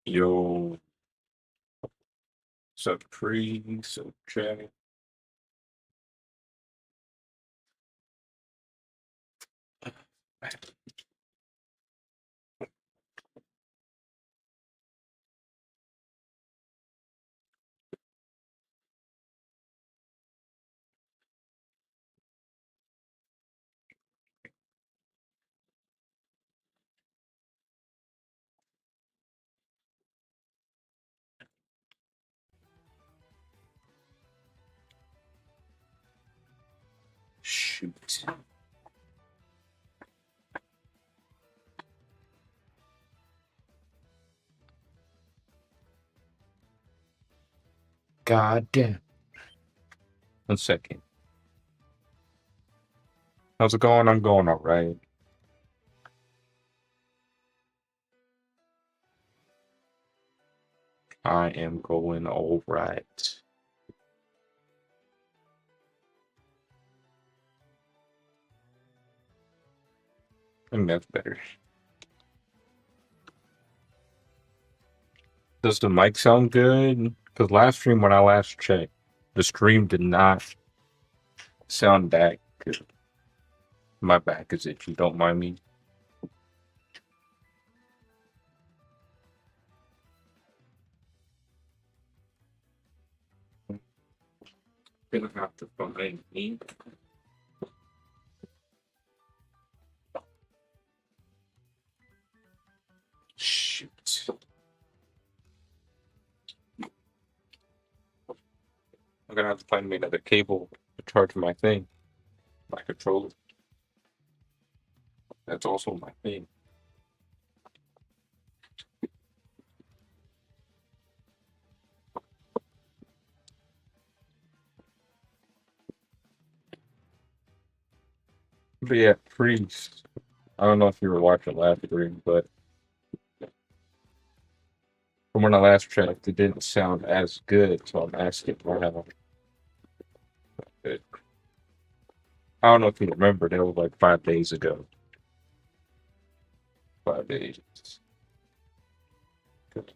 Yo, sub tree, sub chat. Shoot. God damn. 1 second. How's it going? I'm going all right. I am going all right. I think that's better. Does the mic sound good? Because last stream, when I last checked, the stream did not sound that good. My back is itchy. Don't mind me. Gonna have to find me. Shoot. I'm gonna have to find me another cable to charge my thing. My controller. That's also my thing. But yeah, Priest. I don't know if you were watching last stream, but from when I last checked, it didn't sound as good. So I'm asking now. I don't know if you remember, that was like 5 days ago. 5 days. Good.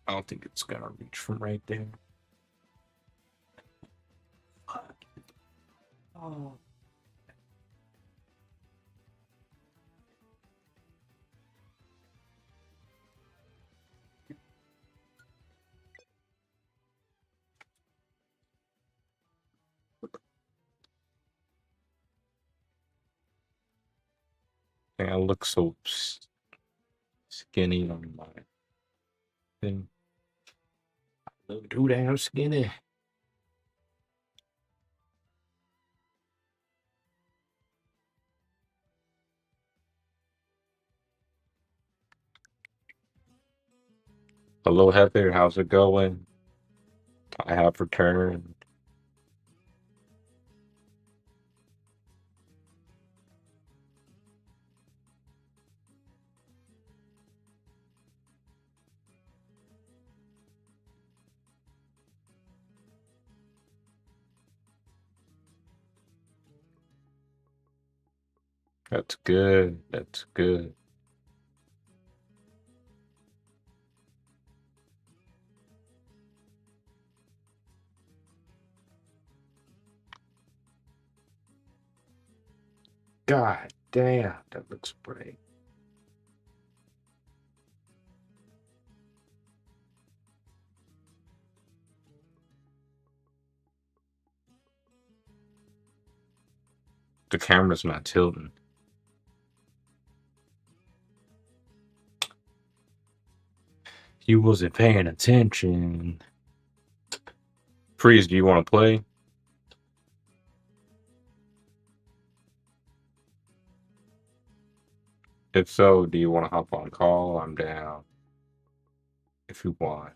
I don't think it's gonna reach from right there. Oh. I look so skinny on my thing. I look too damn skinny. Hello, Heather. How's it going? I have returned. That's good. That's good. God damn, that looks great. The camera's not tilting. You wasn't paying attention. Freeze, do you want to play? If so, do you want to hop on call? I'm down. If you want.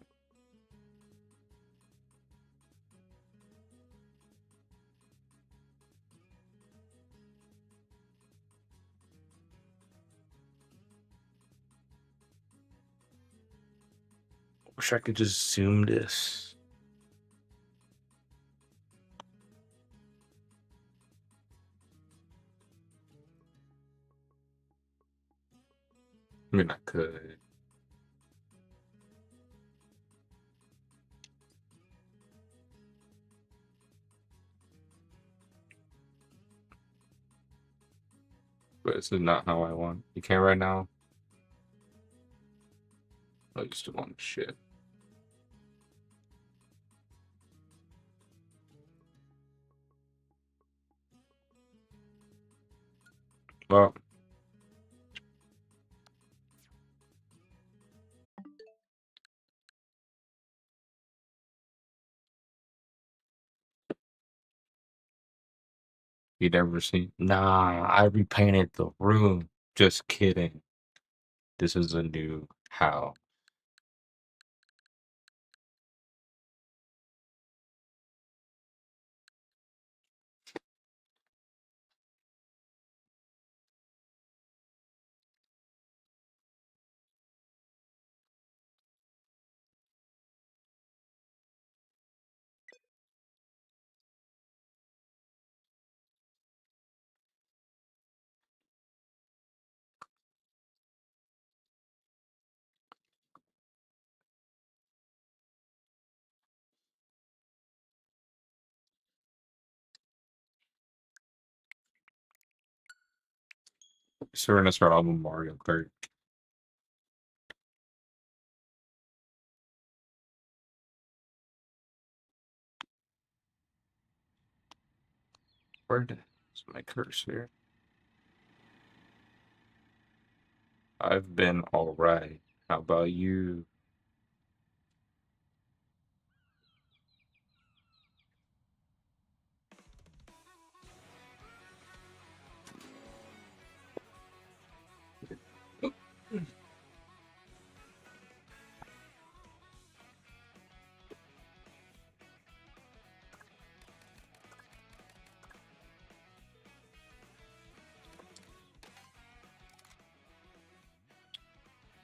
Wish I could just zoom this. I mean, I could. But this is not how I want. You can't right now? Oh, you still want shit. Well, you never seen. Nah, I repainted the room. Just kidding. This is a new how. So we're gonna start off with Mario Kart. Where is my cursor? I've been alright. How about you?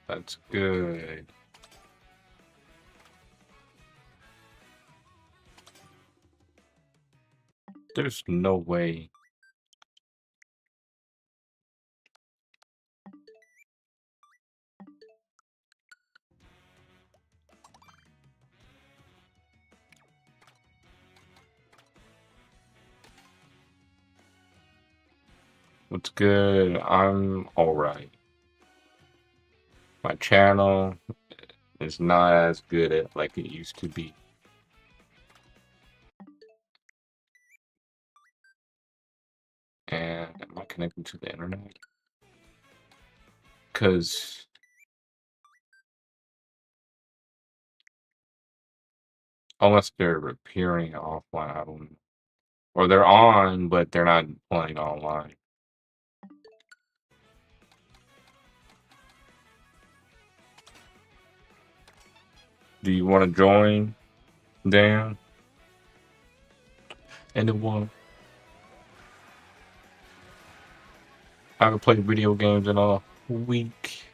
That's good. There's no way. What's good? I'm alright. My channel is not as good at like it used to be. And am I connected to the internet? Because unless they're appearing offline, I don't. Or they're on, but they're not playing online. Do you want to join, Dan? Anyone? I haven't played video games in a week.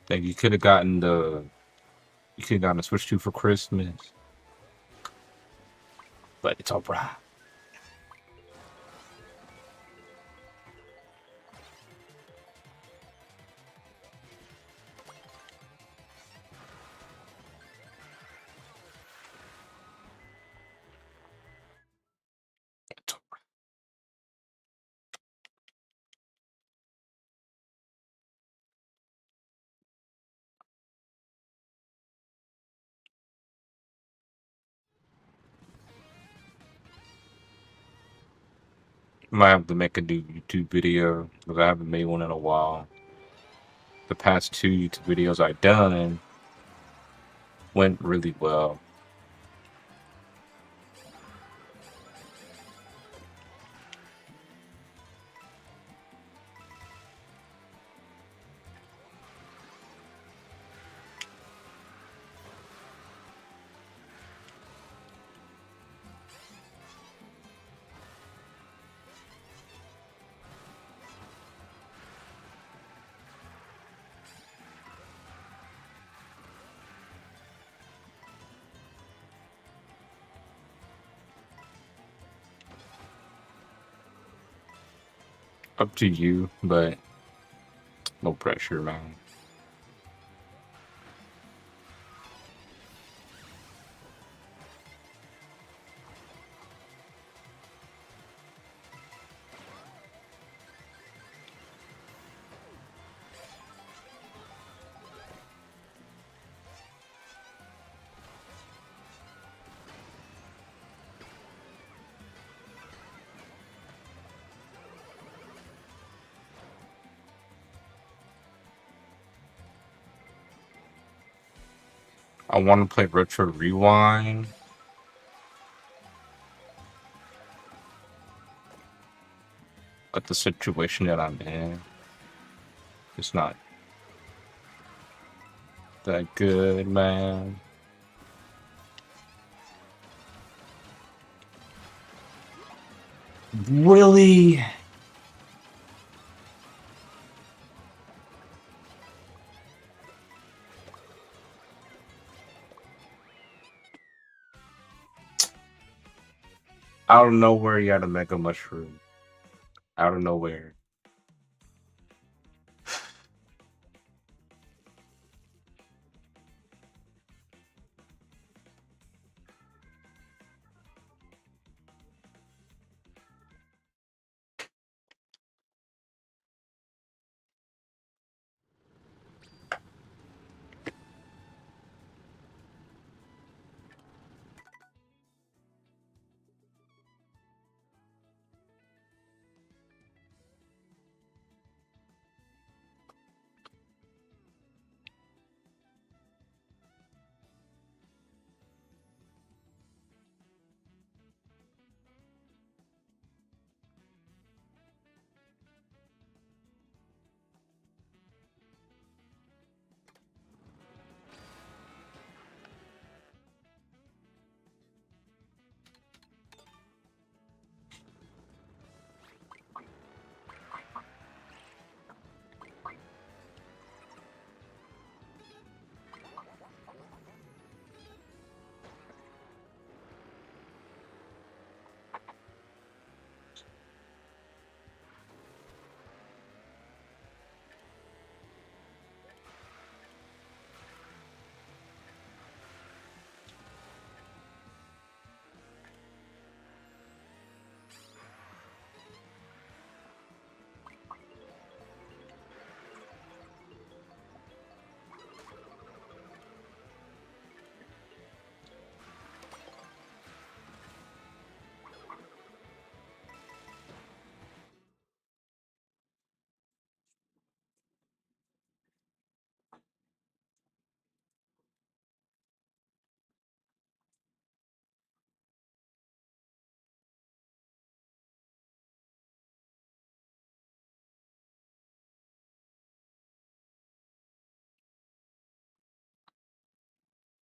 Think you could have gotten the Switch 2 for Christmas. But it's alright. Might have to make a new YouTube video because I haven't made one in a while. The past two YouTube videos I done went really well. Up to you, but no pressure, man. I want to play Retro Rewind. But the situation that I'm in is not that good, man. Really? Out of nowhere, you got a Mega Mushroom. Out of nowhere.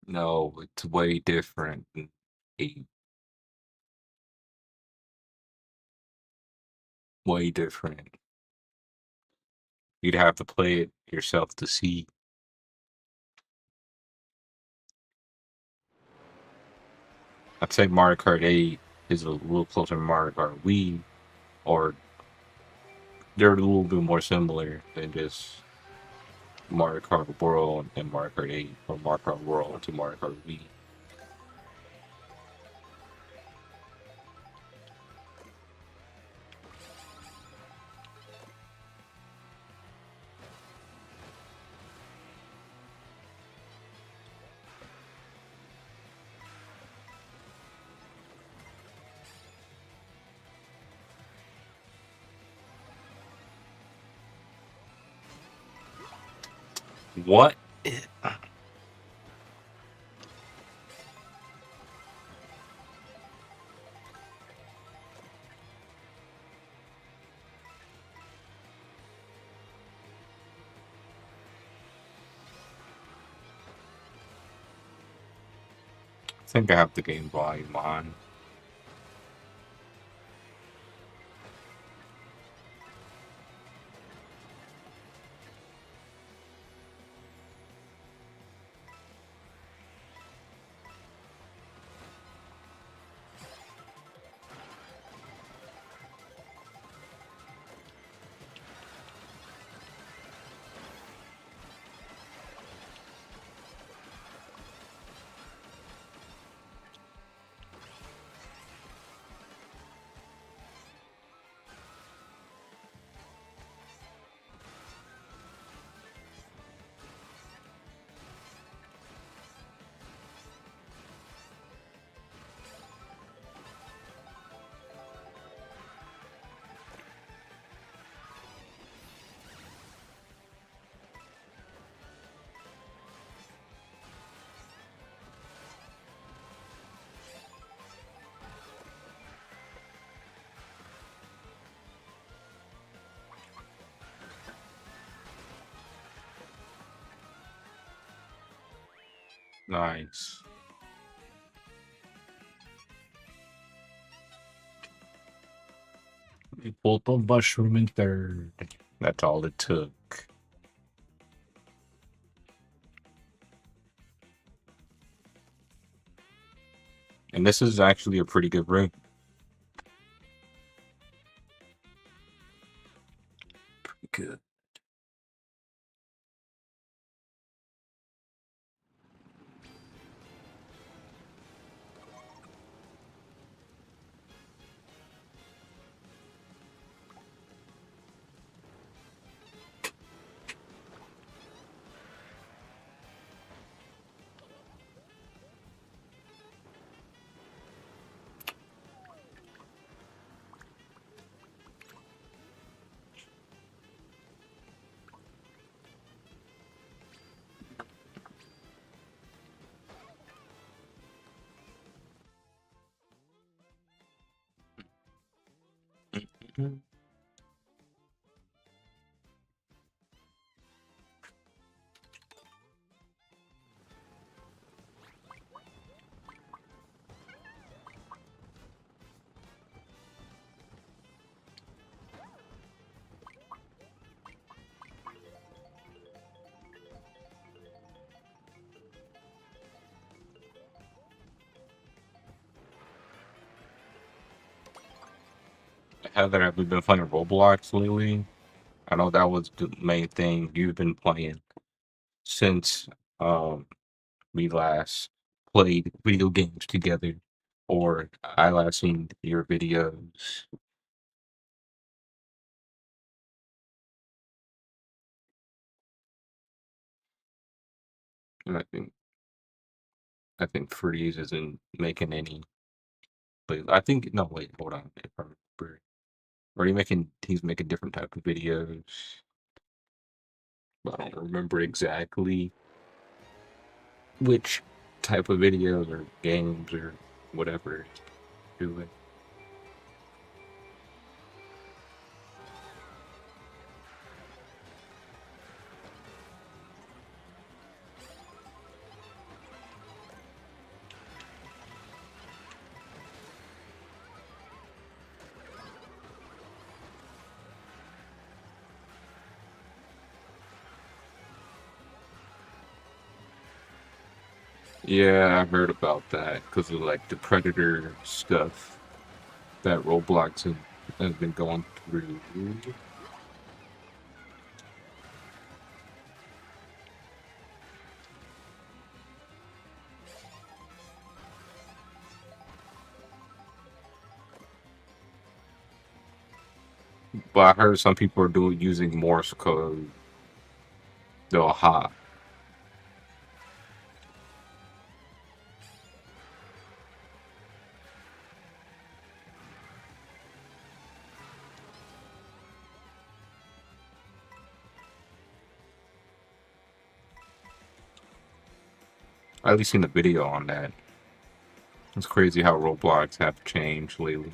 No, it's way different. Eight, way different. You'd have to play it yourself to see. I'd say Mario Kart 8 is a little closer to Mario Kart Wii, or they're a little bit more similar than just Mario Kart World and Mario Kart 8, or Mario Kart World to Mario Kart Wii. What? I think I have the game volume on. Nice. We pulled the mushroom in third. That's all it took. And this is actually a pretty good room. Pretty good. Heather, have you been playing Roblox lately? I know that was the main thing you've been playing since um we last played video games together, or I last seen your videos. And I think Freeze isn't making any. But I think no, wait, hold on. If I remember, or he's making different type of videos. But I don't remember exactly which type of videos or games or whatever he's doing. Yeah, I heard about that because of like the Predator stuff that has been going through. But I heard some people are doing using Morse code. They'll hop. I at least seen the video on that. It's crazy how Roblox have changed lately.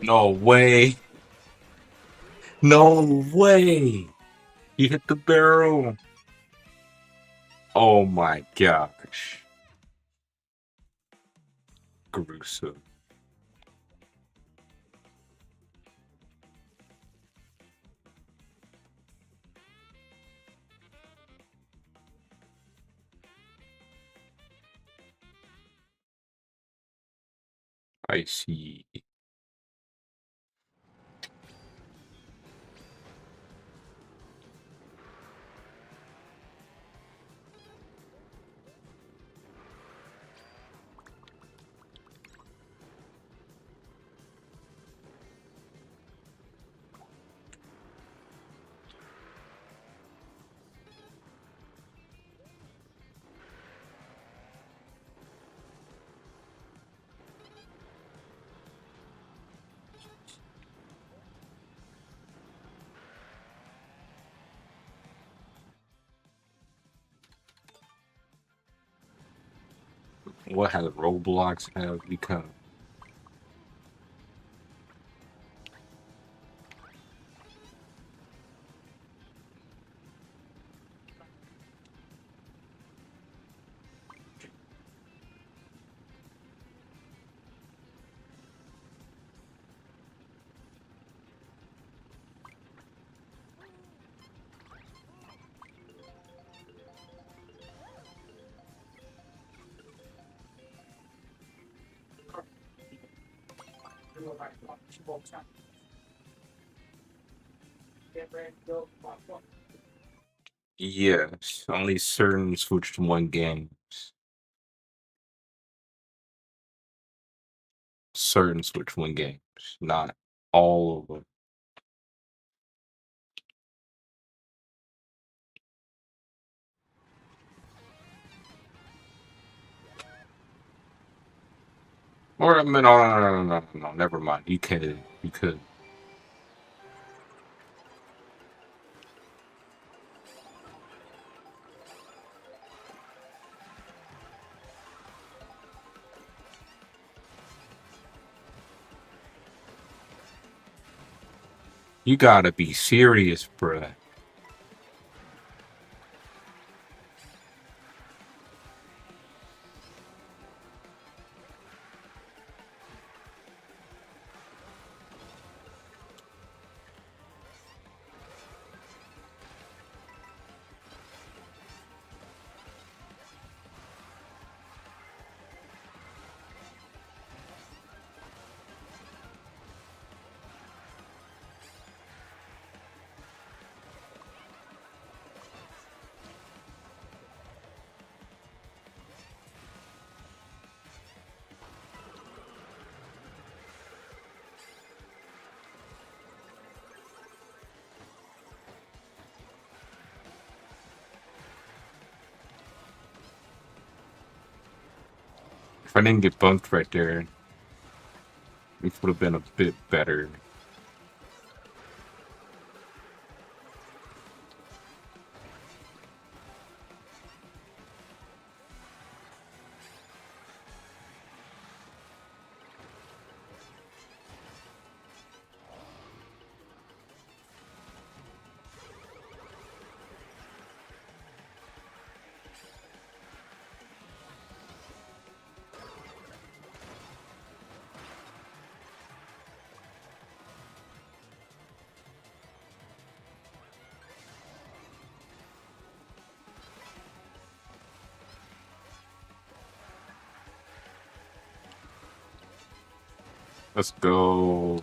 No way. No way. He hit the barrel. Oh my gosh. Gruesome. I see. What has Roblox have become? Yes, only certain Switch One games. Certain Switch One games, not all of them. Or I mean, no, never mind. You could. You gotta be serious, bruh. If I didn't get bunked right there, it would have been a bit better. Let's go.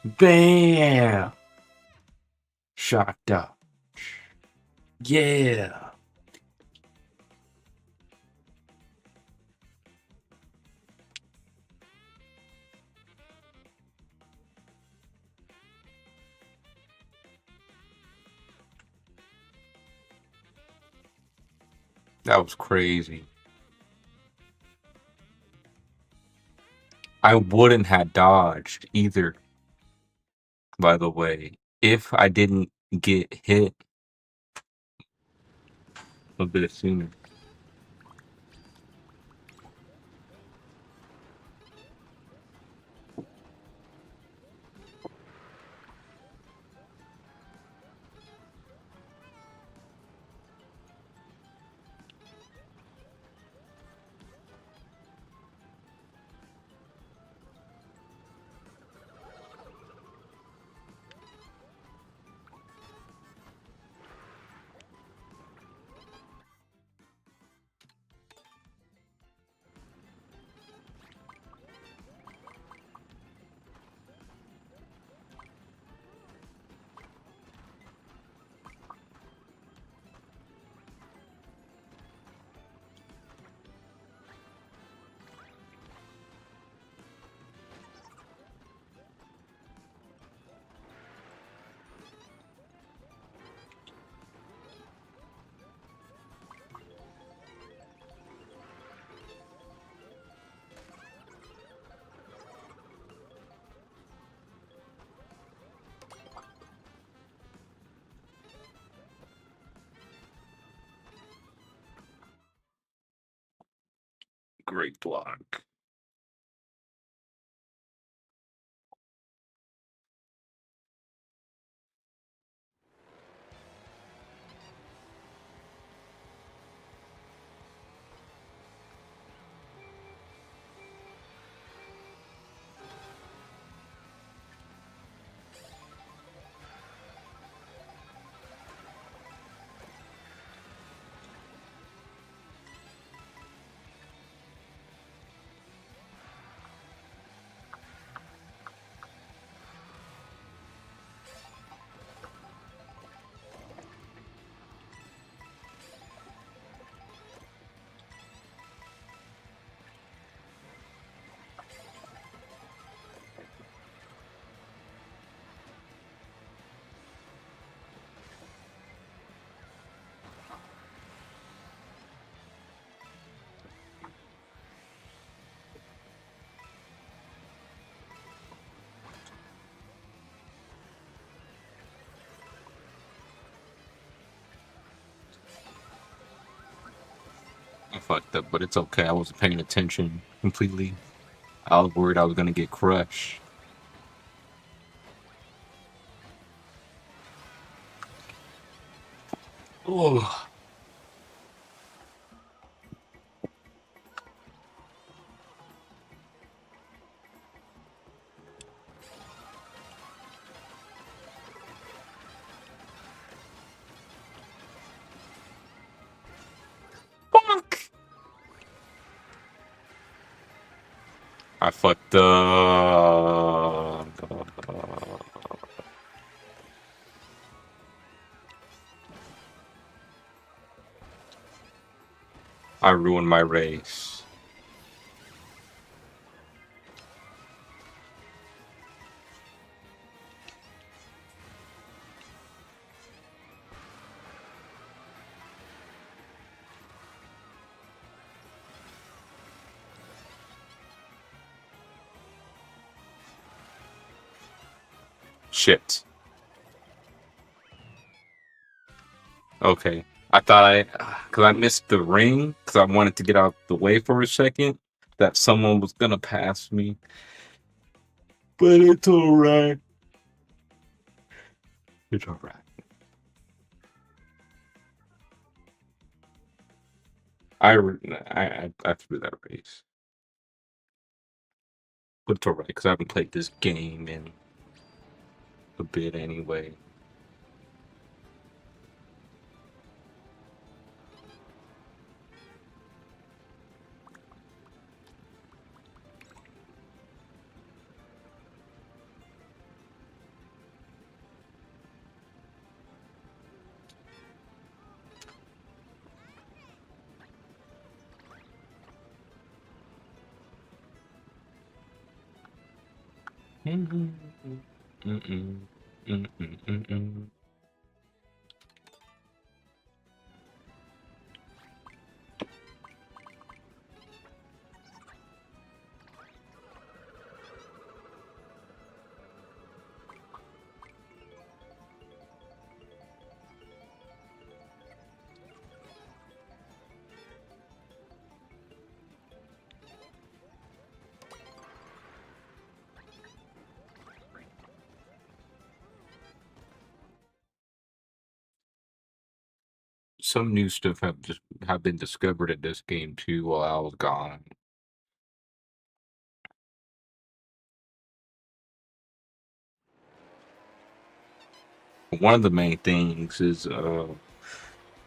Bam! Shot up. Yeah. That was crazy. I wouldn't have dodged either, by the way, if I didn't get hit a bit sooner. Great block. I fucked up, but it's okay. I wasn't paying attention completely. I was worried I was gonna get crushed. Oh, fuck! I fucked up. I ruined my race. Shit. Okay. I thought because I missed the ring, because I wanted to get out the way for a second, that someone was gonna pass me. But it's alright. It's alright. I threw that race. But it's alright, because I haven't played this game in a bit anyway. Mm-mm. Mm-mm. Mm-mm. Mm-mm. Some new stuff have been discovered in this game too while I was gone. One of the main things is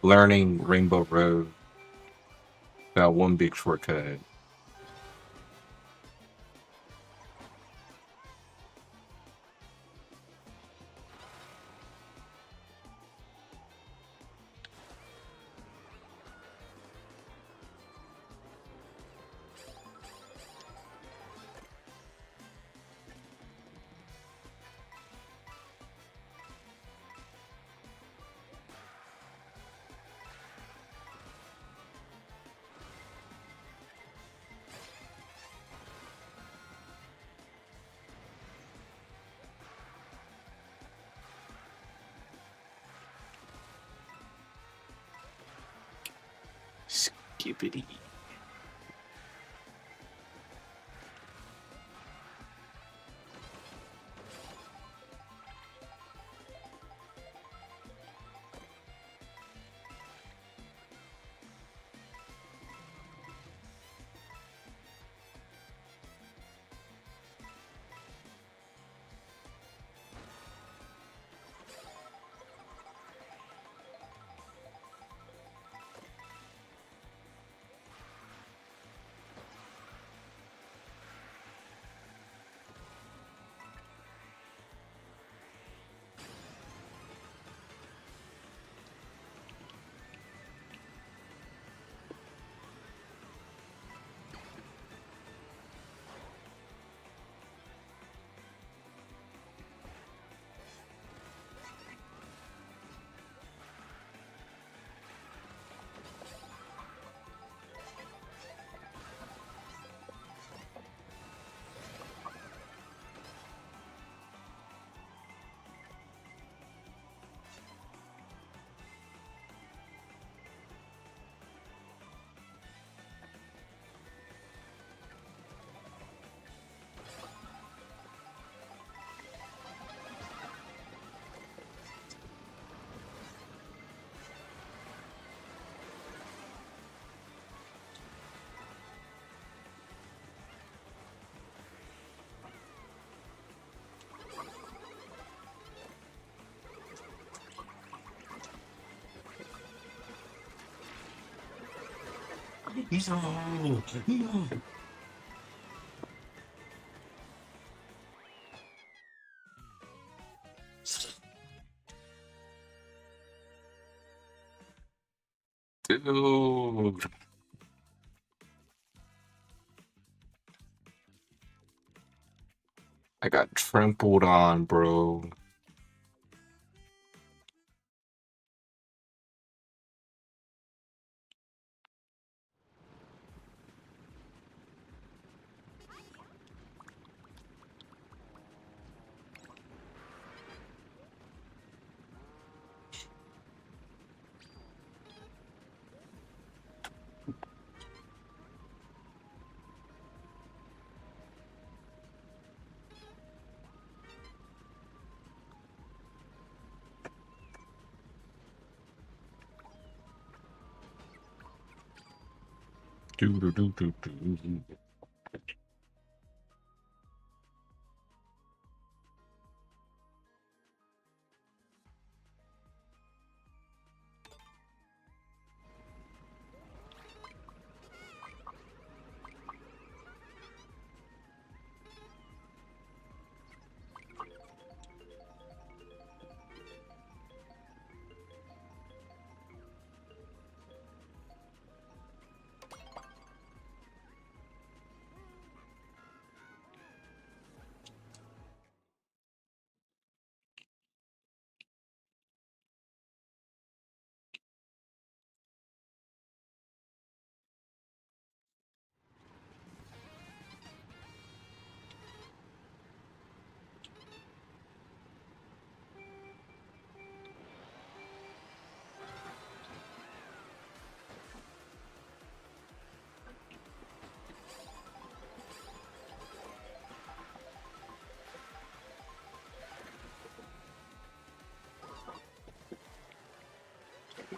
learning Rainbow Road. Got one big shortcut. Skippity. No, no. Dude. I got trampled on, bro. Do do do do do.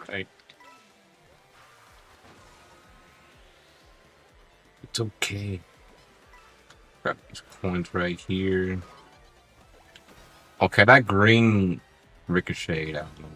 Right. It's okay. Got these coins right here. Okay, that green ricocheted. I don't know.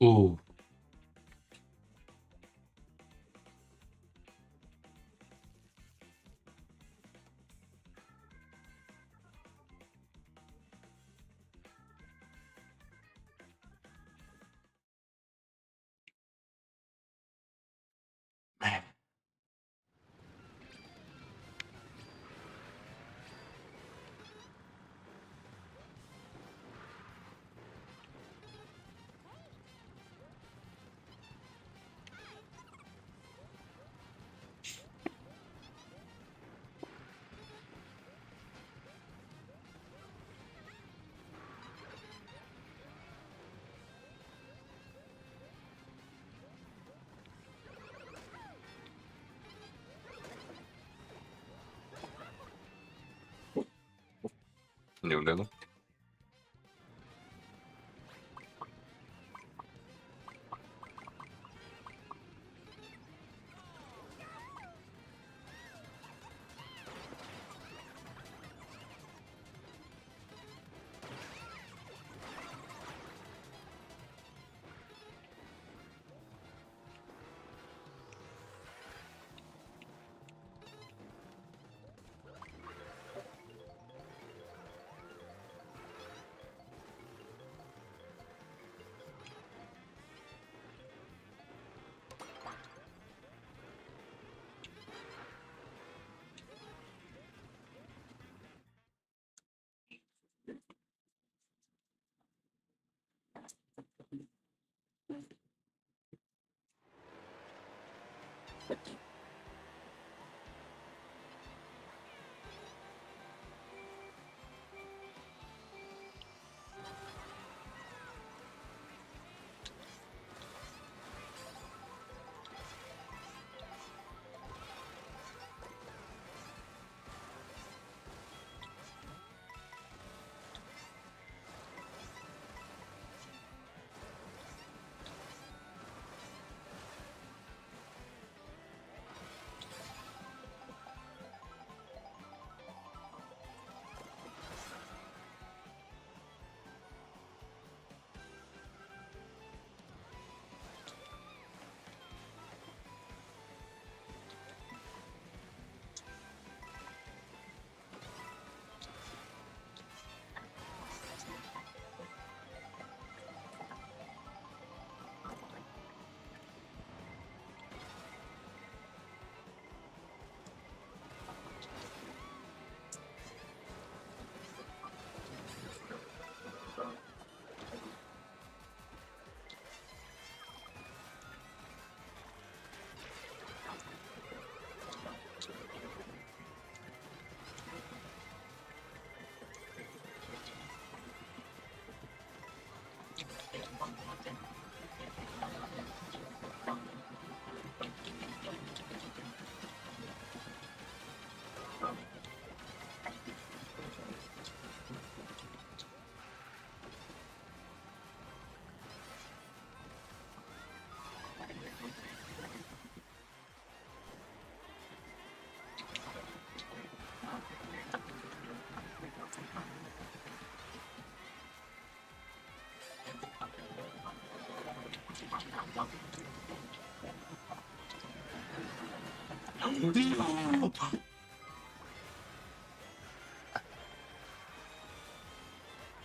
Ooh. Man. New level.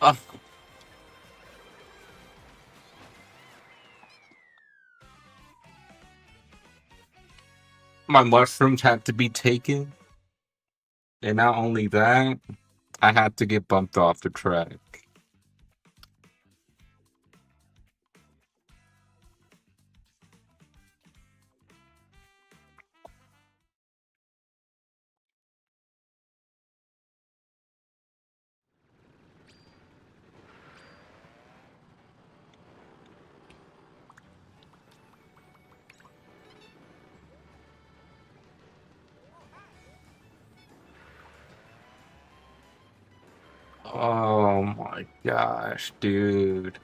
Ah, my mushrooms had to be taken, and not only that, I had to get bumped off the track. Oh my gosh, dude.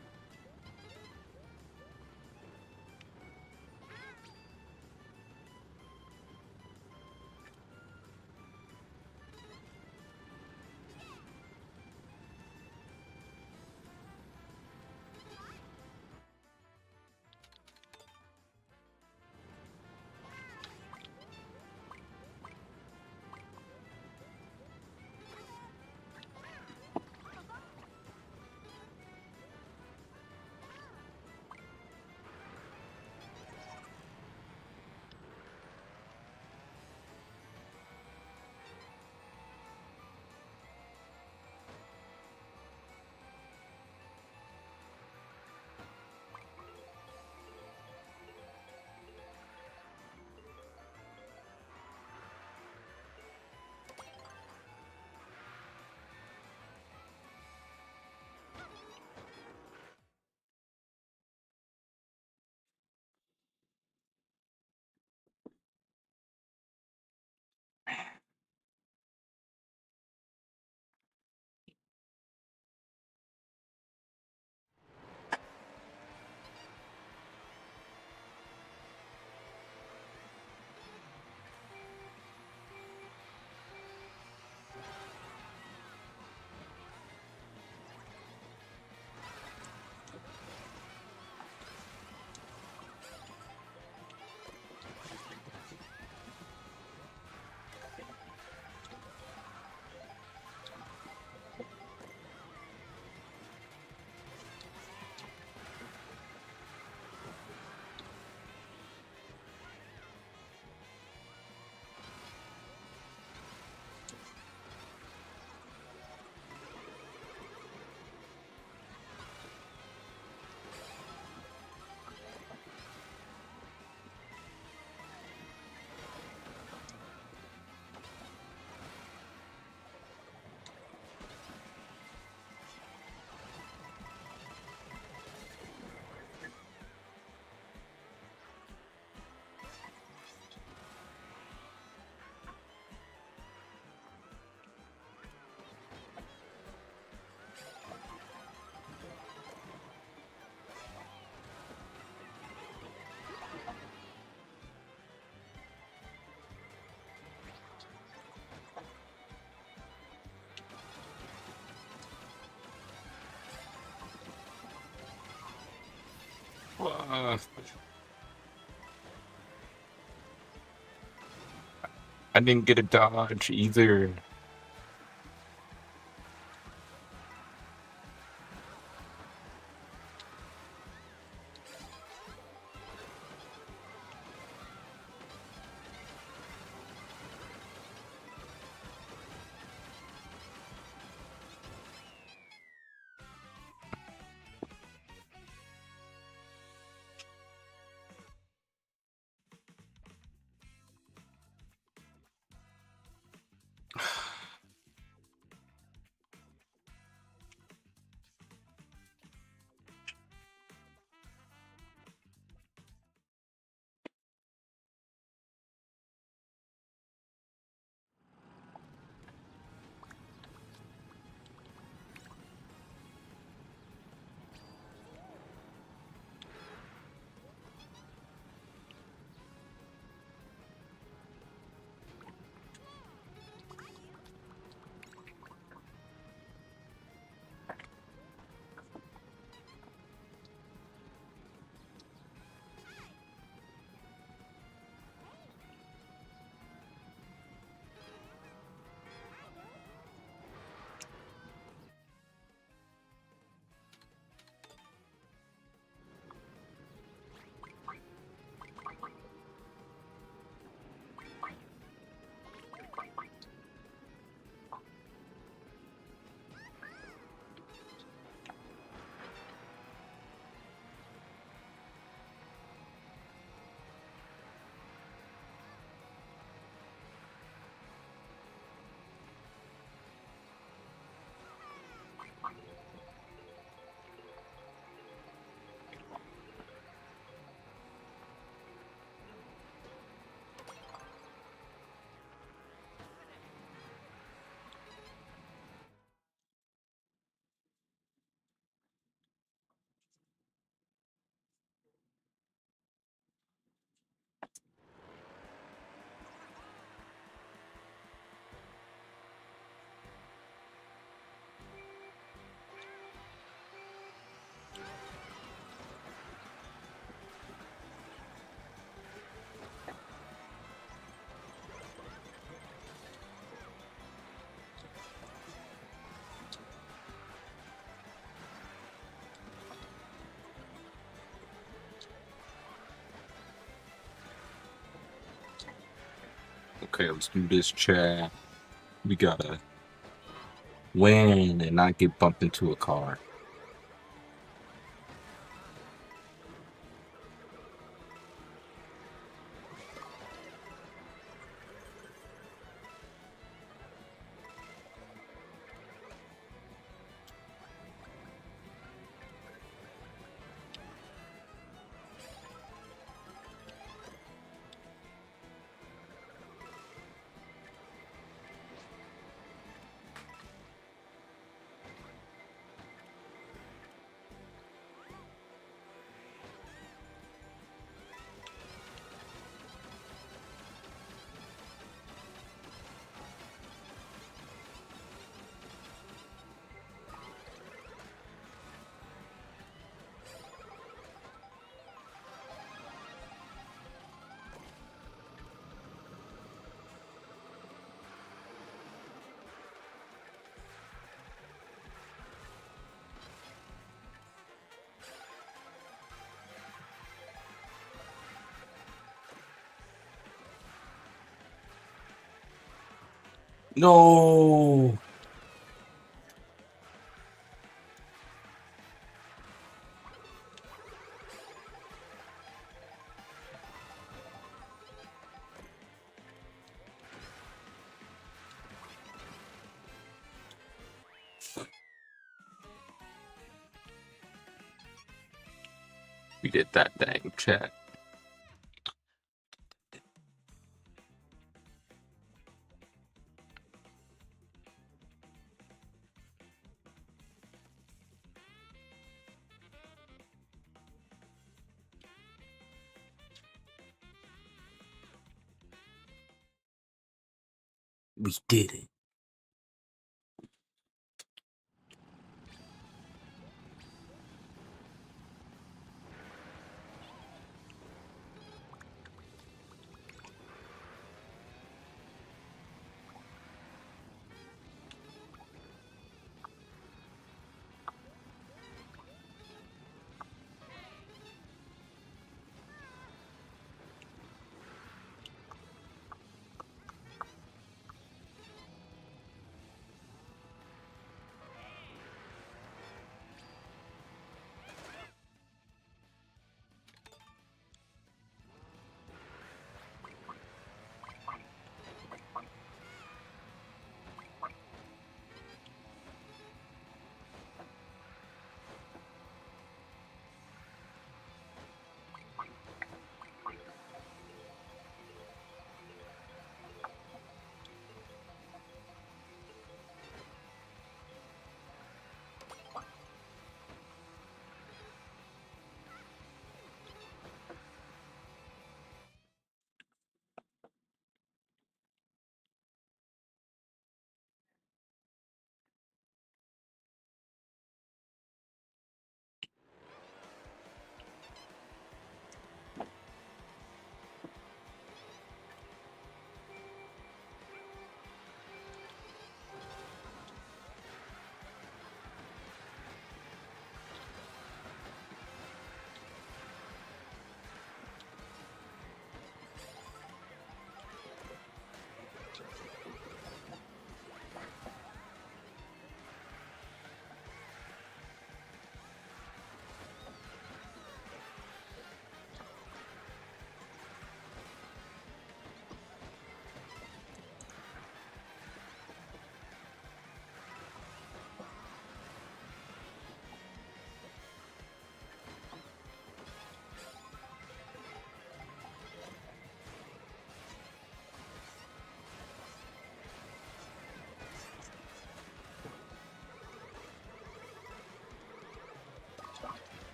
Uh, I didn't get a dodge either. Okay, let's do this, chat. We gotta win and not get bumped into a car. No. We did that dang, chat. We did it.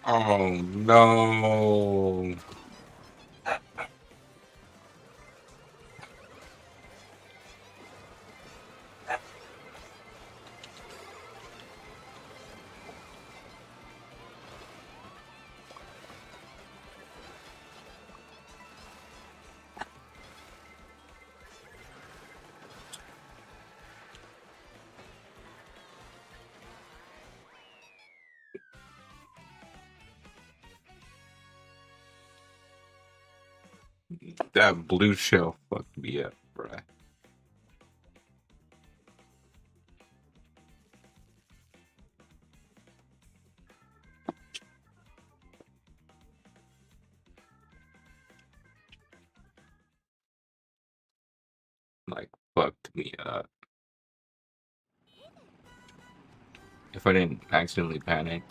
Oh no. That blue shell fucked me up, bruh. Like, fucked me up. If I didn't accidentally panic.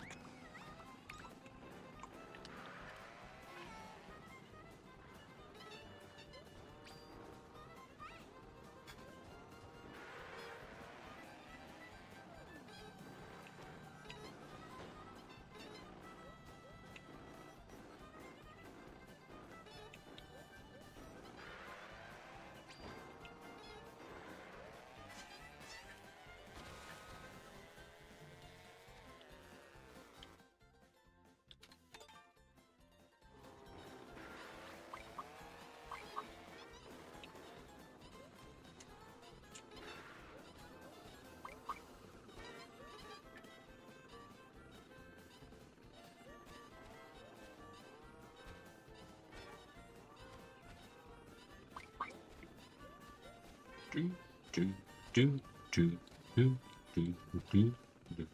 Do, do, do, do, do, do, do, do,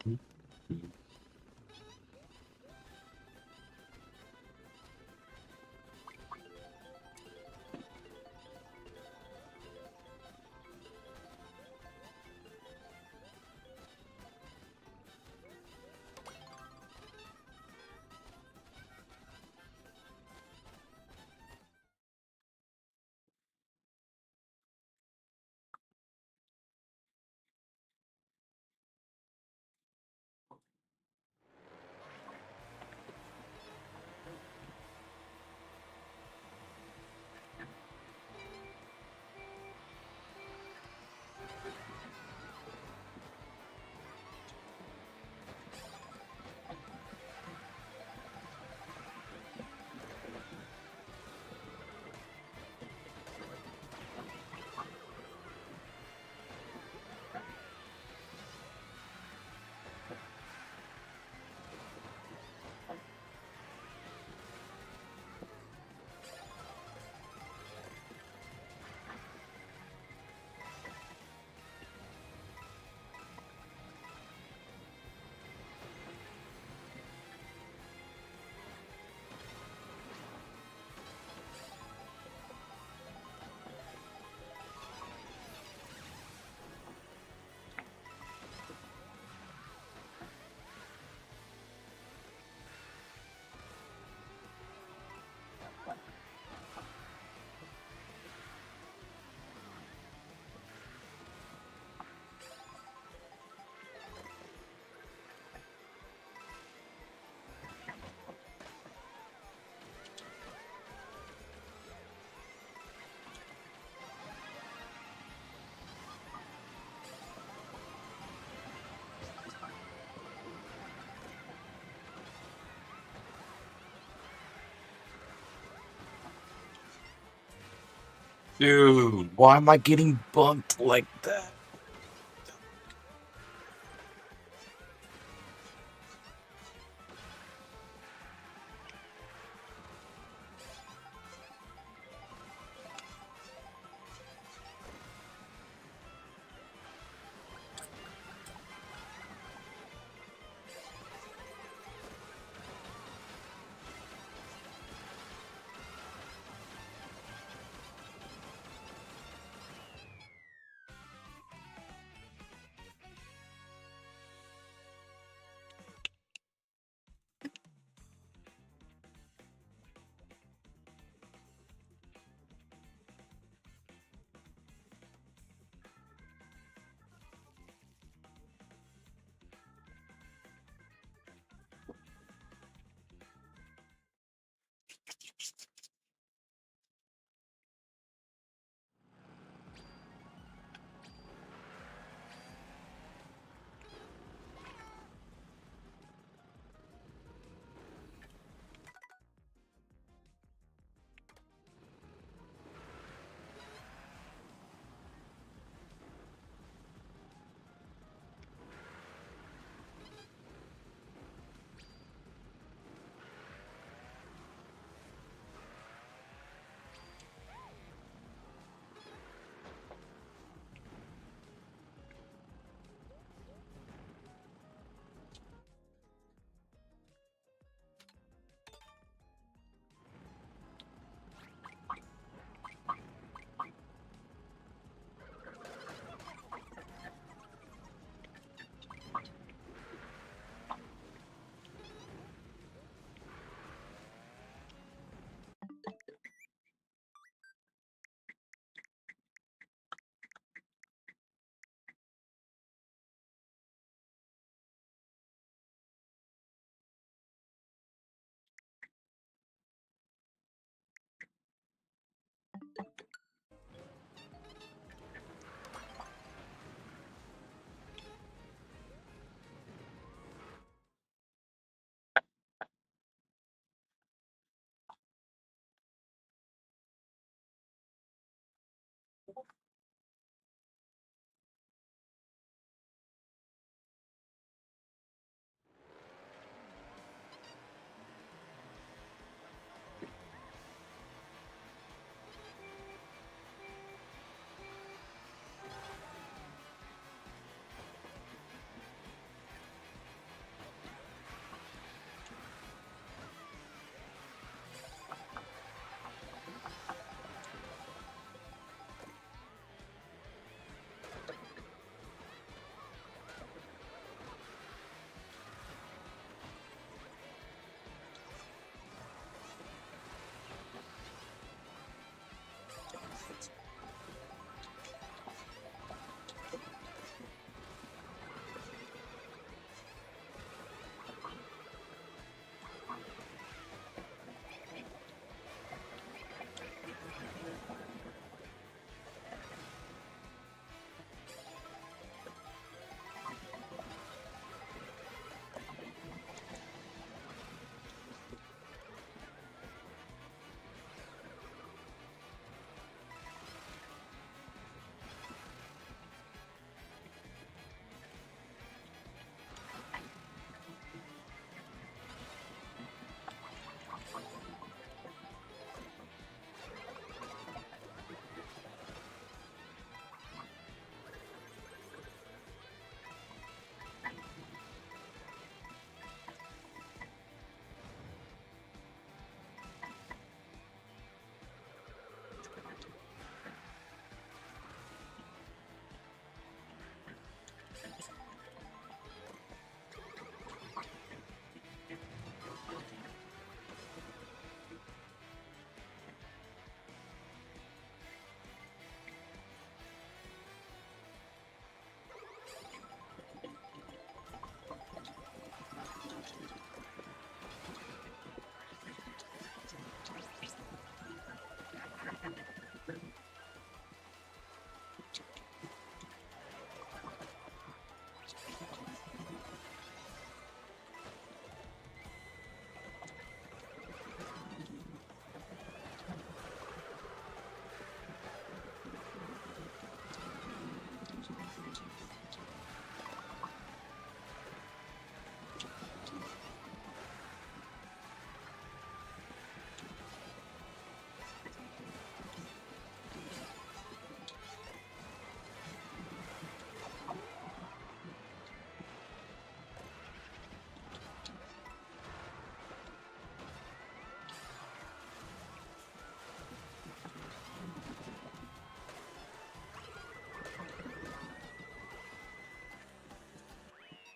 do, do. Dude, why am I getting bumped like that?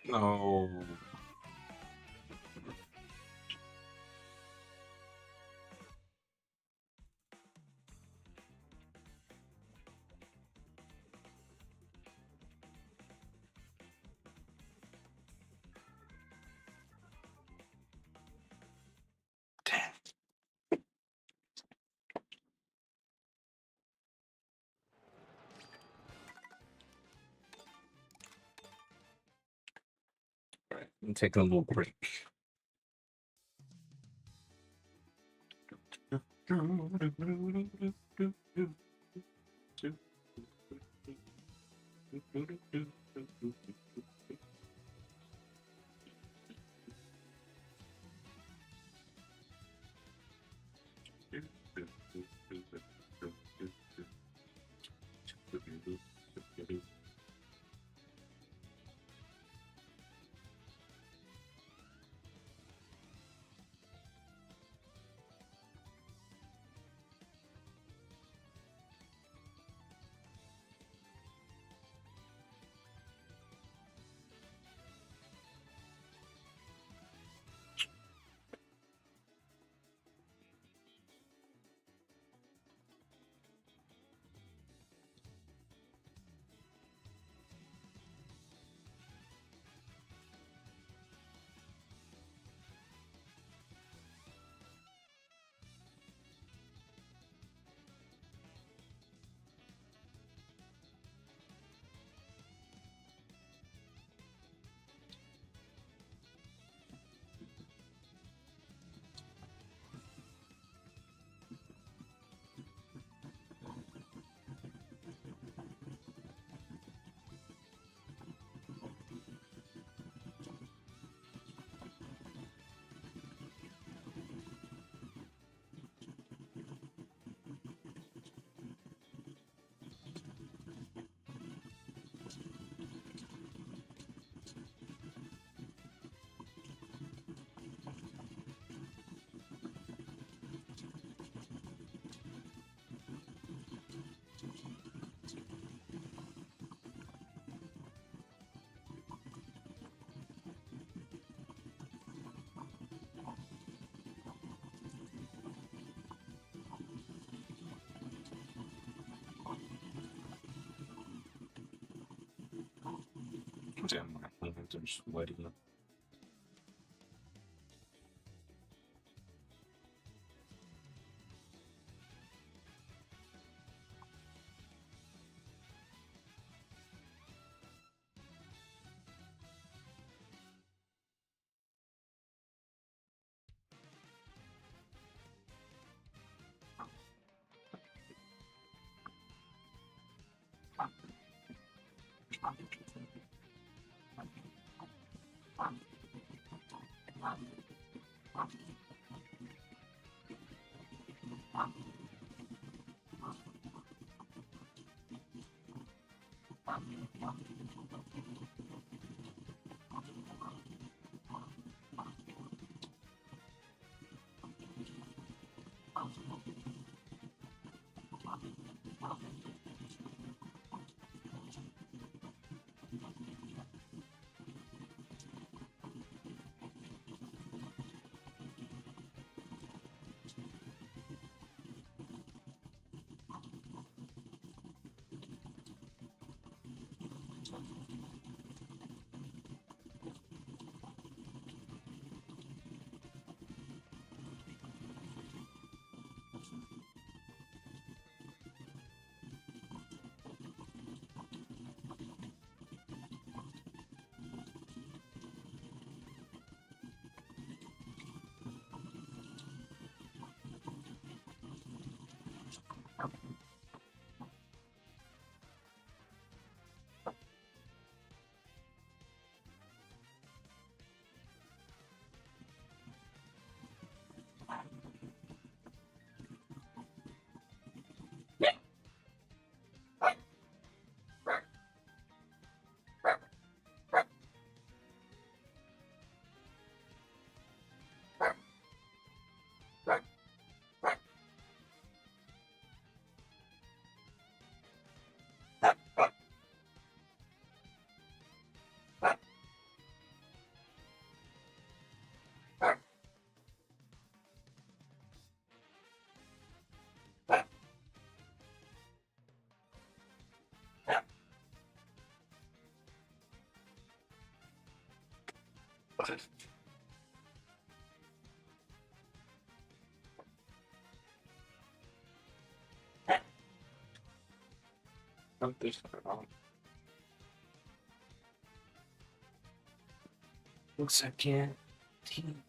No. Damn. All right, I'm taking a little break. Damn, my hands are sweaty. Oh, there's nothing wrong. Looks like canteen.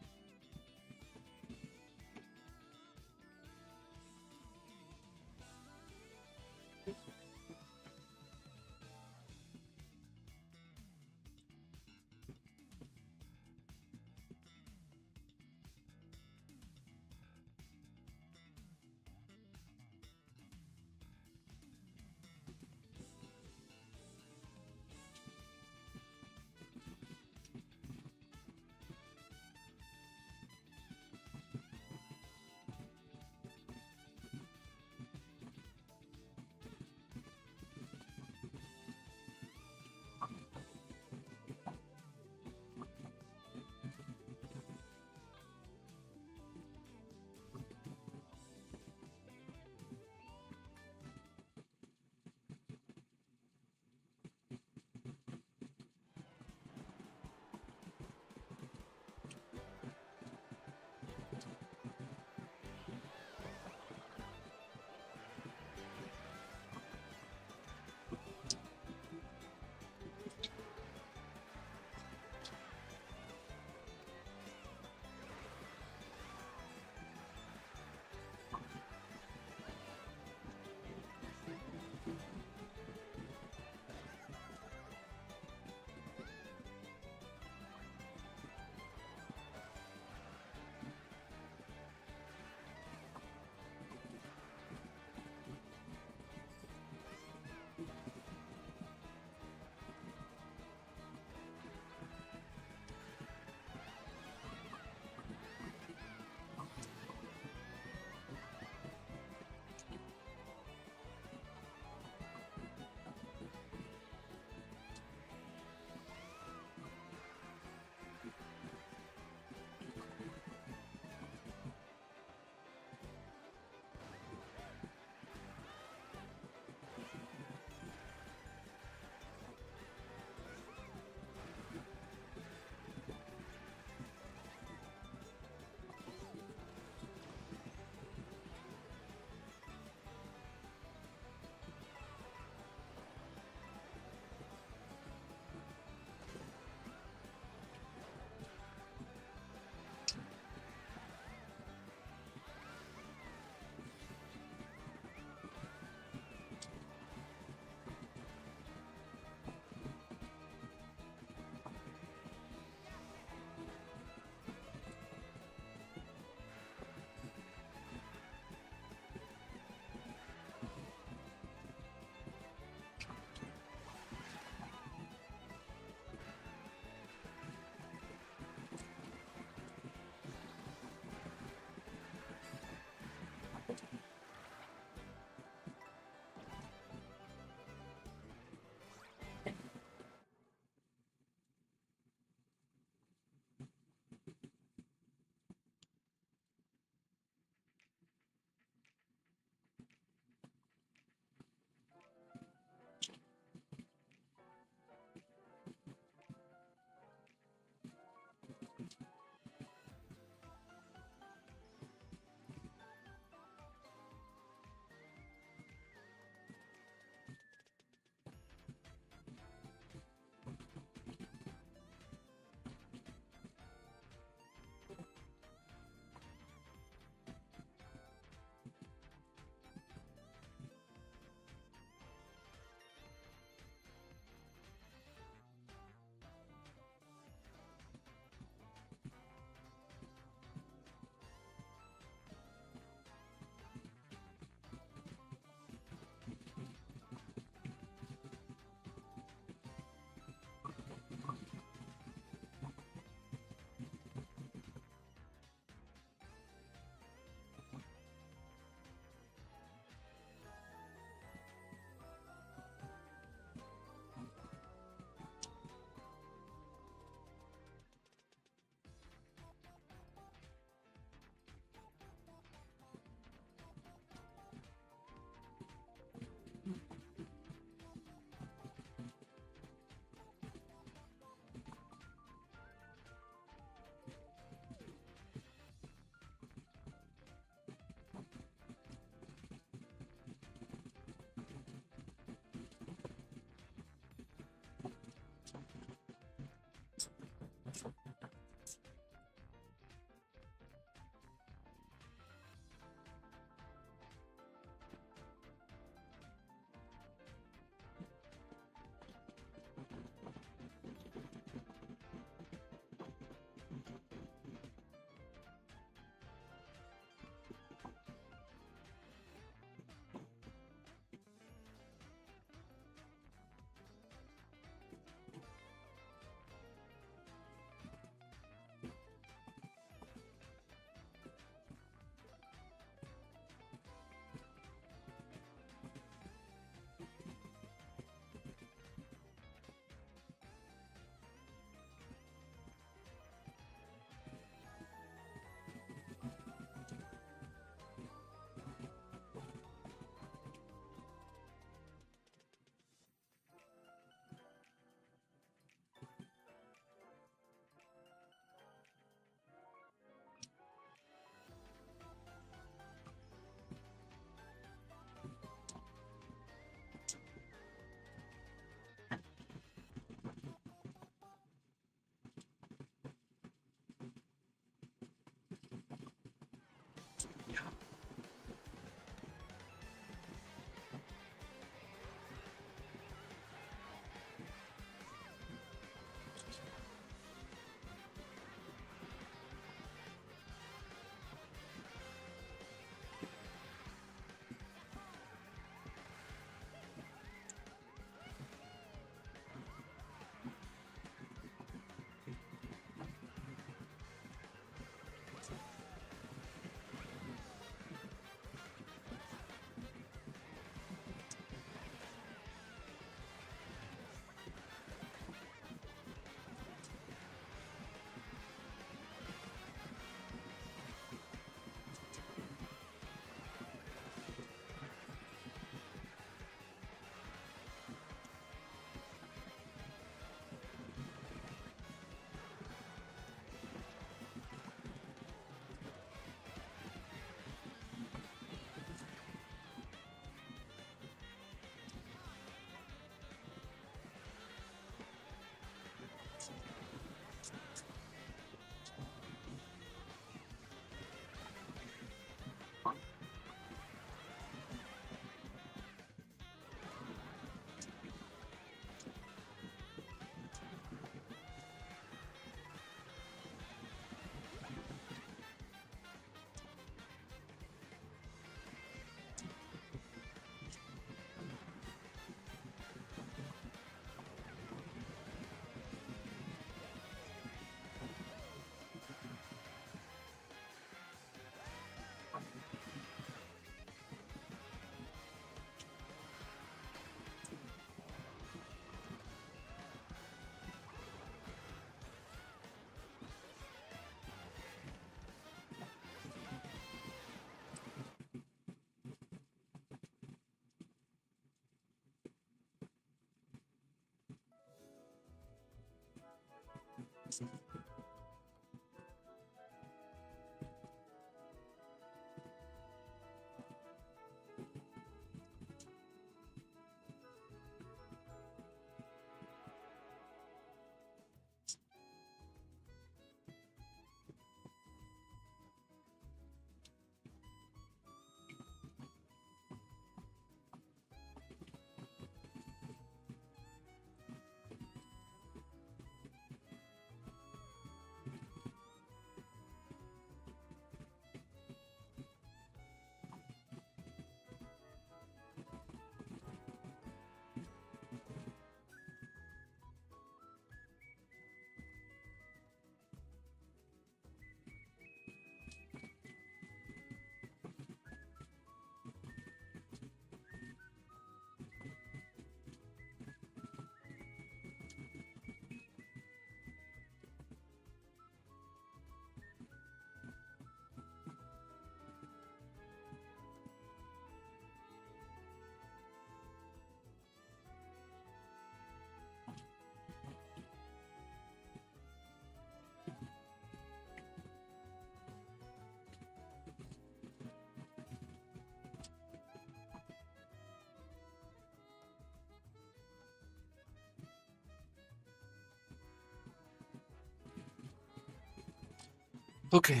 Okay.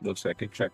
Looks like a check.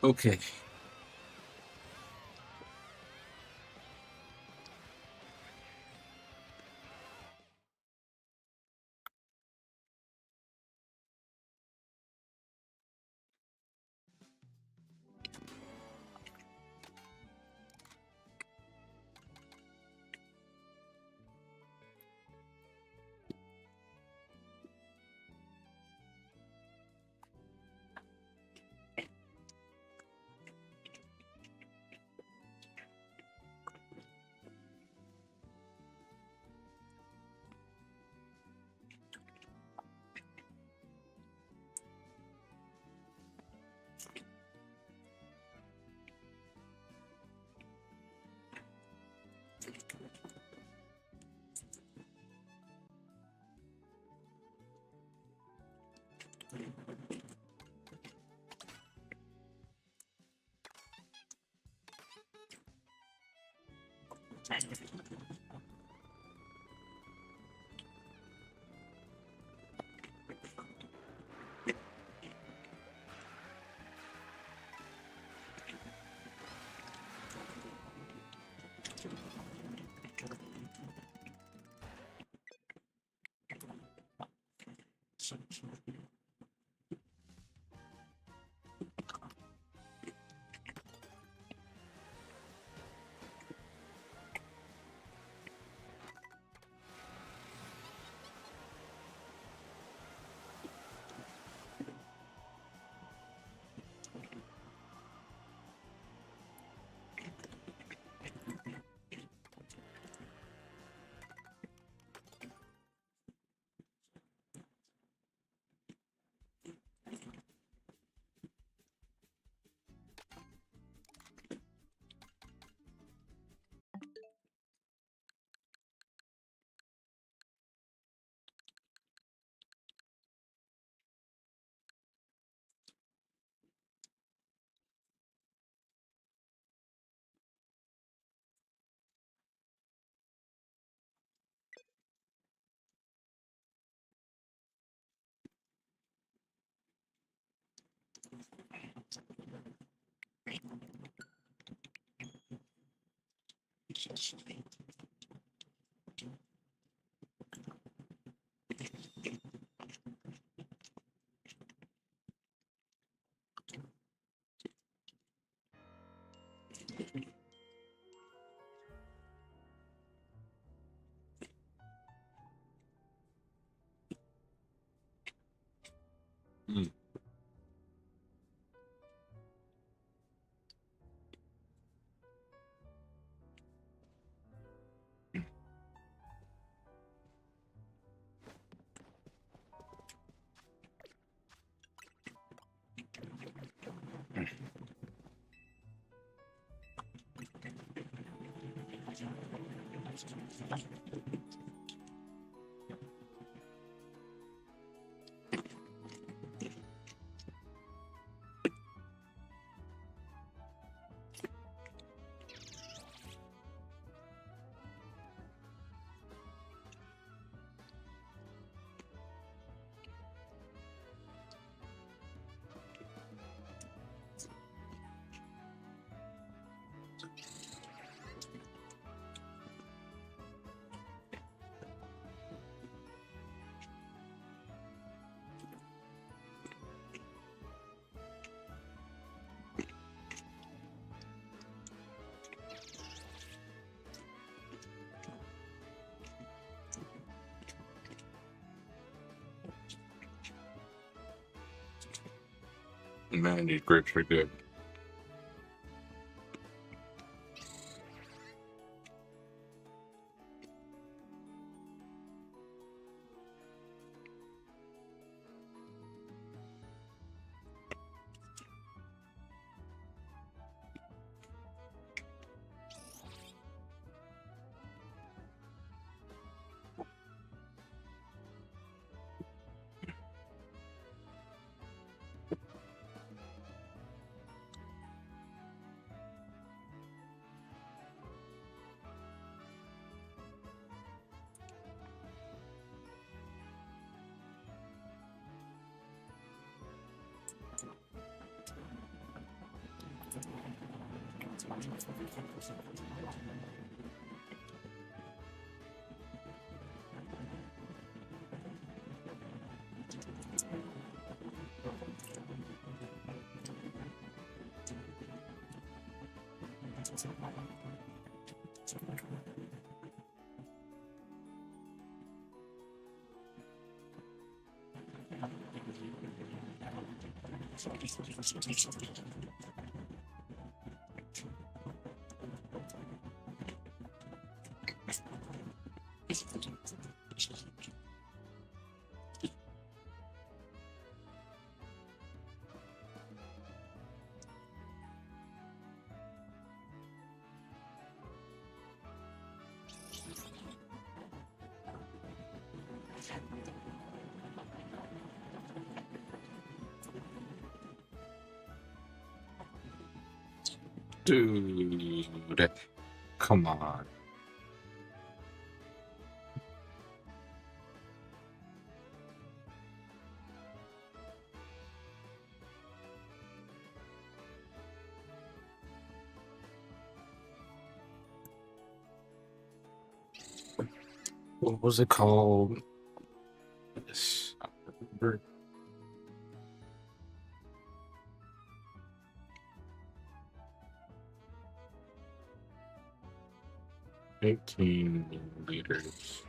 Okay. Mm. Man, these grapes are good. Dude, come on. What was it called? Yes, I remember. $18 liters.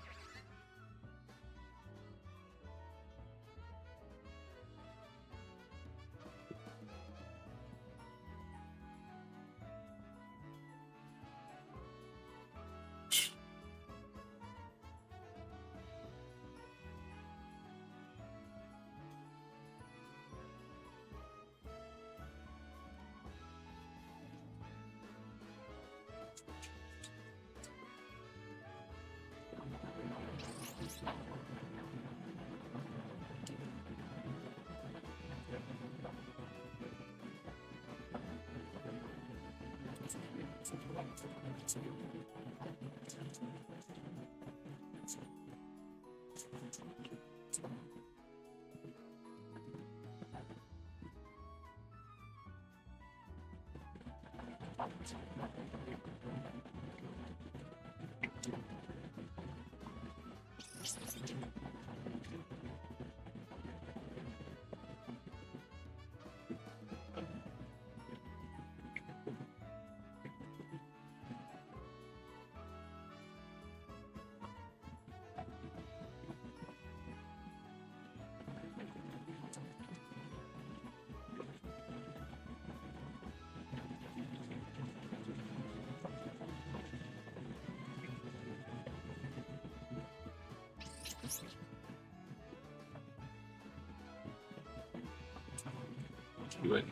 Do it.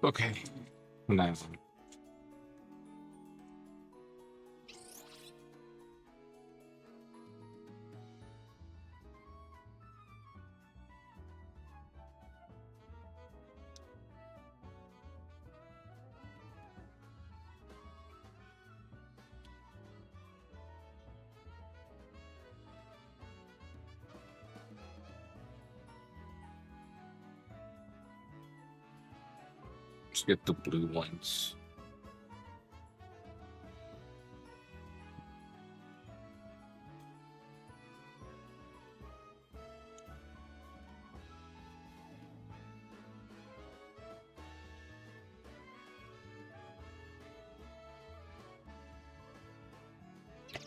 Okay. Nice. Let's get the blue ones.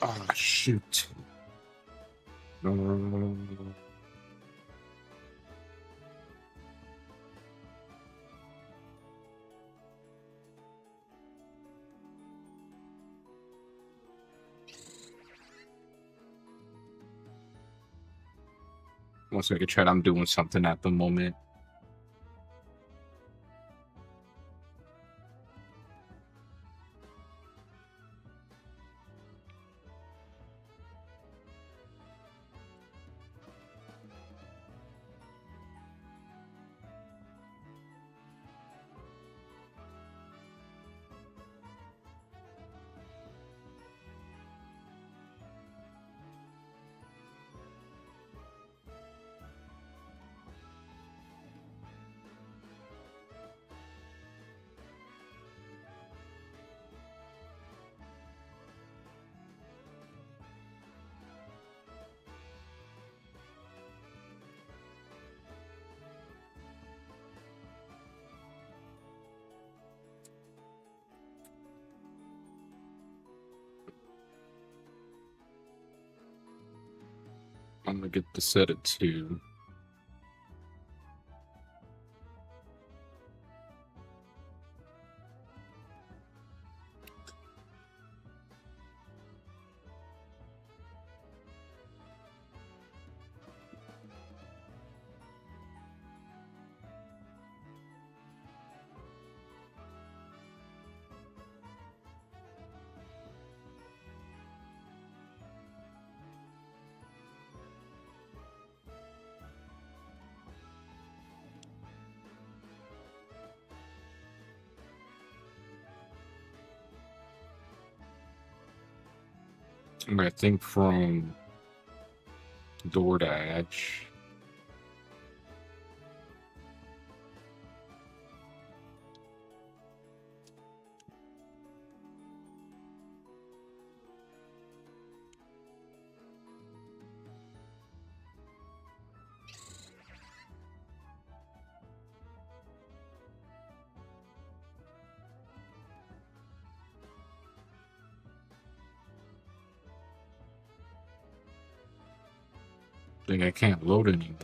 Oh, shoot. No. Once I get chat, I'm doing something at the moment. I'm gonna get the set at 2. I think from DoorDash. think I can't load anymore.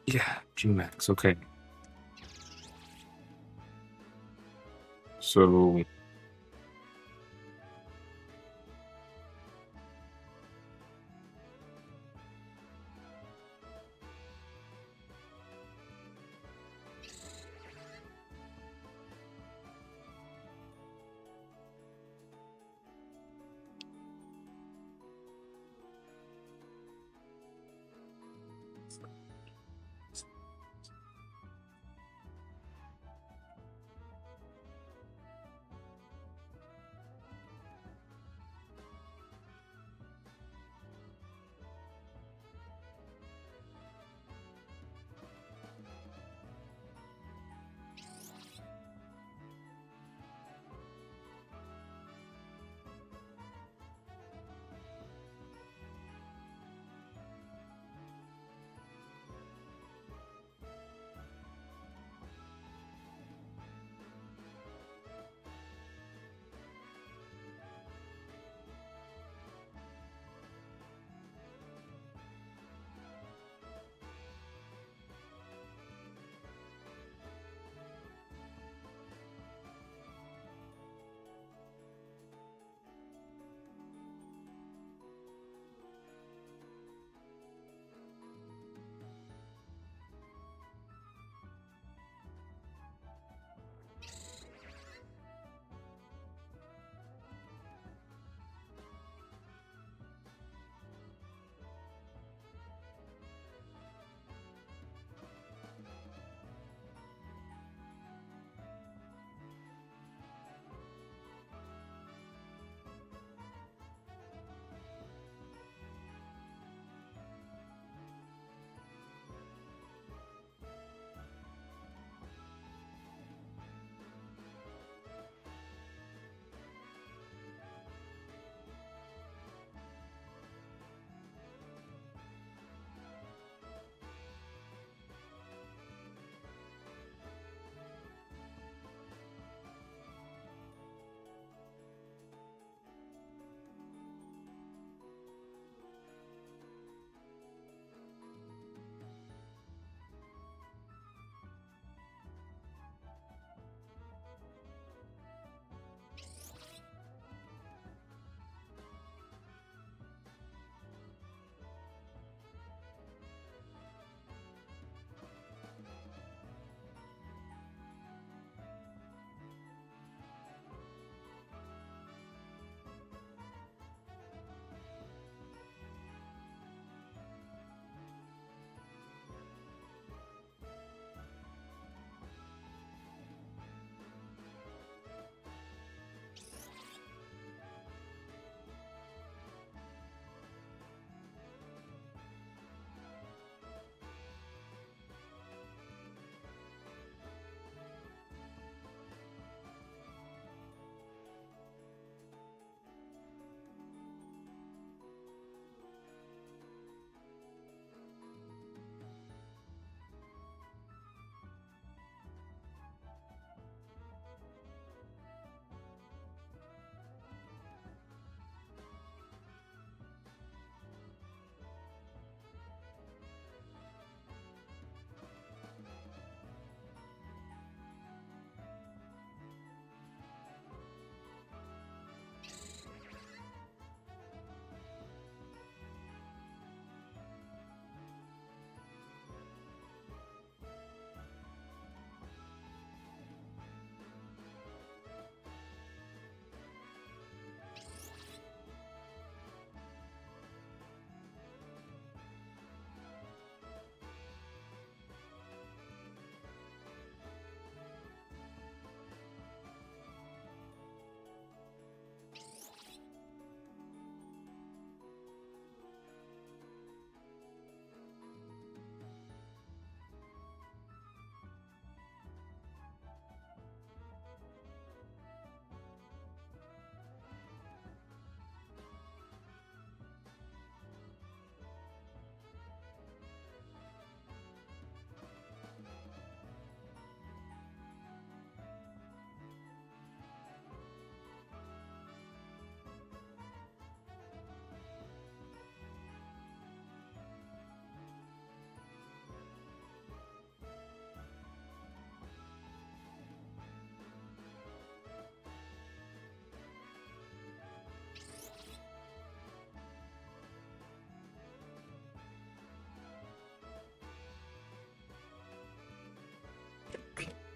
Yeah, Gmax. Okay. So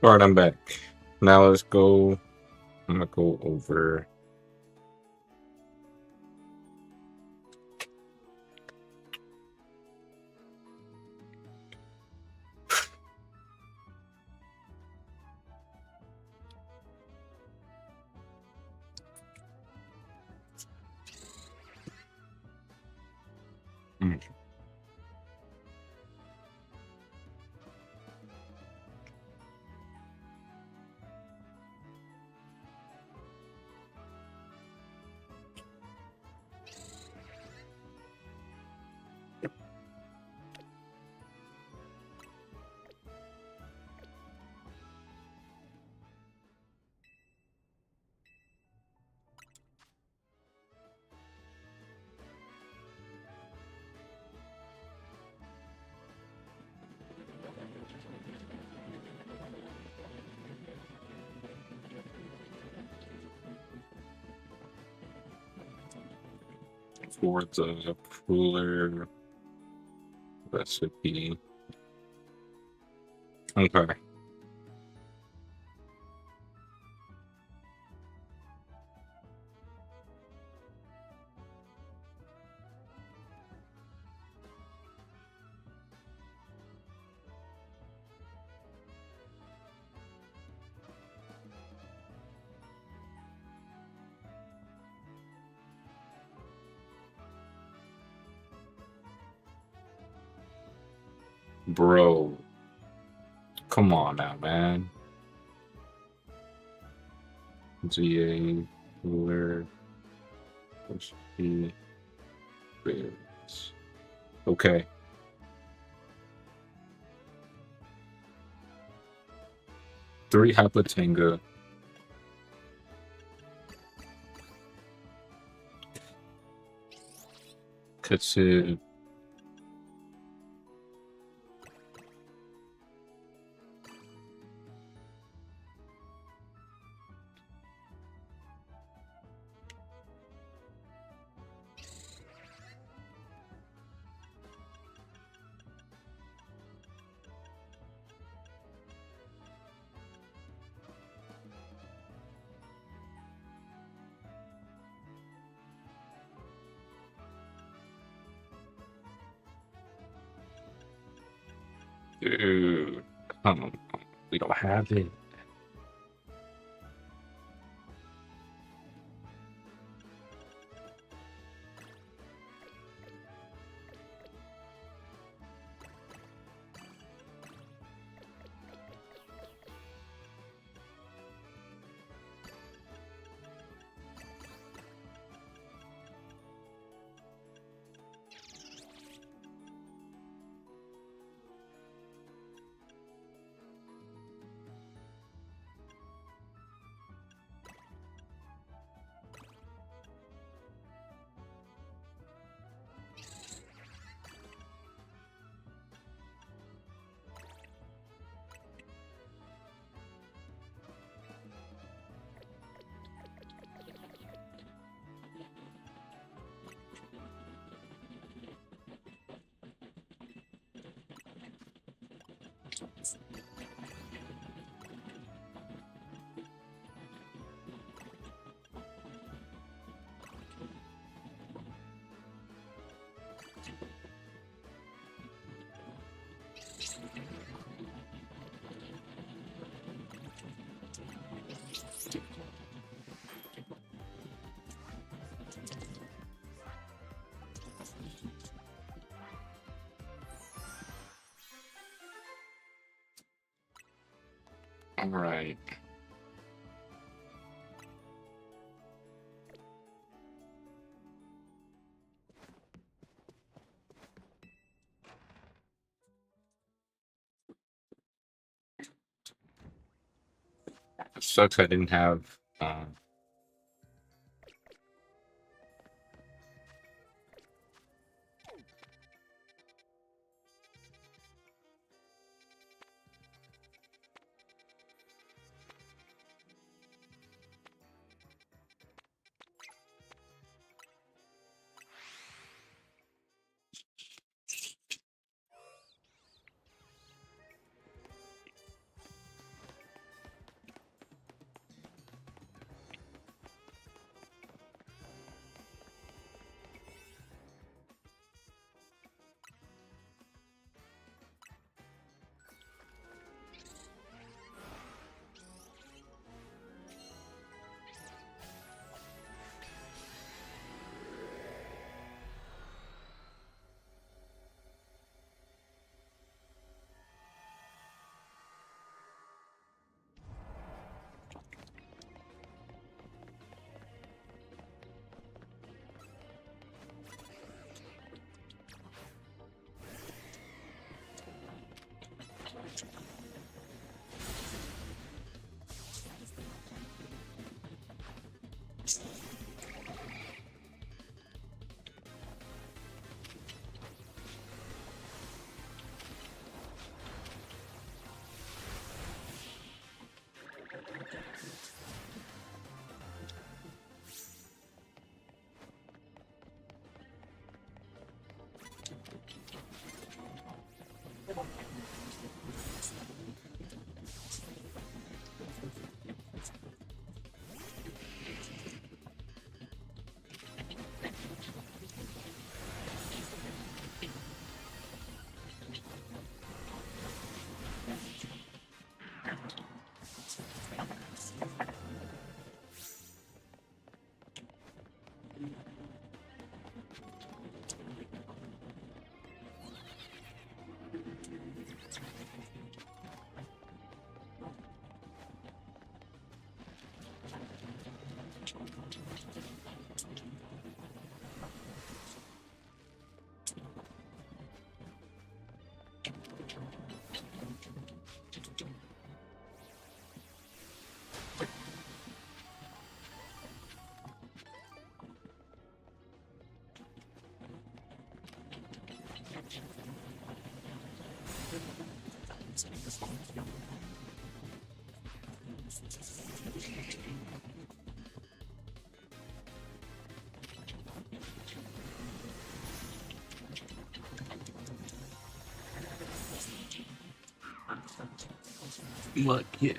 All right, I'm back. Now let's go. I'm gonna go over. Mm. For the cooler recipe. Okay. Bro, come on now, man. GA cooler recipe. Bears. Okay. Three Hapatenga. Katsu. Dude, come on. We don't have it. All right. It sucks I didn't have Look, yeah.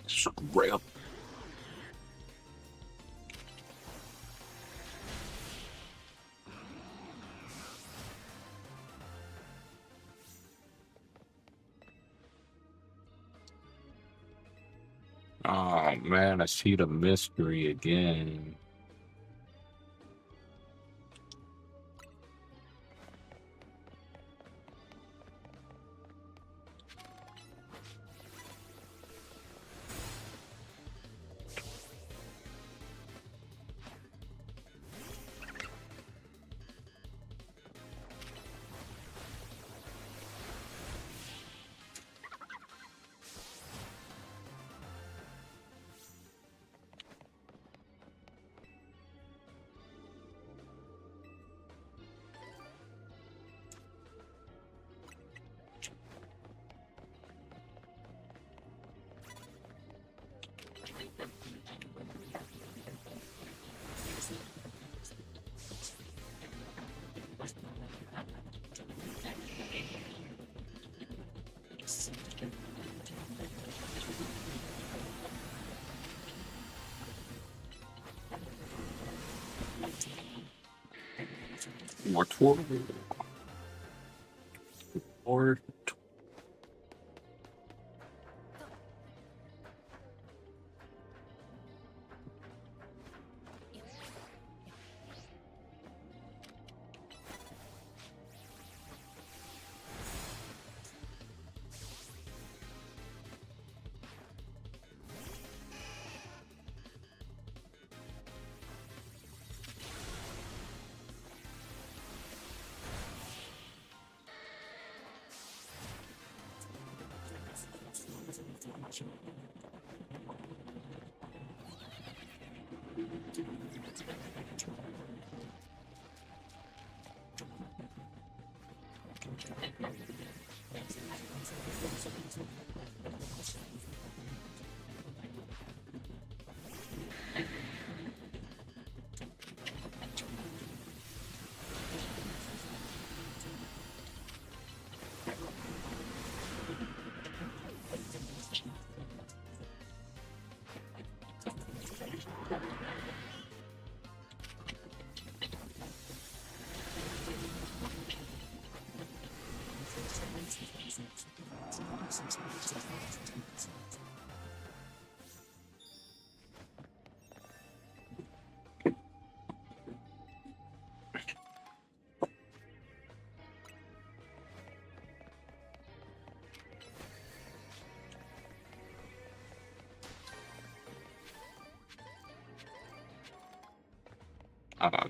Scrap. Oh man, I see the mystery again. More tour. Or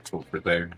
It's over there.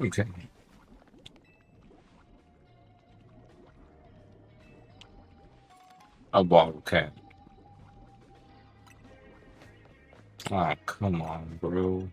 Okay. A bottle cap. Ah, come on, bro.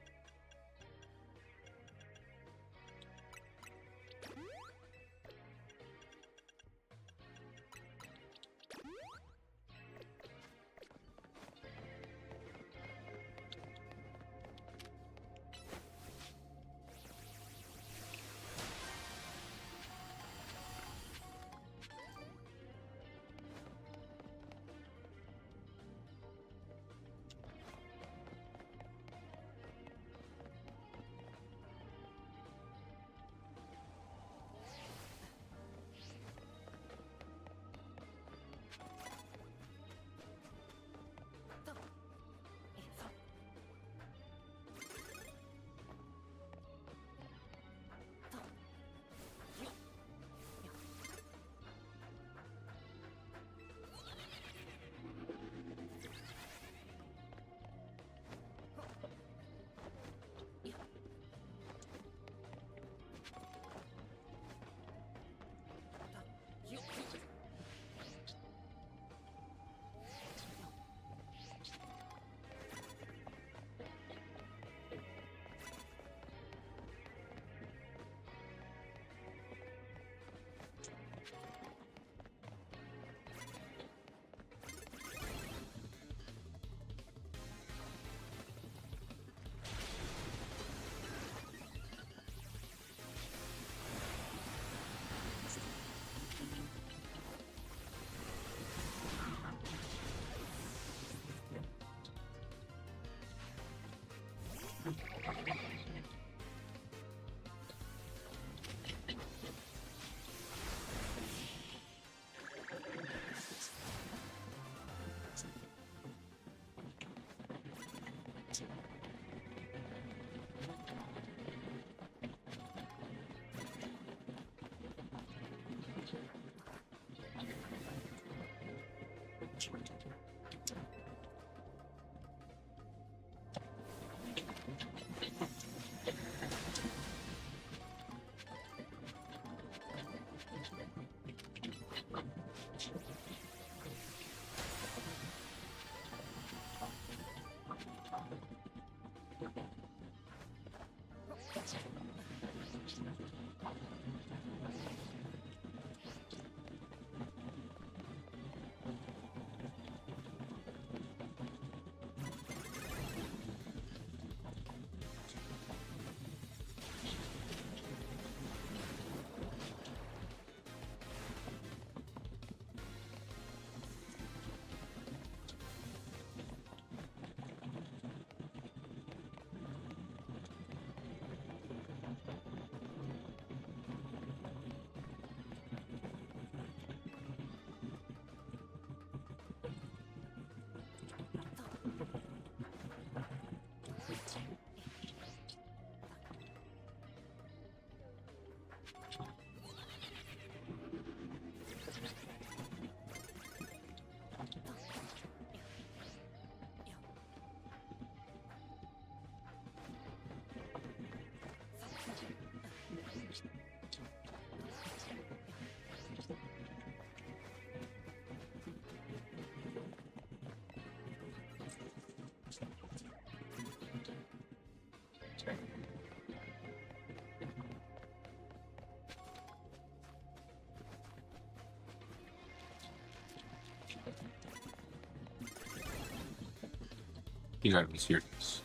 You gotta be serious.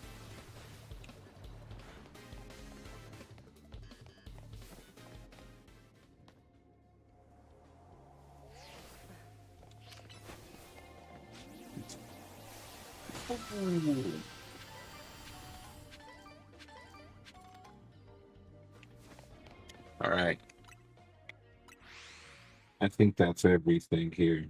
All right. I think that's everything here.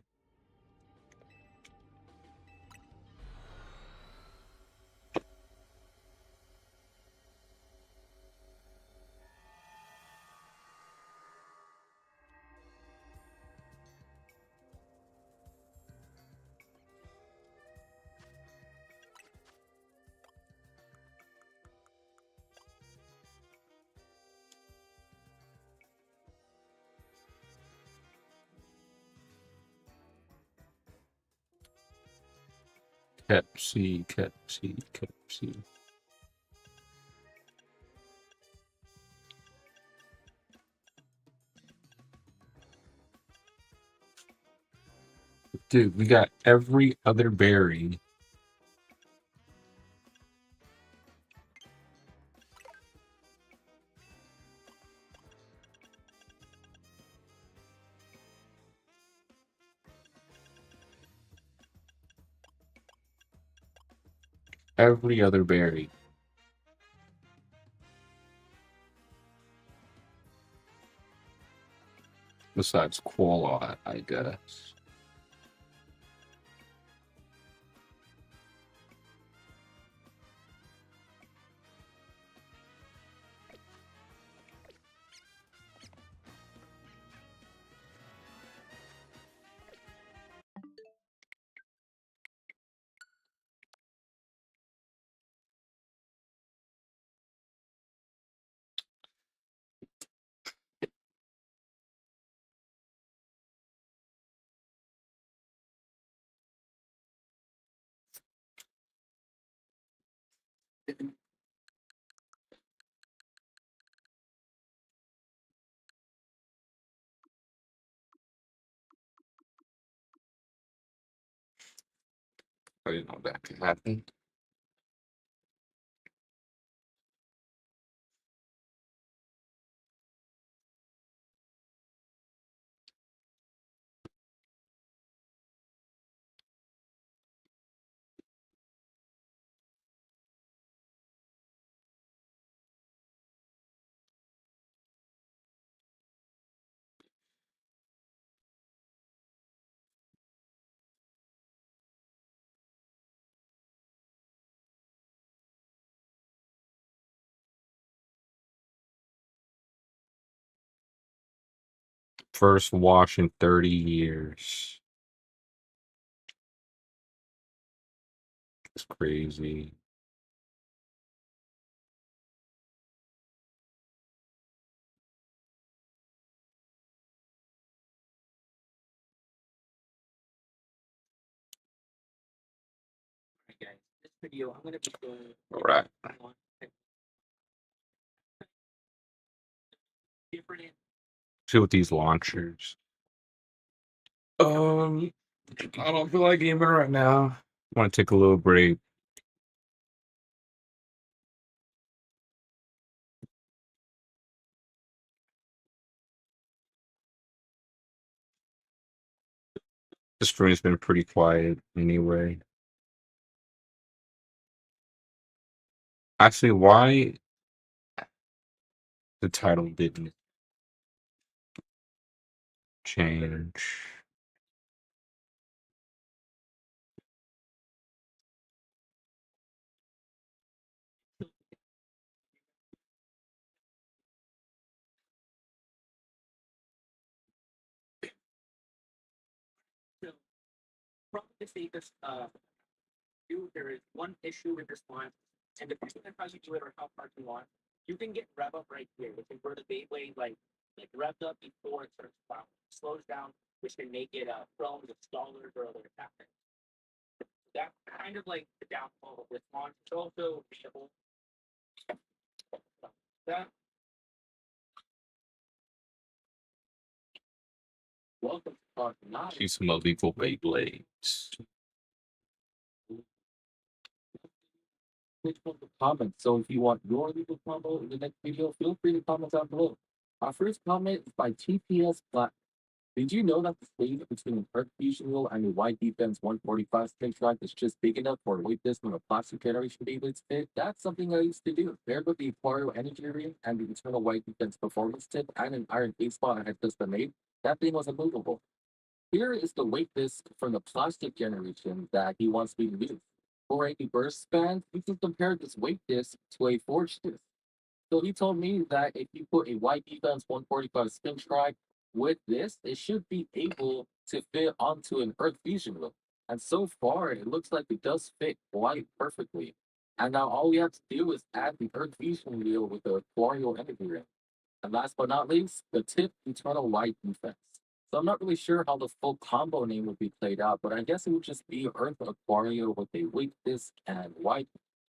Pepsi. Dude, we got every other berry. Every other berry. Besides Qualla, I guess. I didn't know that could happen. First wash in 30 years. It's crazy. Guys, this video, I'm going to be doing All right. different. See with these launchers. I don't feel like gaming right now. Want to take a little break. The stream's been pretty quiet anyway. Actually, why the title didn't change? So, from the safest there is one issue with this one, and depending on how you do it or how hard you want, you can get rev up right here, which is where the Beyblade like revved up before it starts to slows down, which can make it prone to stallers or other attacks. That's kind of like the downfall of this launch. It's also able that. Welcome to Part 9. See some illegal Beyblades. which one to comment. So if you want your legal combo in the next video, feel free to comment down below. Our first comment is by TPS Black. Did you know that the space between an Earth Fusion Wheel and a Wide Defense 145 spin track is just big enough for a weight disc on a plastic generation Beyblade fit? That's something I used to do. Paired with the Aquario Energy Ring and the Eternal Wide Defense Performance Tip and an Iron Baseball I had just been made, that thing was immovable. Here is the weight disc from the plastic generation that he wants me to use. For a burst span, you can compare this weight disc to a forged disc. So he told me that if you put a Wide Defense 145 spin track with this, it should be able to fit onto an Earth Fusion wheel. And so far, it looks like it does fit quite perfectly. And now all we have to do is add the Earth Fusion wheel with the Aquario Energy Ring. And last but not least, the Tip Eternal Wide Defense. So I'm not really sure how the full combo name would be played out, but I guess it would just be Earth Aquario with a weight disc and Wide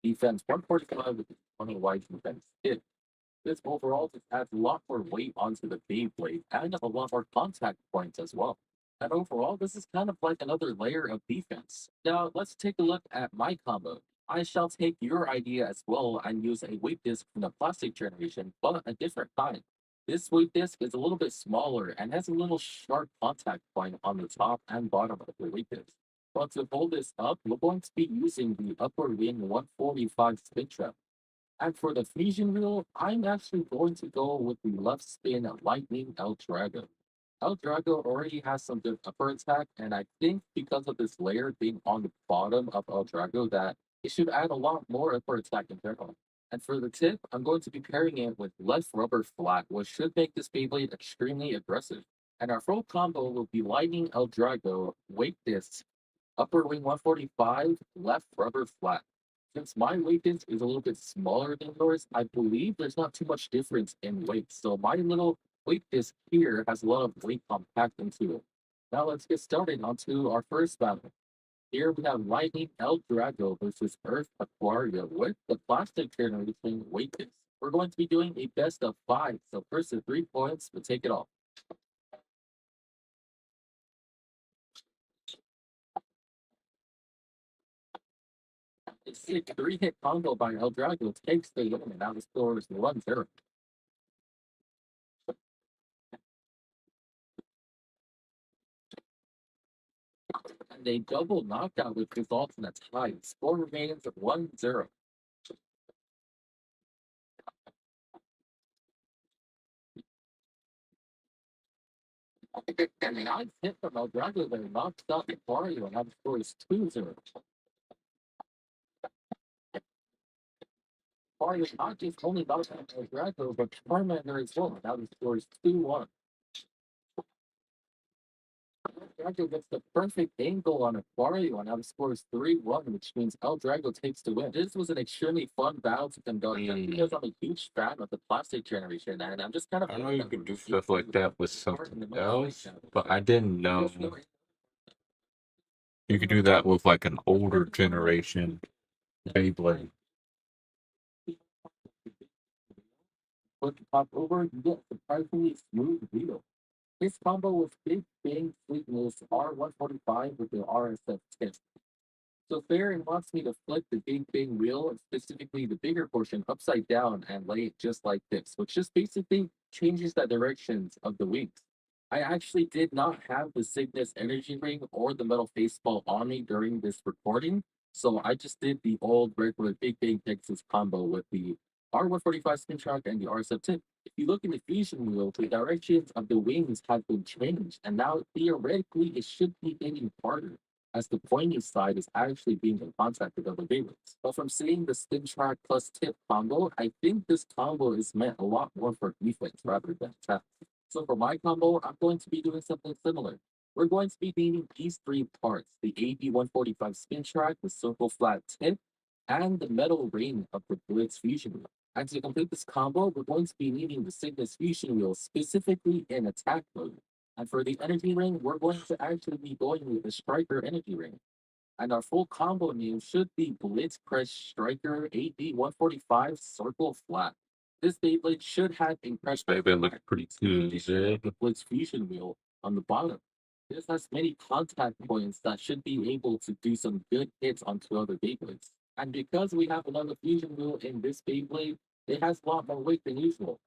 Defense 145 with the Eternal Wide Defense Tip. This overall just adds a lot more weight onto the Beyblade and a lot more contact points as well. And overall, this is kind of like another layer of defense. Now, let's take a look at my combo. I shall take your idea as well and use a weight disc from the plastic generation, but a different kind. This weight disc is a little bit smaller and has a little sharp contact point on the top and bottom of the weight disc. But to hold this up, we're going to be using the upper wing 145 spin trap. And for the fusion wheel, I'm actually going to go with the left spin Lightning El Drago. El Drago already has some good upper attack, and I think because of this layer being on the bottom of El Drago, that it should add a lot more upper attack in general. And for the tip, I'm going to be pairing it with left rubber flat, which should make this Beyblade extremely aggressive. And our full combo will be Lightning El Drago, weight disc, upper wing 145, left rubber flat. Since my weight is a little bit smaller than yours, I believe there's not too much difference in weight. So my little weight disc here has a lot of weight compact into it. Now let's get started onto our first battle. Here we have Lightning El Drago versus Earth Aquario with the plastic generation weight disc. We're going to be doing a best of 5. So first to 3 points, we'll take it off. It's a 3-hit combo by El Drago takes the win, and now the score is 1-0. And a double knockout which results in a tie. Score remains at 1-0. And a nice hit from El Drago there knocks out Aquario, and now the score is 2-0. Aquario not just only knocks out El Drago, but Charmander as well. Now the score is 2-1. El Drago gets the perfect angle on Aquario, and now the score is 3-1, which means El Drago takes the win. This was an extremely fun battle to conduct because I'm a huge fan of the plastic generation, and I'm just kind of. I know you could do stuff like that with something else, but I didn't know you could do that with like an older generation Beyblade. Put the top over, you get surprisingly smooth wheel. This combo with Big Bang Sweetness R145 with the RSF tip. So Farron wants me to flip the Big Bang wheel, specifically the bigger portion, upside down and lay it just like this, which just basically changes the directions of the wings. I actually did not have the Cygnus energy ring or the metal faceball on me during this recording, so I just did the old regular Big Bang Texas combo with the R145 spin track and the RSF tip. If you look in the fusion wheel, the directions of the wings have been changed, and now theoretically it should be hitting harder as the pointy side is actually being in contact with other Beyblades. But from seeing the spin track plus tip combo, I think this combo is meant a lot more for defense rather than attack. So for my combo, I'm going to be doing something similar. We're going to be needing these 3 parts, the AB145 spin track, the circle flat tip, and the metal ring of the Blitz fusion wheel. And to complete this combo, we're going to be needing the Cygnus fusion wheel specifically in attack mode. And for the energy ring, we're going to actually be going with the Striker energy ring. And our full combo name should be Blitzcrest Striker AB145 Circle Flat. This Beyblade should have This Beyblade looks pretty cool. the Blitz Fusion wheel on the bottom. This has many contact points that should be able to do some good hits onto other Beyblades. And because we have another fusion wheel in this Beyblade, it has a lot more weight than usual.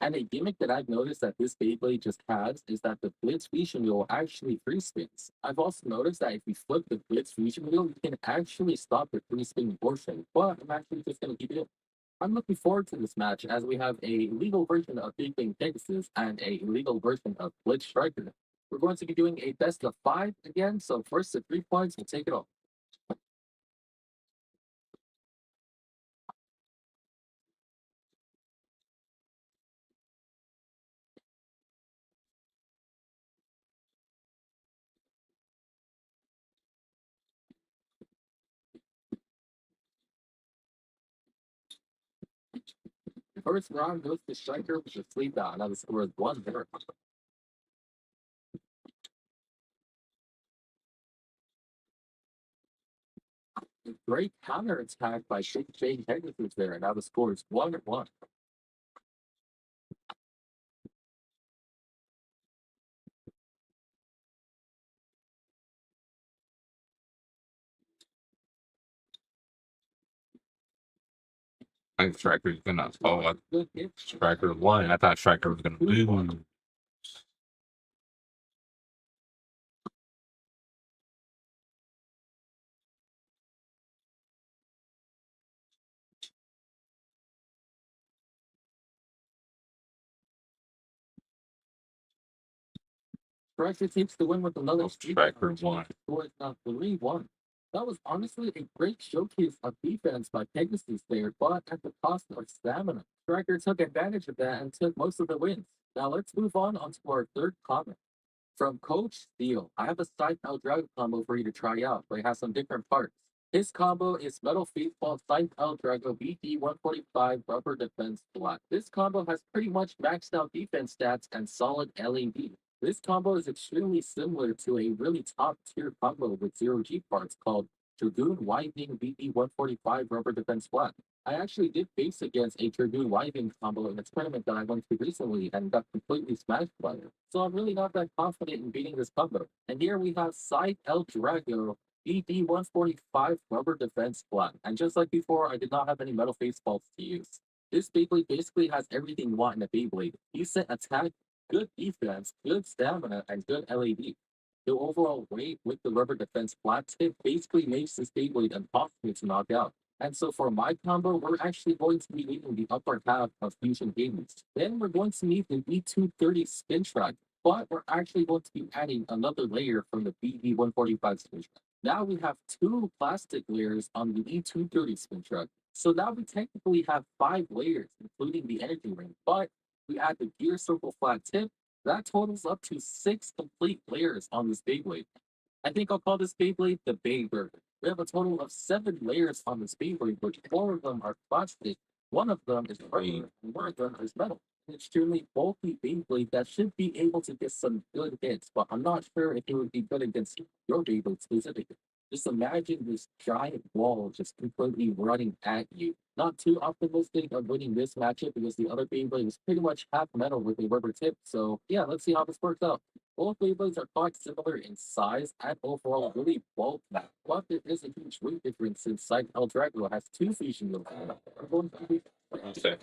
And a gimmick that I've noticed that this Beyblade just has is that the Blitz Fusion Wheel actually free spins. I've also noticed that if we flip the Blitz Fusion Wheel, we can actually stop the free spin portion, but I'm actually just going to keep it. I'm looking forward to this match as we have a legal version of Big Bang Pegasus and a legal version of Blitz Striker. We're going to be doing a best of five again, so first to 3 points, we'll take it off. The first round goes to Striker with a sleep out. Now the score is 1-0. Great counter attack by Big Bang Pegasus there. Now the score is 1-1. I think Striker's gonna. Oh, Good hit. Striker won. I thought Striker was gonna lose. Striker takes the win with another Striker won. Score is now 3-1. That was honestly a great showcase of defense by Pegasus there, but at the cost of stamina. Striker took advantage of that and took most of the wins. Now let's move on onto our third comment. From Coach Steel, I have a side L Dragon combo for you to try out, but it has some different parts. His combo is Metal Faithful Side L Drago BD 145 Rubber Defense Black. This combo has pretty much maxed out defense stats and solid LED. This combo is extremely similar to a really top tier combo with zero G parts called Dragoon Winding BD 145 Rubber Defense Black. I actually did face against a Dragoon Wyvern combo in a tournament that I went to recently and got completely smashed by it. So I'm really not that confident in beating this combo. And here we have Side El Drago BD 145 Rubber Defense Black. And just like before, I did not have any metal face faults to use. This Beyblade basically has everything you want in a Beyblade. Decent attack, good defense, good stamina, and good LED. The overall weight with the rubber defense flat tip basically makes this Beyblade impossible to knock out. And so for my combo, we're actually going to be leaving the upper half of Fusion Games. Then we're going to need the B230 spin track, but we're actually going to be adding another layer from the BD145 spin track. Now we have two plastic layers on the E230 spin track. So now we technically have 5 layers, including the energy ring, but we add the gear circle flat tip. That totals up to 6 complete layers on this Beyblade. I think I'll call this Beyblade the Bay Burger. We have a total of 7 layers on this Beyblade, which 4 of them are plastic, one of them is rubber, and one of them is metal. An extremely bulky Beyblade that should be able to get some good hits, but I'm not sure if it would be good against your Beyblade specifically. Just imagine this giant wall just completely running at you. Not too optimistic of winning this matchup because the other Beyblade is pretty much half metal with a rubber tip. So yeah, let's see how this works out. Both Beyblades are quite similar in size and overall really bulky, but there is a huge weight difference since Side El Drago has 2 fusion wheels. I'm going to be Okay.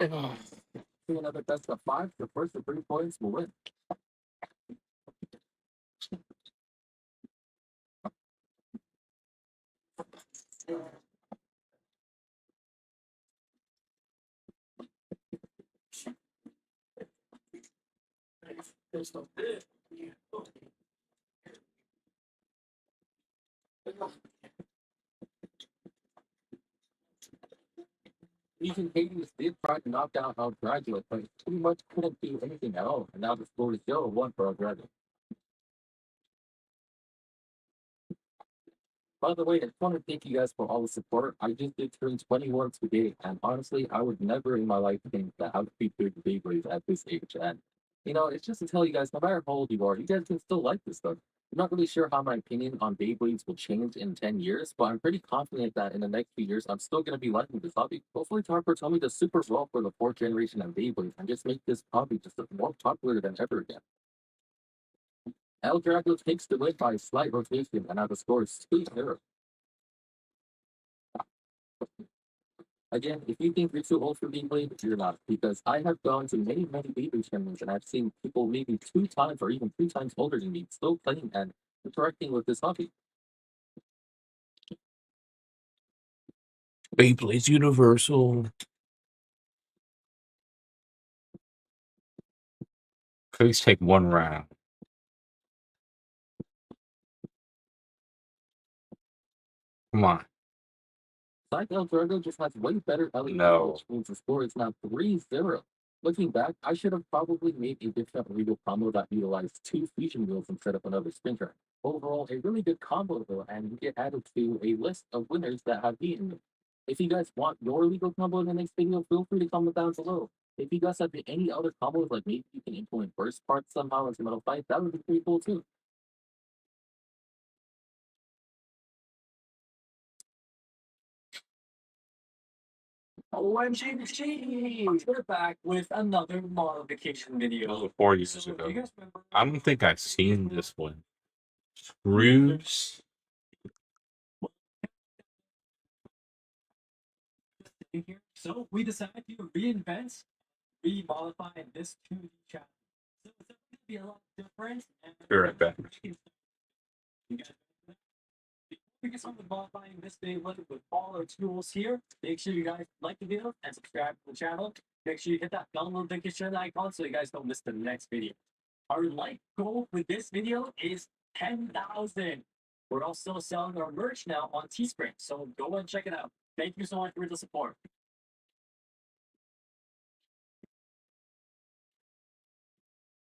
See another best of 5. The first of 3 points will win. Even Hades did try to knock down our graduate, but pretty much couldn't do anything at all. And now the score is 0-1 for our graduate. By the way, I just want to thank you guys for all the support. I just did turn 21 today, and honestly, I would never in my life think that I would be doing Beyblades at this age. And it's just to tell you guys, no matter how old you are, you guys can still like this stuff. I'm not really sure how my opinion on Beyblades will change in 10 years, but I'm pretty confident that in the next few years, I'm still going to be liking this hobby. Hopefully, Harper told me the super well for the 4th generation of Beyblades and just make this hobby just more popular than ever again. El Drago takes the win by a slight rotation, and now the score is 2-0. Again, if you think you're too old for Beyblade, you're not, because I have gone to many, many Beyblade tournaments, and I've seen people maybe 2 times or even 3 times older than me still playing and interacting with this hobby. Beyblade's Universal. Please take one round. Come on. Side El Drago just has way better LED, No. which means the score is now 3-0. Looking back, I should have probably made a different legal combo that utilized 2 fusion wheels instead of another spin track. Overall, a really good combo though, and you get added to a list of winners that have beaten me. If you guys want your legal combo in the next video, feel free to comment down below. If you guys have any other combos, like maybe you can implement burst parts somehow into Metal Fight, that would be pretty cool too. OMG, we're back with another modification That video. was 4 years So, ago. do you guys remember? I don't think I've seen this one. Screws. Here. So we decided to reinvent, remodify this 2D channel. So it's going to be a lot different. And Be right back. You guys, before we get started modifying this Beyblade with all our tools here, make sure you guys like the video and subscribe to the channel. Make sure you hit that bell notification icon so you guys don't miss the next video. Our like goal with this video is 10,000. We're also selling our merch now on Teespring, so go and check it out. Thank you so much for the support.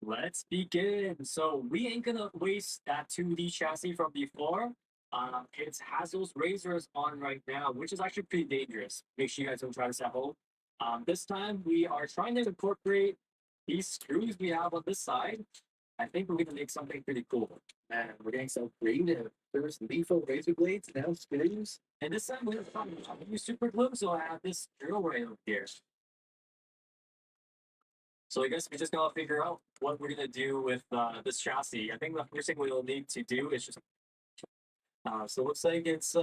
Let's begin. So we ain't gonna waste that 2D chassis from before. It has those razors on right now, which is actually pretty dangerous. Make sure you guys don't try this at home. This time we are trying to incorporate these screws we have on this side. I think we're gonna make something pretty cool. And we're getting so creative. There's lethal razor blades, now screws. And this time we're gonna use super glue, so I have this drill right over here. So I guess we just gotta figure out what we're gonna do with this chassis. I think the first thing we'll need to do is just so it looks like it's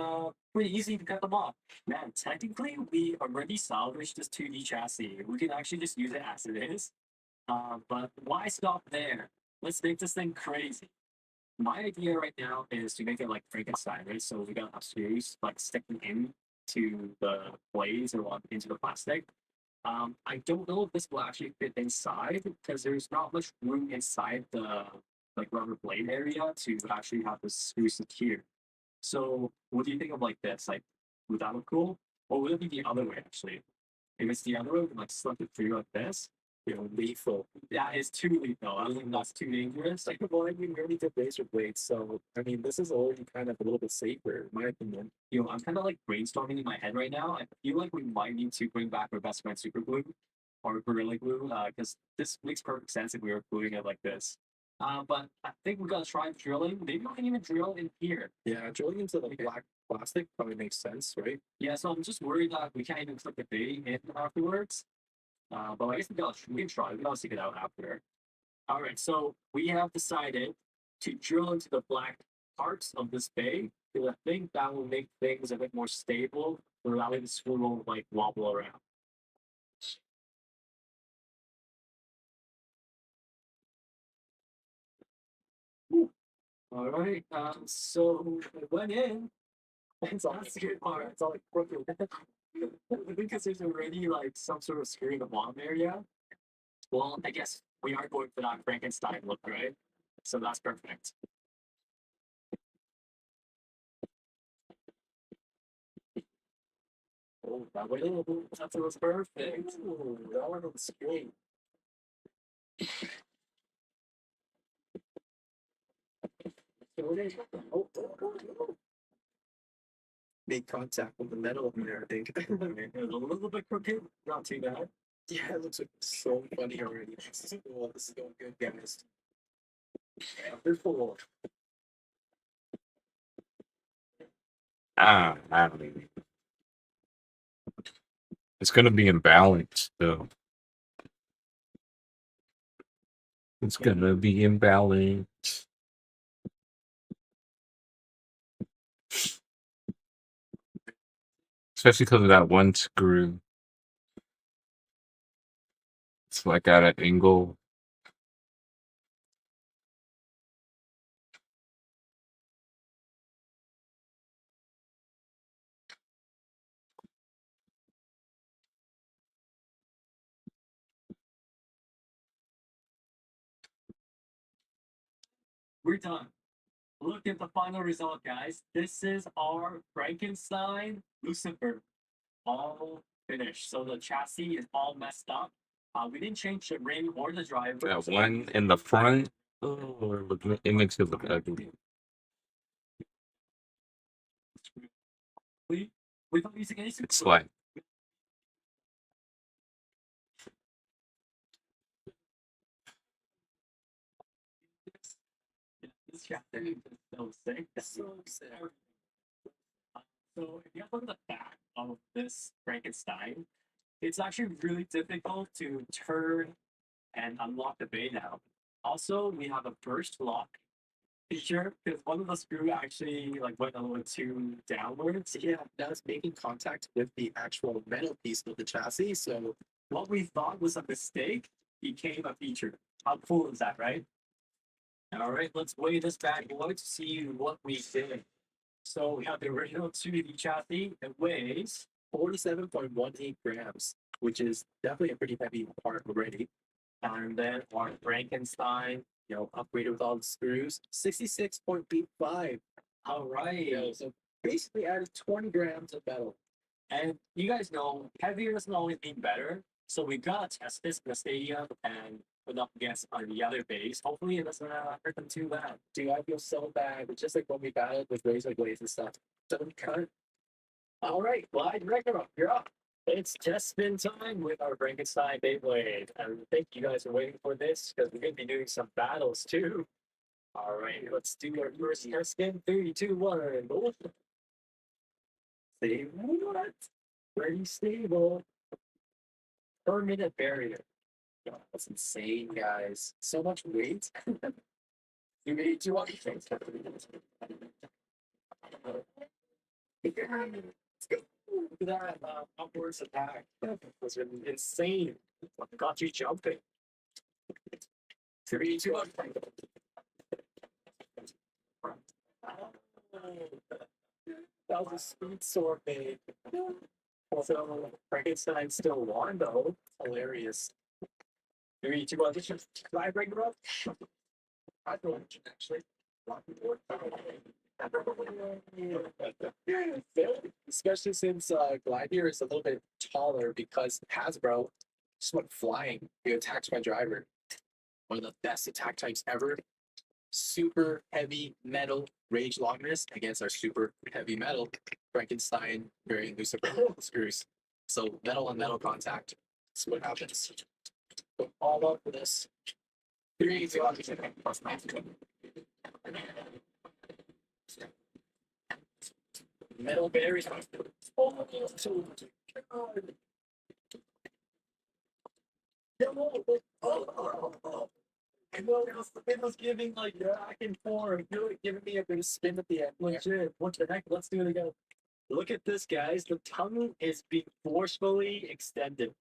pretty easy to cut them off. Man, technically we already salvaged this 2D chassis. We can actually just use it as it is. But why stop there? Let's make this thing crazy. My idea right now is to make it like Frankenstein, right? So we got screws like sticking in to the blades or into the plastic. I don't know if this will actually fit inside because there's not much room inside the like rubber blade area to actually have the screw secure. So what do you think of like this? Like, would that look cool? Or would it be the other way actually? If it's the other way, we can like slip it through like this. Lethal. Yeah, it's too lethal. I think that's too dangerous. Like, well, I mean, we already did razor blades, so I mean, this is already kind of a little bit safer, in my opinion. I'm kind of like brainstorming in my head right now. I feel like we might need to bring back our best friend super glue or gorilla glue, because this makes perfect sense if we were gluing it like this. But I think we're gonna try drilling. Maybe we can even drill in here. Yeah, drilling into the black plastic probably makes sense, right? Yeah, so I'm just worried that we can't even click the bay in afterwards. But I guess we can try. We can also get out after. All right, so we have decided to drill into the black parts of this bay because I think that will make things a bit more stable without the screw won't like wobble around. All right. So I went in. It's all the good part. It's all like crooked. Because there's already like some sort of screw in the bottom area. Well, I guess we are going for that Frankenstein look, right? So that's perfect. Oh, that was perfect. Ooh, that one was great. Oh, made contact with the metal in there, I think. It was a little bit crooked, not too bad. Yeah, it looks like so funny already. This is cool. This is going good, guys. Chapter 4. I don't even. It's gonna be imbalanced though. It's gonna be imbalanced. Especially because of that one screw. It's like at an angle. We're done. Look at the final result, guys. This is our Frankenstein Lucifer. All finished. So the chassis is all messed up. We didn't change the ring or the driver. That one in the front. Oh, it makes it look ugly. Without using any It's like this chapter is so sick. So sick. So if you have a look at the back of this Frankenstein, it's actually really difficult to turn and unlock the bay now. Also, we have a burst lock feature because one of the screw actually like went a little too downwards. Yeah, that was making contact with the actual metal piece of the chassis. So what we thought was a mistake became a feature. How cool is that, right? All right, let's weigh this bad boy to see what we did. So we have the original 2D chassis. It weighs 47.18 grams, which is definitely a pretty heavy part already. And then our Frankenstein, upgraded with all the screws, 66.85. All right. So basically added 20 grams of metal. And you guys know, heavier doesn't always mean better. So we gotta test this in the stadium and put up against on the other base. Hopefully it doesn't hurt them too bad. Dude, I feel so bad. It's just like when we battled with razor blades and stuff. Don't cut. All right, Glide Ragnarok, you're up. It's test spin time with our Frankenstein Beyblade. And I think you guys are waiting for this because we're going to be doing some battles too. All right, let's do our first test spin. 3, 2, 1. Say what? Pretty stable. Per minute barrier. God, that's insane, guys. So much weight. You made 200 things. Let's go. Look at that upwards attack. That was insane. Got you jumping. 3, 2, 1. That was a speed sword made. Also, Frankenstein still won though. Hilarious. 3, 2, 1. Glide Ragnarok. I don't actually. Especially since Gladiator is a little bit taller because Hasbro just went flying. He attacks my driver. One of the best attack types ever. Super heavy metal rage longness against our super heavy metal Frankenstein very Lucifer screws. So metal on metal contact. That's what happens. Go all up for this. 3, 2, 1. Metal berries. Oh, so God. Oh. I know it was giving like back and forth, really giving me a bit of spin at the end. Legit. What the heck? Let's do it again. Look at this, guys. The tongue is being forcefully extended.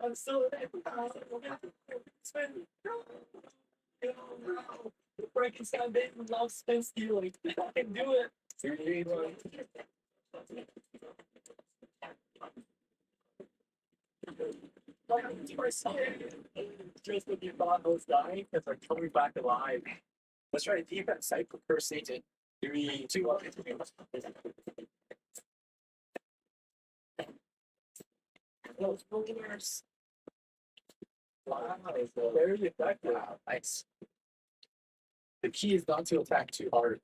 I'm still in it. Frankenstein baby loves spin stealing. I can do it. Just when you thought I was dying, because I'm coming back alive. Let's try to defense cycle per Satan. 3, 2, 1. Those boulders. Wow, very effective. Nice. The key is not to attack too hard.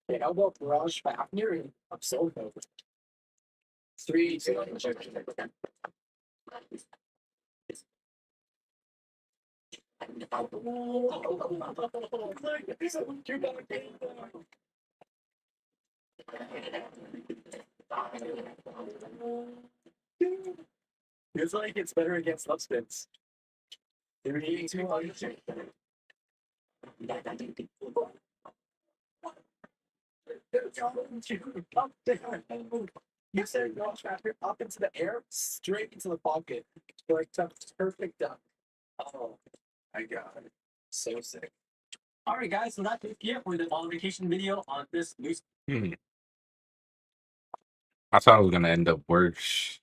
Okay, how about Barrage Fafnir and Absorb Mode? 3, 2, 1. Feels like it's better against upspins. 3, 2, 1. You said Barrage Fafnir up into the air, straight into the pocket. Like tough, perfect duck. Oh, I got it. So sick. Alright guys, so that's it for the modification video on this new. I thought it was gonna end up worse.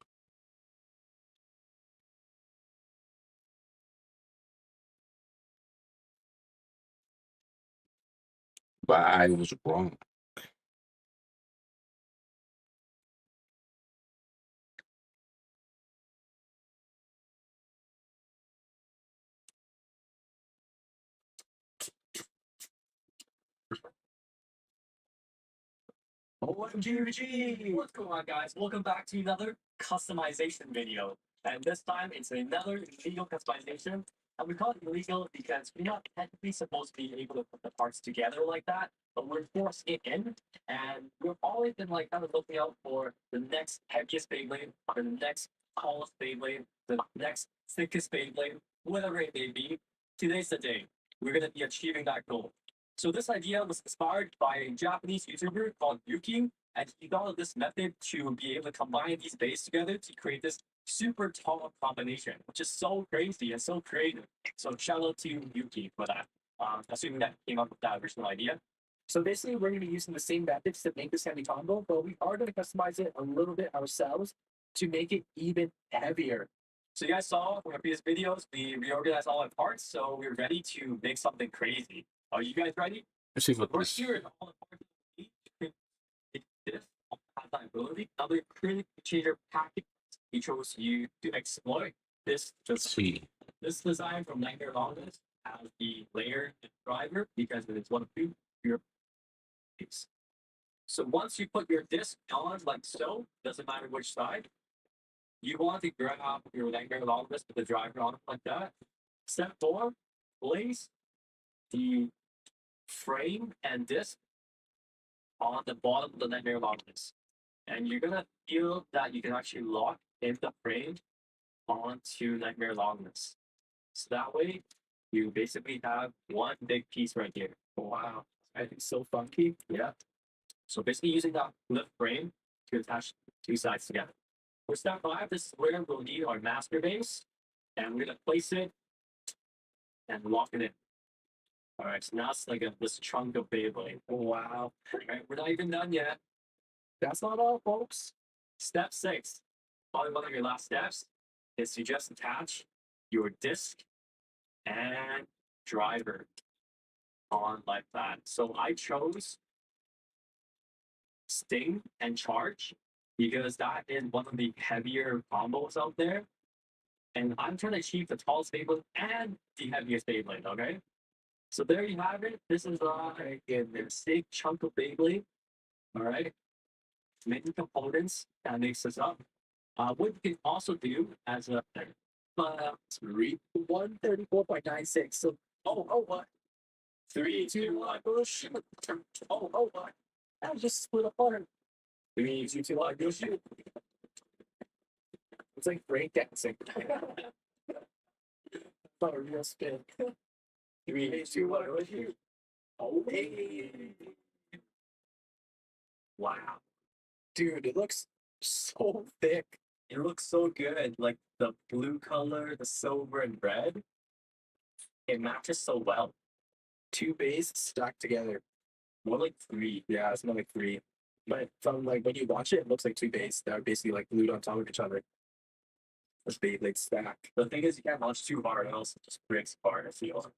But I was wrong. OMG! What's going on, guys? Welcome back to another customization video. And this time it's another illegal customization. And we call it illegal because we're not technically supposed to be able to put the parts together like that, but we're forcing it in. And we've always been like kind of looking out for the next heaviest Beyblade, or the next tallest Beyblade, the next thickest Beyblade, whatever it may be. Today's the day. We're gonna be achieving that goal. So this idea was inspired by a Japanese YouTuber called Yuki, and he thought of this method to be able to combine these bays together to create this super tall combination, which is so crazy and so creative. So shout out to Yuki for that. Assuming that he came up with that original idea. So basically, we're going to be using the same methods to make this heavy combo, but we are going to customize it a little bit ourselves to make it even heavier. So you guys saw from our previous videos, we reorganized all our parts, so we're ready to make something crazy. Are you guys ready? Let's see what We're this. here in all the parts we need to this has that ability. Another critic changer package. We chose you to exploit this Let's see. this design from Nightmare Longness has the layer and driver because it is one of your piece. So once you put your disc on like so, doesn't matter which side, you want to grab your Nightmare Longness with the driver on like that. Step 4, place the frame and disc on the bottom of the Nightmare Longness. And you're gonna feel that you can actually lock in the frame onto Nightmare Longness. So that way, you basically have one big piece right here. Wow, I think so funky. Yeah. So basically, using that lift frame to attach two sides together. For step 5, this is where we'll need our master base, and we're gonna place it and lock it in. All right, so now it's like this chunk of Beyblade. Oh, wow. All right, we're not even done yet. That's not all, folks. Step 6, probably one of your last steps, is to just attach your disc and driver on like that. So I chose Sting and Charge because that is one of the heavier combos out there. And I'm trying to achieve the tallest Beyblade and the heaviest Beyblade, okay? So there you have it. This is like a big chunk of Beyblade. All right. Many components that makes this up. What you can also do as a read 134.96. So what? 3, 2, 1, go shoot. What? I just split apart. 3, 2, 1, go shoot. It's like breakdancing. Not a real spin. 3, 2, 1, go shoot. Oh, hey. Wow. Dude, it looks so thick. It looks so good. Like the blue color, the silver and red. It matches so well. Two bays stacked together. More like three. Yeah, it's more like three. But from like when you watch it, it looks like two bays that are basically like glued on top of each other. The Beyblade stack. The thing is, you can't launch too hard, or else it just breaks apart. I feel.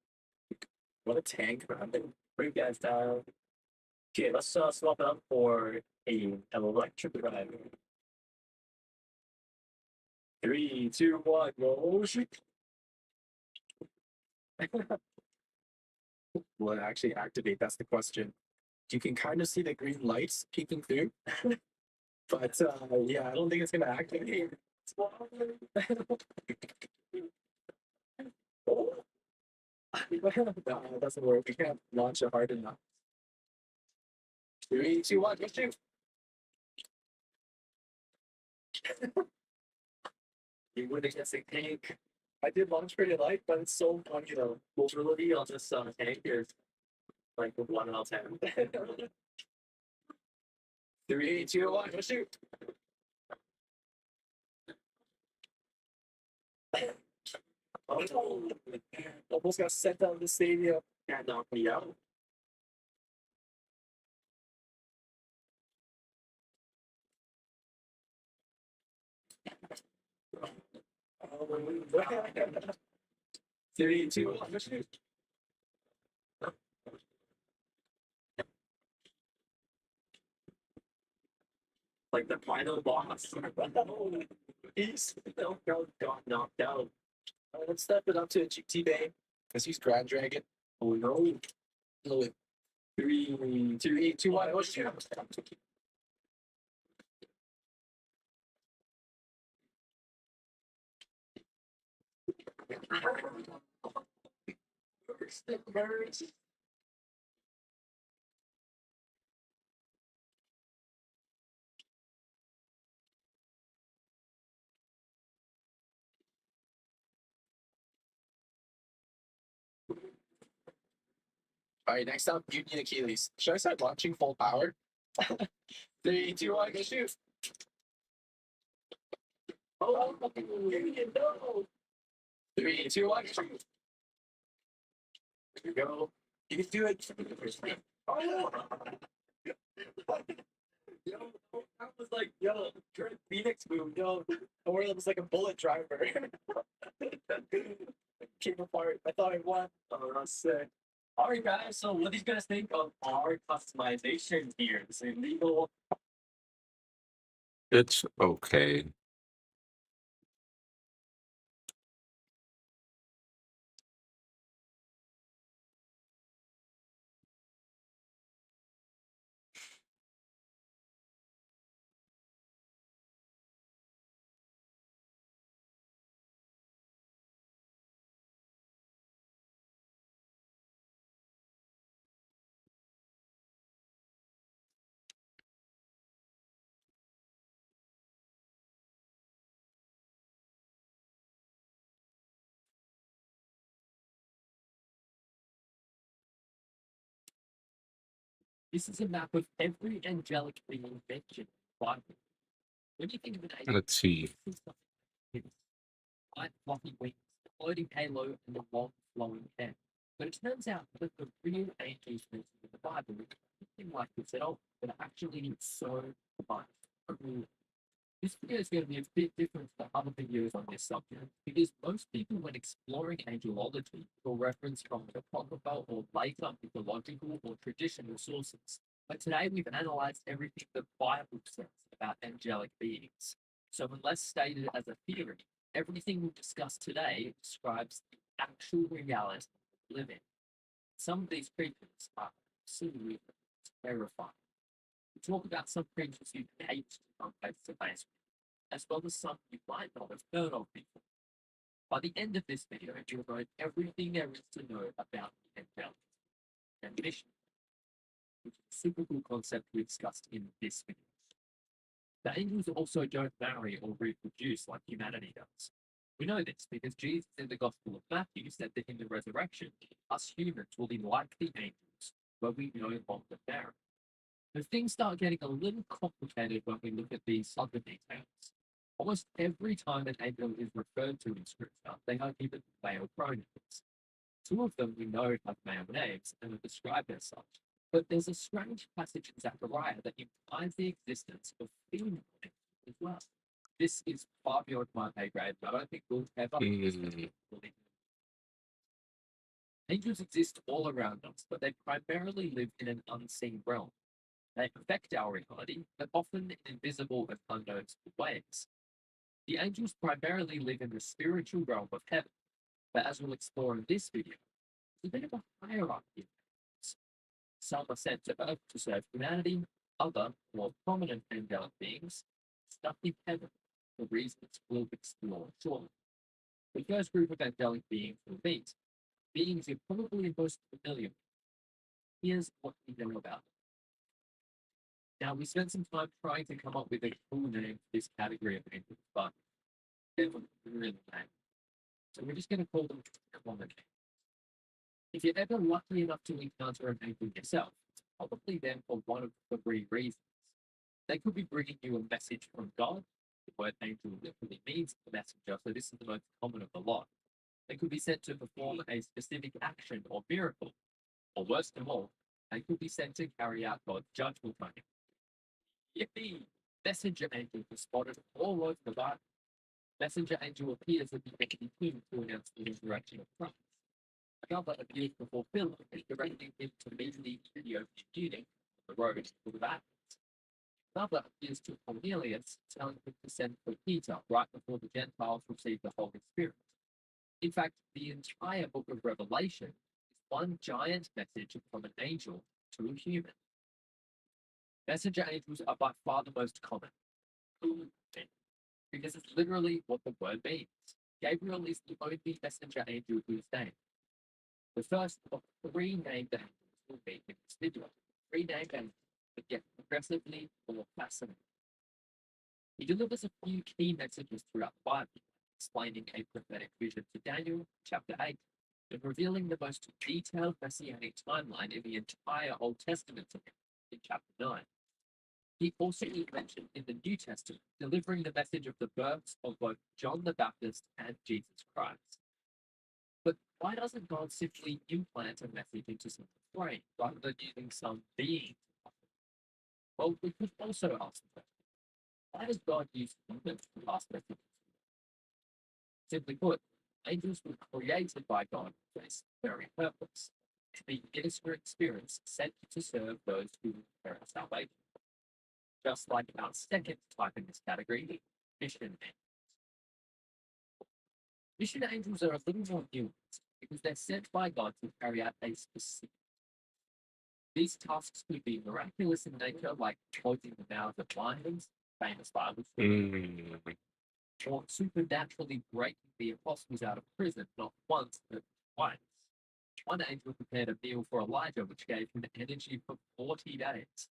What a tank, man. Bring guys down. Okay, let's swap it up for an electric drive. 3, 2, 1, go! Will it actually activate? That's the question. You can kind of see the green lights peeking through. But yeah, I don't think it's gonna activate. Oh. No, it doesn't work. We can't launch it hard enough. 3, 2, 1, go shoot! You would against a tank. I did launch pretty light, but it's so funny though. Mobility on this tank is like 1 out of 10. 3, 2, 1, go shoot! Oh, almost got sent out of the stadium. Can't knock me out. Oh, 3, 2, 1, go shoot! Like the final boss. He's Got knocked out. let's step it up to a GT Bay because he's Grand Dragon. Oh no. No, 3, 2, 2, 1, go shoot! All right, next up, Union Achilles. Should I start launching full power? 3, 2, 1, go shoot! Oh, Union, no! 3, 2, 1, go shoot! There you go. You can do it. Oh. Yo, I was like, yo, turn Phoenix move, yo. Or it was like a bullet driver. Came apart. I thought I won. Oh, that's sick. All right, guys. So, what are you guys think of our customization here? Is it legal? It's okay. This is a map of every angelic being mentioned. But when you think of an angel, Let's see. white fluffy wings, the floating halo, and the long flowing hair. But it turns out that the real angels mentioned in the Bible are nothing like this at all, but actually so much. This video is going to be a bit different to the other videos on this subject because most people, when exploring angelology, will reference from apocryphal or later mythological or traditional sources. But today we've analyzed everything the Bible says about angelic beings. So, unless stated as a theory, everything we'll discuss today describes the actual reality we live in. Some of these creatures are absolutely terrifying. We talk about some creatures you hate to come face to face with, as well as some you might not have heard of before. By the end of this video, you'll know everything there is to know about the angelic and mission, which is a super cool concept we discussed in this video. The angels also don't marry or reproduce like humanity does. We know this because Jesus in the Gospel of Matthew said that in the resurrection, us humans will be like the angels, where we no longer marry. But things start getting a little complicated when we look at these other details. Almost every time an angel is referred to in Scripture, they are given male pronouns. Two of them we know have male names and are described as such, but there's a strange passage in Zechariah that implies the existence of female angels as well. This is far beyond my pay grade, but I don't think we'll ever Mm. Angels exist all around us, but they primarily live in an unseen realm. They affect our reality, but often in invisible and unnoticeable ways. The angels primarily live in the spiritual realm of heaven, but as we'll explore in this video, there's a bit of a hierarchy of angels. Some are sent to earth to serve humanity, other, more prominent angelic beings, stuck in heaven for reasons we'll explore shortly. The first group of angelic beings we'll meet, beings you're probably most familiar with. Here's what we know about them. Now, we spent some time trying to come up with a cool name for this category of angels, but they're not really name. So we're just going to call them common names. If you're ever lucky enough to encounter an angel yourself, it's probably them for one of three reasons. They could be bringing you a message from God. The word angel literally means messenger, so this is the most common of the lot. They could be sent to perform a specific action or miracle, or worst of all, they could be sent to carry out God's judgment on you. Yippee! Messenger angels are spotted all over the Bible. Messenger angel appears at the beginning to announce the resurrection of Christ. Another appears before Philip, directing him to meet the Ethiopian eunuch on the road to the battle. Another appears to Cornelius, telling him to send for Peter right before the Gentiles receive the Holy Spirit. In fact, the entire book of Revelation is one giant message from an angel to a human. Messenger angels are by far the most common, because it's literally what the word means. Gabriel is the only messenger angel who is named. The first of three named angels will be in this video. Three named angels that get progressively more fascinating. He delivers a few key messages throughout the Bible, explaining a prophetic vision to Daniel, chapter 8, and revealing the most detailed messianic timeline in the entire Old Testament to him in chapter 9. He also is mentioned in the New Testament, delivering the message of the births of both John the Baptist and Jesus Christ. But why doesn't God simply implant a message into someone's brain rather than using some being? Well, we could also ask the question, why does God use humans to pass messages? Simply put, angels were created by God for this very purpose, to be ministering spirits sent to serve those who inherit salvation. Just like our second type in this category, mission angels. Mission angels are a little more nuanced because they're sent by God to carry out a specific. These tasks could be miraculous in nature, like closing the mouths of lions, famous Bible story, or supernaturally breaking the apostles out of prison, not once, but twice. One angel prepared a meal for Elijah, which gave him energy for 40 days.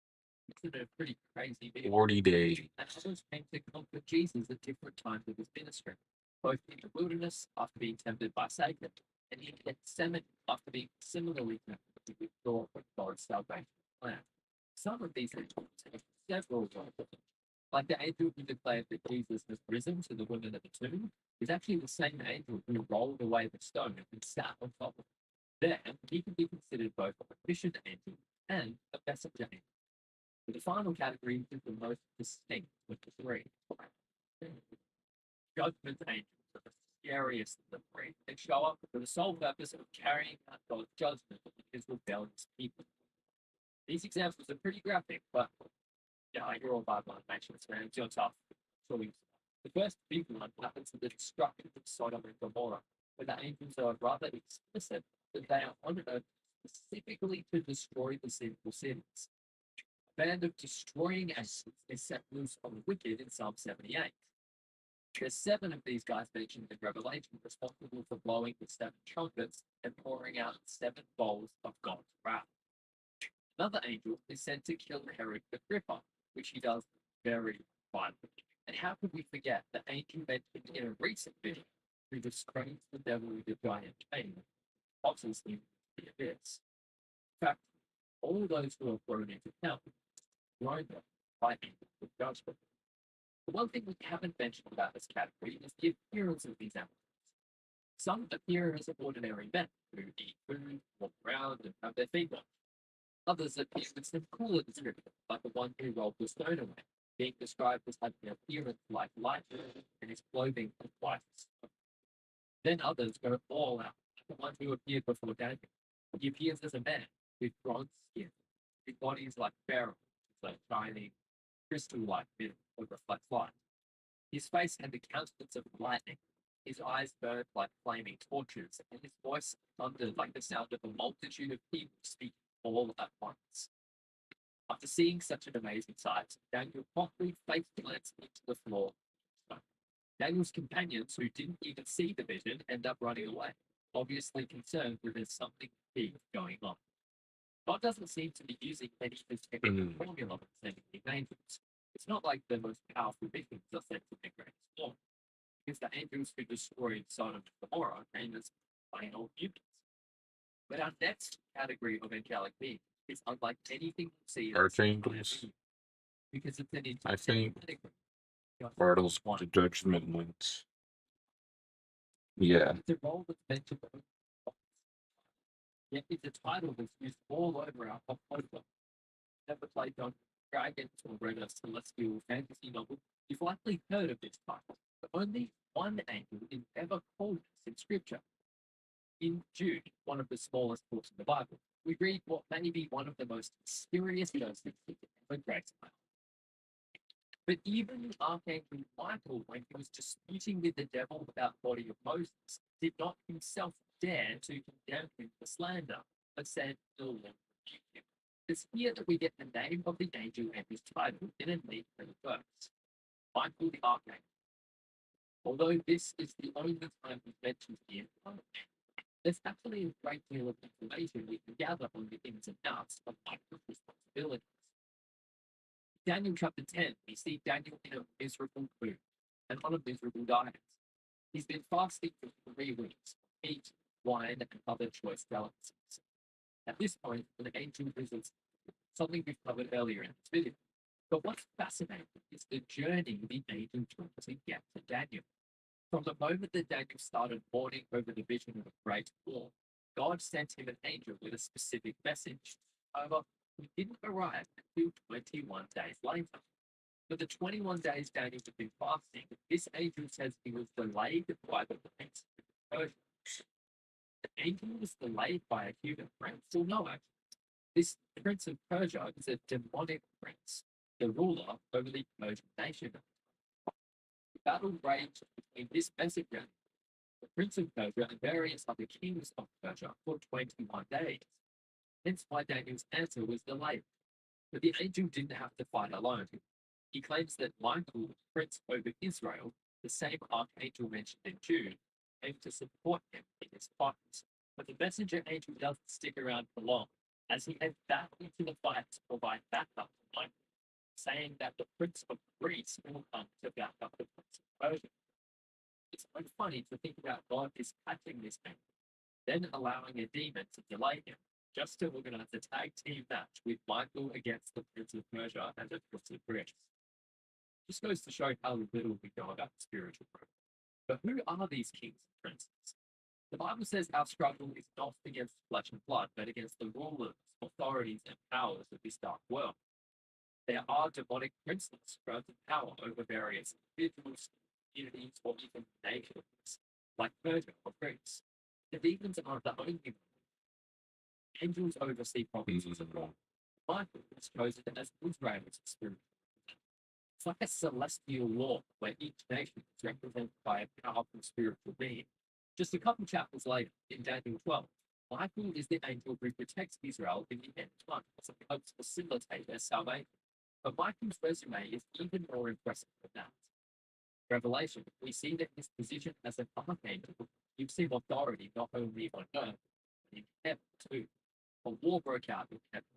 It's a pretty crazy meal. 40 days. And others came to comfort Jesus at different times of his ministry, both in the wilderness after being tempted by Satan, and in Gethsemane after being similarly tempted to withdraw from God's salvation plan. Some of these angels have several roles. Like the angel who declared that Jesus has risen to the women at the tomb is actually the same angel who rolled away the stone and sat on top of it. There, he can be considered both a mission angel and a messenger angel. The final category is the most distinct of the three. Judgment angels are the scariest of the three. They show up for the sole purpose of carrying out God's judgment on his rebellious people. These examples are pretty graphic, but yeah, you're all Bible animations, man. It's your tough. The first big one happens in the destruction of Sodom and Gomorrah, where the angels are rather explicit that they are on earth specifically to destroy the sinful cities. A band of destroying angels is set loose on the wicked in Psalm 78. There's 7 of these guys mentioned in Revelation, responsible for blowing the 7 trumpets and pouring out 7 bowls of God's wrath. Another angel is sent to kill Herod Agrippa, which he does very violently. And how could we forget the angel mentioned in a recent video who describes the devil with a giant cane, obviously the abyss? In fact, all those who are thrown into hell, thrown there by angels of judgment. The one thing we haven't mentioned about this category is the appearance of these animals. Some appear as ordinary men who eat food, walk around, and have their feet washed. Others appear with some cooler description, like the one who rolled the stone away, being described as having an appearance like lightning and his clothing of white snow. Then others go all out, like the one who appeared before Daniel. He appears as a man with bronze skin, his body is like beryl, with a shining, crystal-like middle that reflects light. His face had the countenance of lightning. His eyes burned like flaming torches, and his voice thundered like the sound of a multitude of people speaking all at once. After seeing such an amazing sight, Daniel promptly face plants into the floor. Daniel's companions, who didn't even see the vision, end up running away, obviously concerned that there's something big going on. God doesn't seem to be using any of his technical formula for sending these angels. It's not like the most powerful beings are sent to their greatest form, because the angels who destroyed Sodom and Gomorrah came as plain old humans. But our next category of angelic beings is unlike anything we see in the Archangels. because it's an I think category. are those the judgment ones. Yeah. It's a role that's meant to be, yet it's a title that's used all over our pop culture. Never played on Dragons or read a celestial fantasy novel, you've likely heard of this title, but only one angel is ever called this in scripture. In Jude, one of the smallest books in the Bible, we read what may be one of the most mysterious verses ever graced my heart. But even Archangel Michael, when he was disputing with the devil about the body of Moses, did not himself dare to condemn him for slander, but said, "The Lord rebuke him." It's here that we get the name of the angel and his title in a neat little verse. Michael the Archangel. Although this is the only time he's mentioned here, there's actually a great deal of information we can gather on the ins and outs of Michael's responsibilities. Daniel chapter 10, we see Daniel in a miserable mood and on a miserable diet. He's been fasting for 3 weeks, meat, wine, and other choice delicacies. At this point, an angel visits something we've covered earlier in this video. But what's fascinating is the journey the angel took to get to Daniel. From the moment that Daniel started mourning over the vision of a great war, God sent him an angel with a specific message. However, he didn't arrive until 21 days later. For the 21 days Daniel had been fasting, this angel says he was delayed by the prince of Persia. The angel was delayed by a human prince? Well, no, actually. This prince of Persia is a demonic prince, the ruler over the Persian nation. The battle raged between this messenger, the prince of Persia, and various other kings of Persia for 21 days. Hence why Daniel's answer was delayed. But the angel didn't have to fight alone. He claims that Michael, prince over Israel, the same archangel mentioned in Jude, came to support him in his fight. But the messenger angel doesn't stick around for long, as he heads back into the fight to provide backup to Michael, saying that the prince of Greece will come to back up the prince of Persia. It's quite funny to think about God dispatching this angel, then allowing a demon to delay him, just to organize a tag team match with Michael against the Prince of Persia and the Prince of Greece. Just goes to show how little we know about spiritual growth. But who are these kings and princes? The Bible says our struggle is not against flesh and blood, but against the rulers, authorities, and powers of this dark world. There are demonic princes granted power over various individuals, communities, or even nations, like Persia or Greece. The demons aren't the only ones. Angels oversee provinces of God. Michael was chosen as Israel's spirit. It's like a celestial law where each nation is represented by a powerful spiritual being. Just a couple chapters later, in Daniel 12, Michael is the angel who protects Israel in the end times and helps facilitate their salvation. But Michael's resume is even more impressive than that. Revelation, we see that his position as an archangel gives him authority not only on earth, but in heaven too. A war broke out in heaven.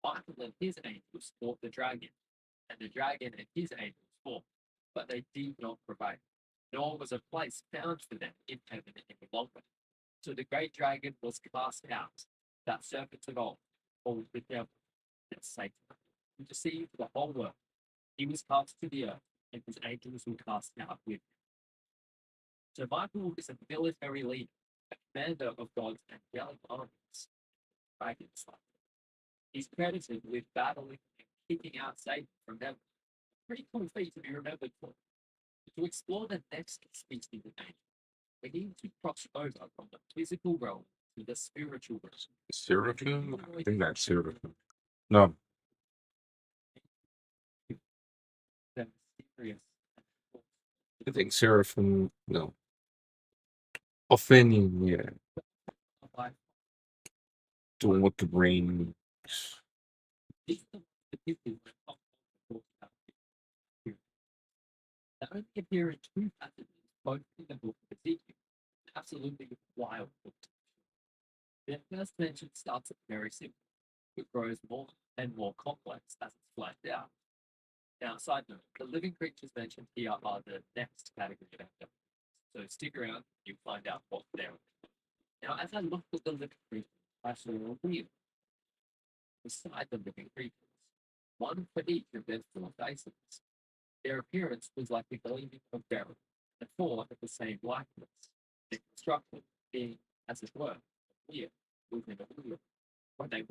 Michael and his angels fought the dragon, and the dragon and his angels fought, but they did not prevail, nor was a place found for them in heaven any longer. So the great dragon was cast out, that serpent of old, called the devil and Satan, who deceived the whole world. He was cast to the earth, and his angels were cast out with him. So Michael is a military leader, a commander of God's angelic armies, dragons. He's credited with battling and kicking out Satan from heaven. Pretty cool feat to be remembered for. To explore the next species of angel, we need to cross over from the physical realm to the spiritual realm. Seraphim? I think that's Seraphim. No, The mysterious I think Seraphim. No. Offending, yeah. life. Doing what the brain. These are the people who are talked about here. They only appear in two passages, both in the book of Ezekiel. Absolutely wild book. The first mention starts at very simple. It grows more and more complex as it's fleshed out. Now, side note, the living creatures mentioned here are the next category of activity. So stick around, you'll find out what they're. Now, as I looked at the living creatures, I saw a wheel beside the living creatures, one for each of their four faces. Their appearance was like the gleaming of beryl, and four of the same likeness. The construction being, as it were, a wheel within a wheel. When they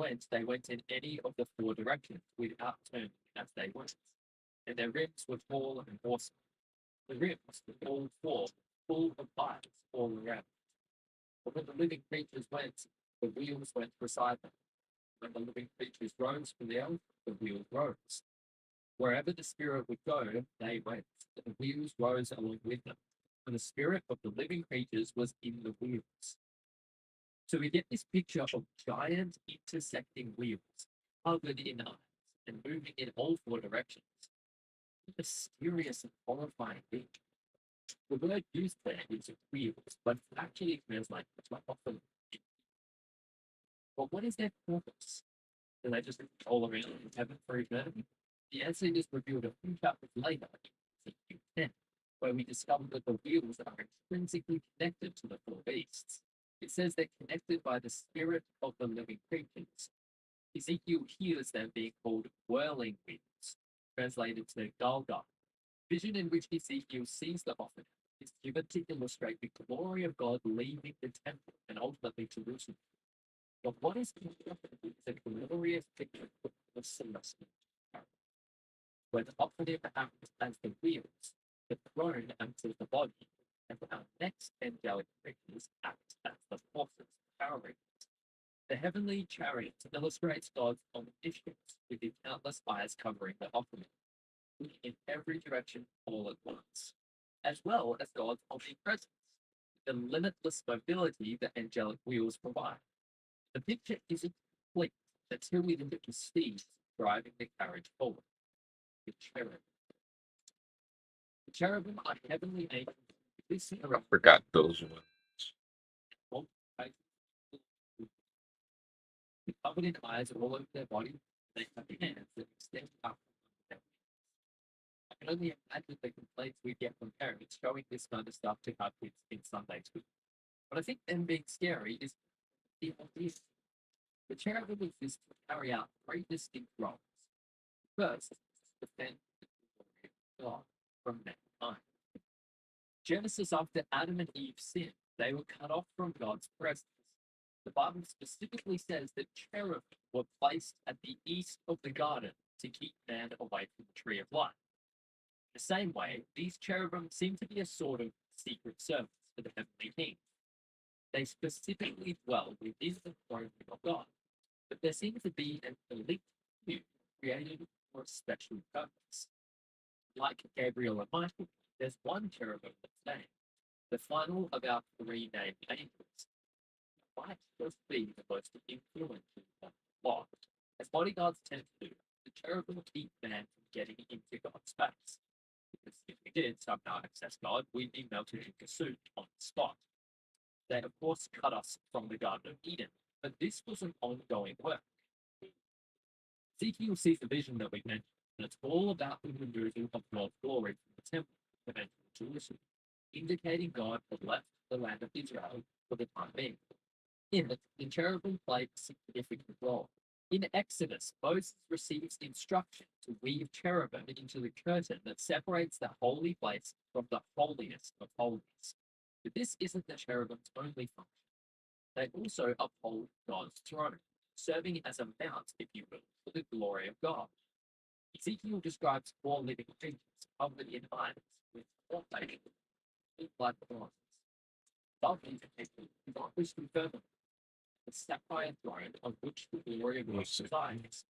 went in any of the four directions without turning as they went. And their rims were tall and awesome. The rims were all four, full of lights all around. But when the living creatures went, the wheels went beside them. When the living creatures rose from the earth, the wheels rose. Wherever the spirit would go, they went. The wheels rose along with them. And the spirit of the living creatures was in the wheels. So we get this picture of giant intersecting wheels, covered in eyes, and moving in all four directions. Mysterious and horrifying thing. The word used there is wheels, but actually it translates like often. But what is their purpose? Do they just all around in heaven for eternity? The answer is revealed a few chapters later, in Ezekiel 10, where we discover that the wheels are intrinsically connected to the four beasts. It says they're connected by the spirit of the living creatures. Ezekiel hears them being called whirling wheels, translated to Galgal. Vision in which Ezekiel sees the offering is given to illustrate the glory of God leaving the temple and ultimately Jerusalem. But what is interpreted is a glorious picture of the celestial chariot, where the offering acts as the wheels, the throne acts as the body, and our next angelic creatures act as the forces powering it. The heavenly chariot illustrates God's omniscience with his countless eyes covering the offering, looking in every direction all at once, as well as God's omnipresence, the limitless mobility that angelic wheels provide. The picture isn't complete until we look at the steeds driving the carriage forward. The cherubim. The cherubim are heavenly angels. This I forgot those ones. covered in eyes all over their body. They have hands that extend up. I can only imagine the complaints we get from parents showing this kind of stuff to our kids in Sunday school. But I think them being scary is the obvious. The cherubim exist to carry out three distinct roles. First, defend the glory of God from mankind. Genesis, after Adam and Eve sinned, they were cut off from God's presence. The Bible specifically says that cherubim were placed at the east of the garden to keep man away from the tree of life. In the same way, these cherubim seem to be a sort of secret service for the heavenly king. They specifically dwell within the throne of God, but there seems to be an elite few created for a special purpose. Like Gabriel and Michael, there's one cherubim that's named, the final of our three named angels. Might just be the most influential of the lot. As bodyguards tend to do, the cherubim keep man from getting into God's space. Because if we did somehow access God, we'd be melted into soup on the spot. They, of course, cut us from the Garden of Eden, but this was an ongoing work. Ezekiel sees the vision that we mentioned, and it's all about the removal of God's glory from the temple, eventually Jerusalem, indicating God had left the land of Israel for the time being. In it, the cherubim played a significant role. In Exodus, Moses receives instruction to weave cherubim into the curtain that separates the holy place from the holiest of holies. But this isn't the cherubim's only function. They also uphold God's throne, serving as a mount, if you will, for the glory of God. Ezekiel describes 4 living creatures covered in irons with 4 faces, like bronze. Above these people, God was confirmed the sapphire throne on which the glory of God resides.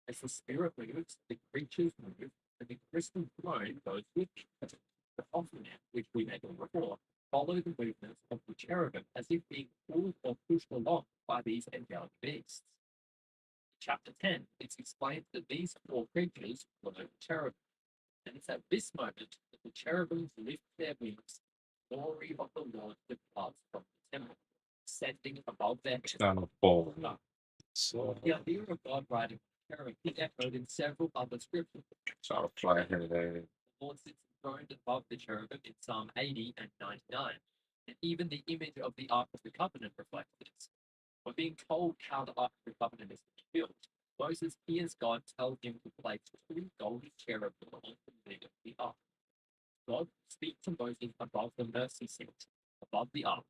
As the spirit moves, the creatures move, and the crystal throne goes with it. The Ophanim, which we mentioned before, follow the movements of the cherubim as if being pulled or pushed along by these angelic beasts. In chapter 10, it's explained that these 4 creatures were the cherubim, and it's at this moment that the cherubims lift their wings, the glory of the Lord departs from the temple, ascending above their heads. Not a ball. So The idea of God riding on a cherub is echoed in several other scriptures. it's not a fly here today. The Lord sits enthroned above the cherubim in Psalm 80 and 99, and even the image of the Ark of the Covenant reflects this. When being told how the Ark of the Covenant is to be built, Moses hears God tell him to place 2 golden cherubim on the lid of the Ark. God speaks to Moses above the mercy seat, above the Ark,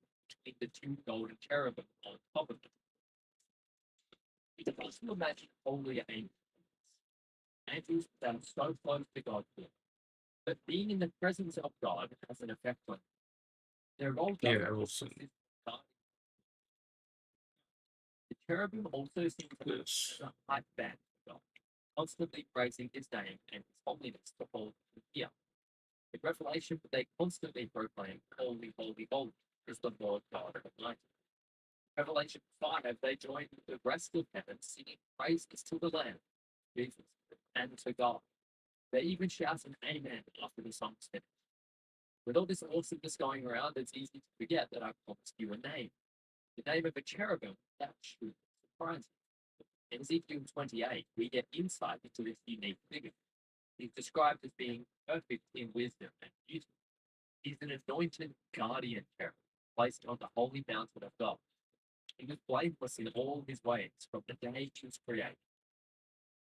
between the 2 golden cherubim on top of it. It's possible to imagine holy angels, angels that are so close to God, but being in the presence of God has an effect on them. Their role Yeah, doesn't I will just see. consist of guarding. The cherubim also seem to be This. a high band of God, constantly praising his name and his holiness to hold him here. In Revelation, they constantly proclaim, Holy, holy, holy is the Lord God Almighty. Revelation 5, they join the rest of heaven singing praises to the Lamb, Jesus, and to God. They even shout an amen after the song's finished. With all this awesomeness going around, it's easy to forget that I've promised you a name. The name of a cherubim, that should surprise you. In Ezekiel 28, we get insight into this unique figure. He's described as being perfect in wisdom and beauty. He's an anointed guardian cherub placed on the holy mountain of God. He was blameless in all his ways from the day he was created.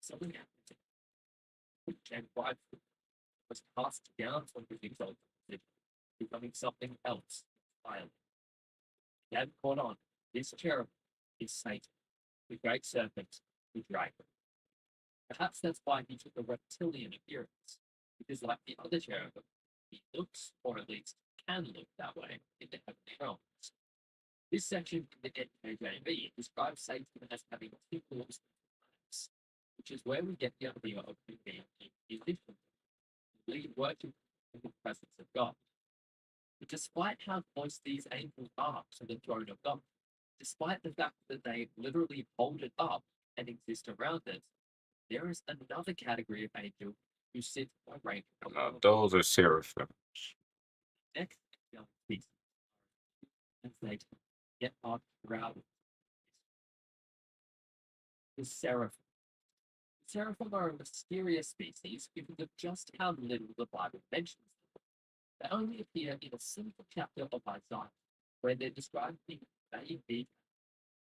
Something happened to him, which and prideful, was cast down from his exalted position, becoming something else entirely. He had caught on. This cherub is Satan, the great serpent, the dragon. Perhaps that's why he took a reptilian appearance, because like the other cherubim, he looks, or at least can look that way, in the heavenly realms. This section in the NKJV describes Satan as having 2 forms of eyes, which is where we get the idea of him being a musician, lead working in the presence of God. But despite how close these angels are to the throne of God, despite the fact that they literally hold it up and exist around it, there is another category of angel who sit a rank above Those are seraphim. next species as they get up throughout the seraphim. The seraphim are a mysterious species because of just how little the Bible mentions them. They only appear in a single chapter of Isaiah, where they're described in vague detail,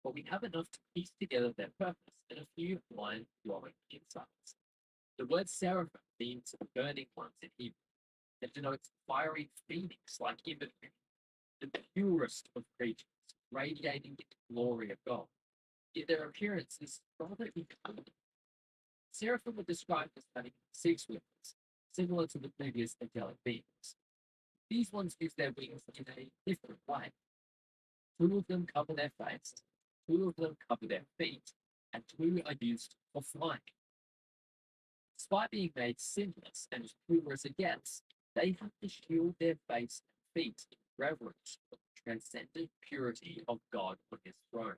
but we have enough to piece together their purpose in a few mind-blowing insights. The word seraphim means burning ones in Hebrew. It denotes fiery phoenix like imagery, the purest of creatures, radiating the glory of God. Yet their appearance is rather uncommon. Seraphim were described as having 6 wings, similar to the previous angelic beings. These ones use their wings in a different way. 2 of them cover their face, 2 of them cover their feet, and 2 are used for flying. Despite being made sinless and as pure as it gets, they have to shield their face and feet in reverence for the transcendent purity of God on his throne.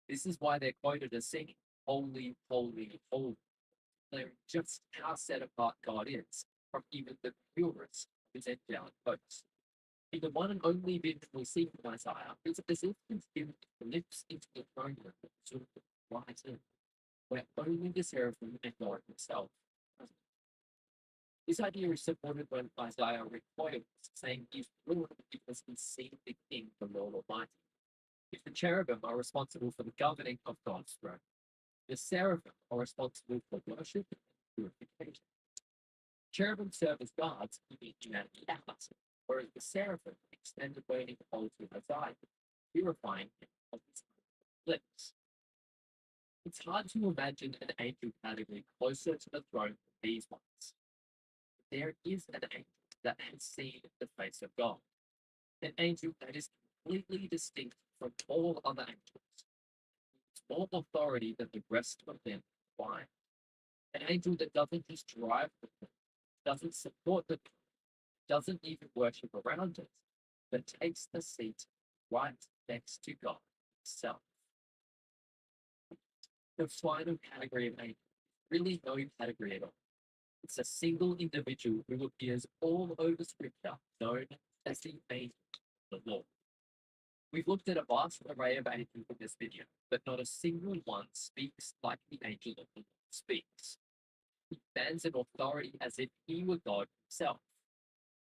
This is why they're quoted as singing, Holy, holy, holy, declaring just how set apart God is from even the purest of his angelic hosts. In the one and only vision we see from Isaiah, it's as if his spirit lifts into the throne room and sort of flies in, where only the seraphim and God himself are present. This idea is supported by Isaiah recoils, saying he's ruined because he's seen the King, the Lord Almighty. If the cherubim are responsible for the governing of God's throne, The seraphim are responsible for worship and purification. Cherubim serve as guards, keeping humanity out, whereas the seraphim extend the burning coal to Isaiah, purifying him of his lips. It's hard to imagine an angel category closer to the throne than these ones. There is an angel that has seen the face of God, an angel that is completely distinct from all other angels, with more authority than the rest of them combined. An angel that doesn't just drive the throne, doesn't support the throne, doesn't even worship around it, but takes the seat right next to God himself. The final category of angel is really no category at all. It's a single individual who appears all over Scripture, known as the angel of the Lord. We've looked at a vast array of angels in this video, but not a single one speaks like the angel of the Lord speaks. He stands in authority as if he were God himself.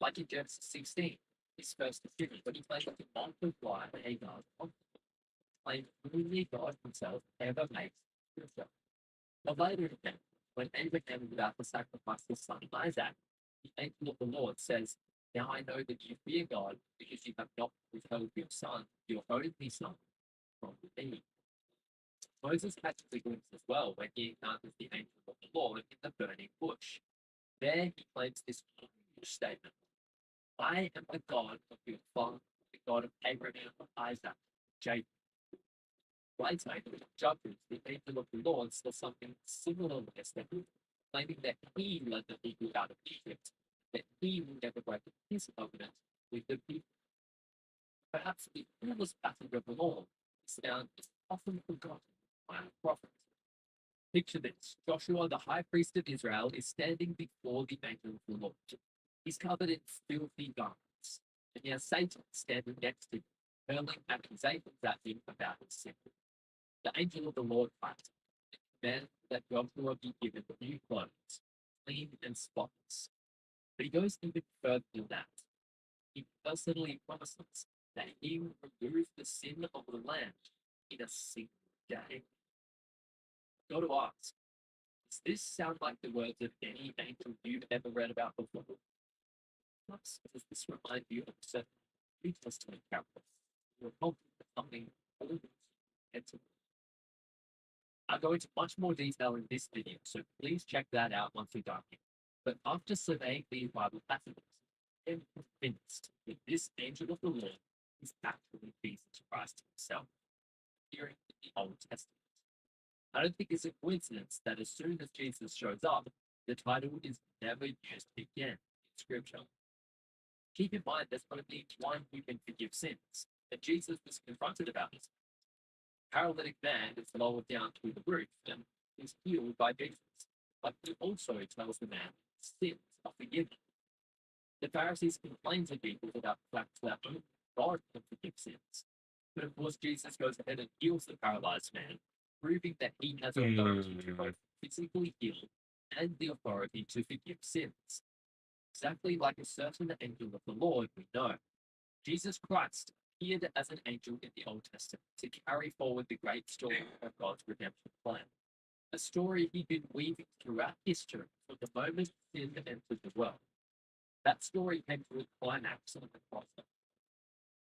Like in Genesis 16, his first appearance, when he claimed to multiply Hagar's concubine, claimed only God himself ever makes himself. But later again, when Abraham is about to sacrifice his son Isaac, the angel of the Lord says, "Now I know that you fear God because you have not withheld your son, your only son, from me." Moses catches a glimpse as well when he encounters the angel of the Lord in the burning bush. There he claims this huge statement: "I am the God of your father, the God of Abraham, Isaac, Jacob." Later, in the Judges, the angel of the Lord says something similar to this, claiming that he led the people out of Egypt, that he will never break his covenant with the people. Perhaps the coolest passage of them all is found is often forgotten by our prophets. Picture this: Joshua, the high priest of Israel, is standing before the angel of the Lord. He's covered in filthy garments, and he has Satan standing next to him, hurling accusations at him about his sin. The angel of the Lord fights and commands that Joshua be given new clothes, clean and spotless. But he goes even further than that. He personally promises that he will remove the sin of the land in a single day. Got to ask, does this sound like the words of any angel you've ever read about before? Perhaps does this remind you of certain New Testament characters who are hoping for something almost inevitable? I'll go into much more detail in this video, so please check that out once you're done here. But after surveying these Bible passages, I'm convinced that this angel of the Lord is actually Jesus Christ himself, appearing in the Old Testament. I don't think it's a coincidence that as soon as Jesus shows up, the title is never used again in Scripture. Keep in mind there's only one who can forgive sins, and Jesus was confronted about this. Paralytic man is lowered down through the roof and is healed by Jesus, but he also tells the man sins are forgiven. The Pharisees complain to people about the fact that only God can forgive sins. But of course, Jesus goes ahead and heals the paralyzed man, proving that he has authority to both physically heal and the authority to forgive sins. Exactly like a certain angel of the Lord we know, Jesus Christ appeared as an angel in the Old Testament to carry forward the great story of God's redemption plan. A story he'd been weaving throughout history from the moment sin entered the world. That story came to a climax on the cross,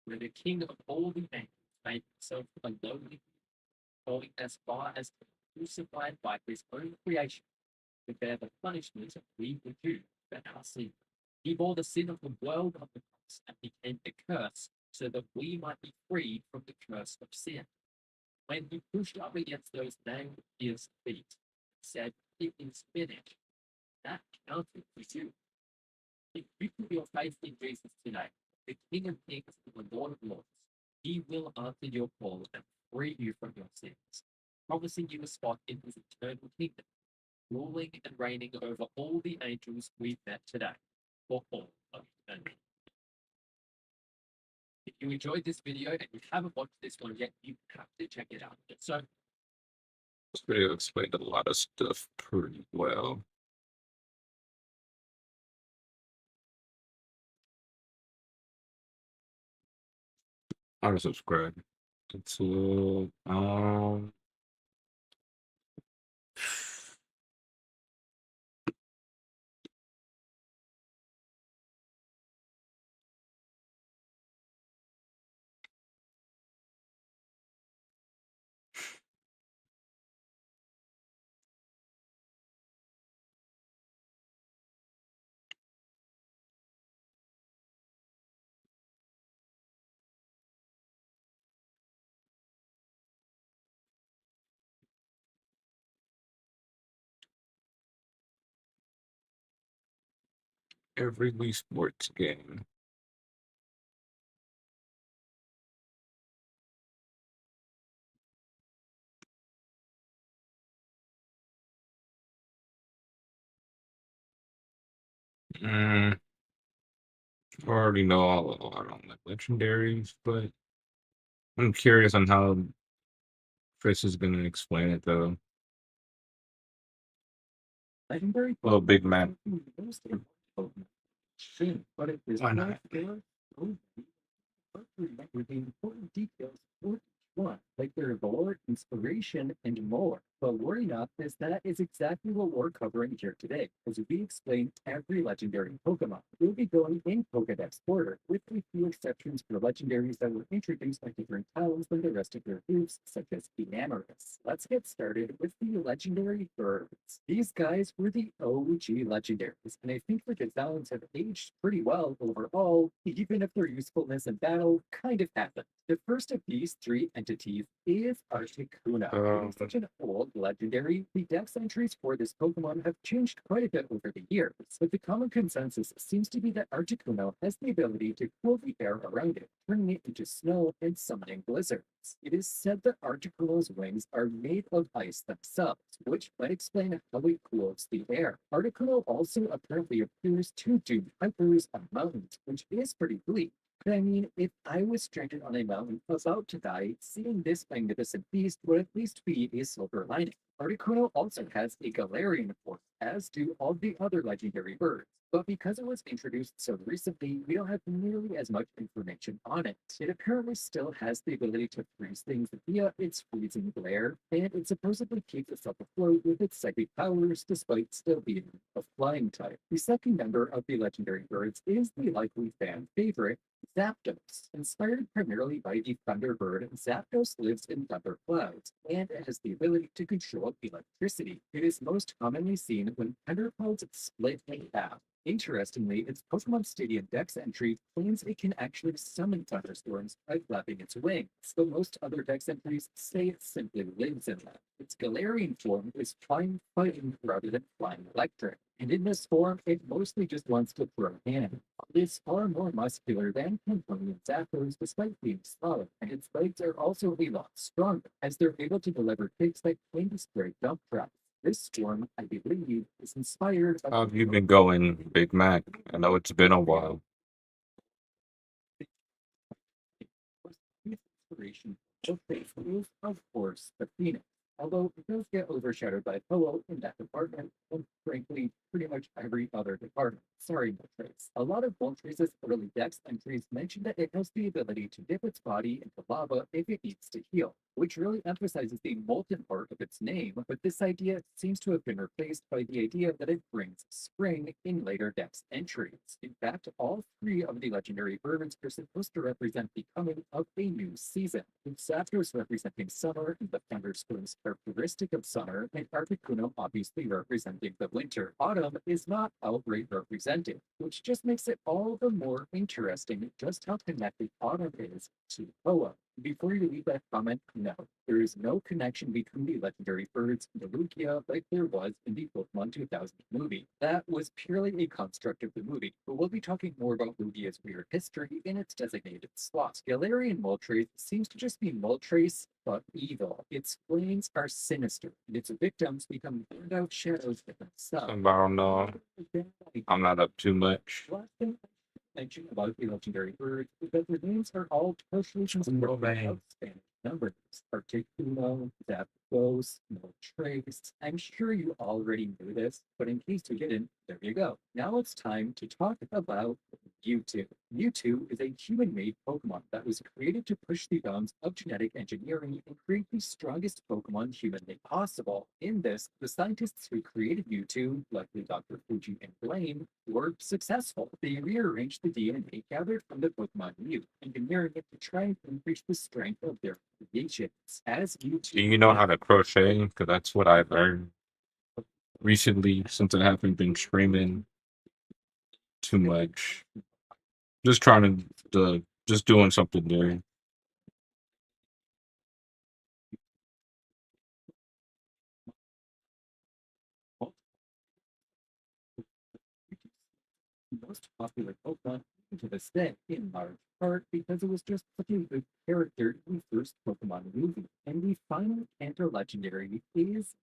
where the King of all the angels made himself a lowly, going as far as to be crucified by his own creation to bear the punishment we were due for our sin. He bore the sin of the world on the cross and became a curse so that we might be freed from the curse of sin. When he pushed up against those nail-pierced feet and said, "It is finished," that counted for you. If you put your faith in Jesus today, the King of Kings and the Lord of Lords, he will answer your call and free you from your sins, promising you a spot in his eternal kingdom, ruling and reigning over all the angels we've met today for all of eternity. If you enjoyed this video and you haven't watched this one yet, you have to check it out. So, This video explained a lot of stuff pretty well. Unsubscribe. It's every Wii Sports game. Mm, I already know all a lot on the legendaries, but I'm curious on how Chris is gonna explain it though. Legendary Well, Big Mac. most important thing, but it is Why not not? there. But remember the important details for each one, like their lore, inspiration, and more. But worry not, as that is exactly what we're covering here today, as we explain every legendary Pokemon. We'll be going in Pokedex order, with a few exceptions for legendaries that were introduced by different towns than the rest of their groups, such as Enamorus. Let's get started with the legendary birds. These guys were the OG legendaries, and I think the designs have aged pretty well overall, even if their usefulness in battle kind of happened. The first of these three entities is Articuno. Being such an old legendary, the dex entries for this Pokemon have changed quite a bit over the years, but the common consensus seems to be that Articuno has the ability to cool the air around it, turning it into snow and summoning blizzards. It is said that Articuno's wings are made of ice themselves, which might explain how it cools the air. Articuno also apparently appears to do hypers on mountains, which is pretty bleak. But I mean, if I was stranded on a mountain about to die, seeing this magnificent beast would at least be a silver lining. Articuno also has a Galarian form, as do all the other legendary birds. But because it was introduced so recently, we don't have nearly as much information on it. It apparently still has the ability to freeze things via its freezing glare, and it supposedly keeps itself afloat with its psychic powers despite still being a flying type. The second member of the legendary birds is the likely fan favorite, Zapdos. Inspired primarily by the Thunderbird, Zapdos lives in thunder clouds and has the ability to control electricity. It is most commonly seen when thunder clouds split in half. Interestingly, its Pokemon Stadium Dex entry claims it can actually summon thunderstorms by flapping its wings, but most other Dex entries say it simply lives in them. Its Galarian form is flying fighting rather than flying electric, and in this form, it mostly just wants to throw hand. It is far more muscular than Camponian Zapdos despite being smaller, and its legs are also a lot stronger, as they're able to deliver kicks that claim to spray dump trucks. This form, I believe, is inspired by How have you been going, Big Mac? I know it's been a while. inspiration of faithful, of course, the Phoenix. Although it does get overshadowed by Ho-Oh in that department, and frankly, pretty much every other department. Sorry, Moltres. A lot of Moltres' early Dex entries mention that it has the ability to dip its body into lava if it needs to heal, which really emphasizes the molten part of its name, but this idea seems to have been replaced by the idea that it brings spring in later Dex entries. In fact, all three of the legendary birds are supposed to represent the coming of a new season, with Zapdos representing summer and the thunderstorms characteristic of summer, and Articuno obviously representing the winter. Autumn is not outright represented, which just makes it all the more interesting just how connected autumn is to Poa. Before you leave that comment, no, there is no connection between the legendary birds and the Lugia like there was in the Pokemon 2000 movie. That was purely a construct of the movie, but we'll be talking more about Lugia's weird history in its designated slot. Galarian Moltres seems to just be Moltres, but evil. Its flames are sinister, and its victims become burned out shadows of themselves. I don't know. I'm not up too much. Last thing I mention about the legendary birds is that their names are all partially constructed of Spanish numbers. Articuno, Zapdos, Moltres. I'm sure you already knew this, but in case you didn't, there you go. Now it's time to talk about Mewtwo. Mewtwo is a human-made Pokemon that was created to push the bounds of genetic engineering and create the strongest Pokemon humanly possible. In this, the scientists who created Mewtwo, likely Dr. Fuji and Blaine, were successful. They rearranged the DNA gathered from the Pokemon Mew, engineering it to try and increase the strength of their creations. As Mewtwo, Do you know how to crochet? Because that's what I've learned recently since I haven't been streaming too much. Just trying just doing something new. popular Pokemon to this day, in large part because it was just such a good character in the first Pokemon movie. And the final Kanto legendary is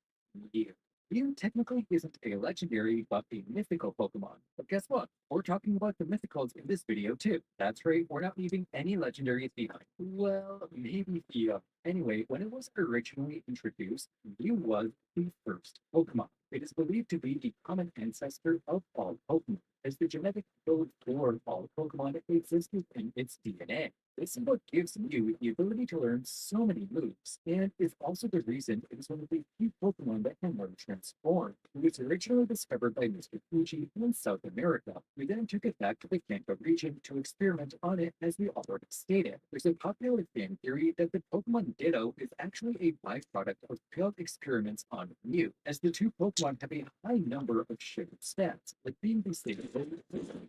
Mew. Mew technically isn't a legendary, but a mythical Pokemon. But guess what? We're talking about the mythicals in this video too. That's right, we're not leaving any legendaries behind. Well, maybe few. Anyway, when it was originally introduced, Mew was the first Pokemon. It is believed to be the common ancestor of all Pokemon, as the genetic code for all Pokemon existed in its DNA. This is what gives Mew the ability to learn so many moves, and is also the reason it is one of the few Pokemon that can learn Transform. It was originally discovered by Mr. Fuji in South America. We then took it back to the Kanto region to experiment on it, as we already stated. There's a popular fan theory that the Pokemon Ditto is actually a byproduct of failed experiments on Mew, as the two Pokemon have a high number of shared stats, like being the same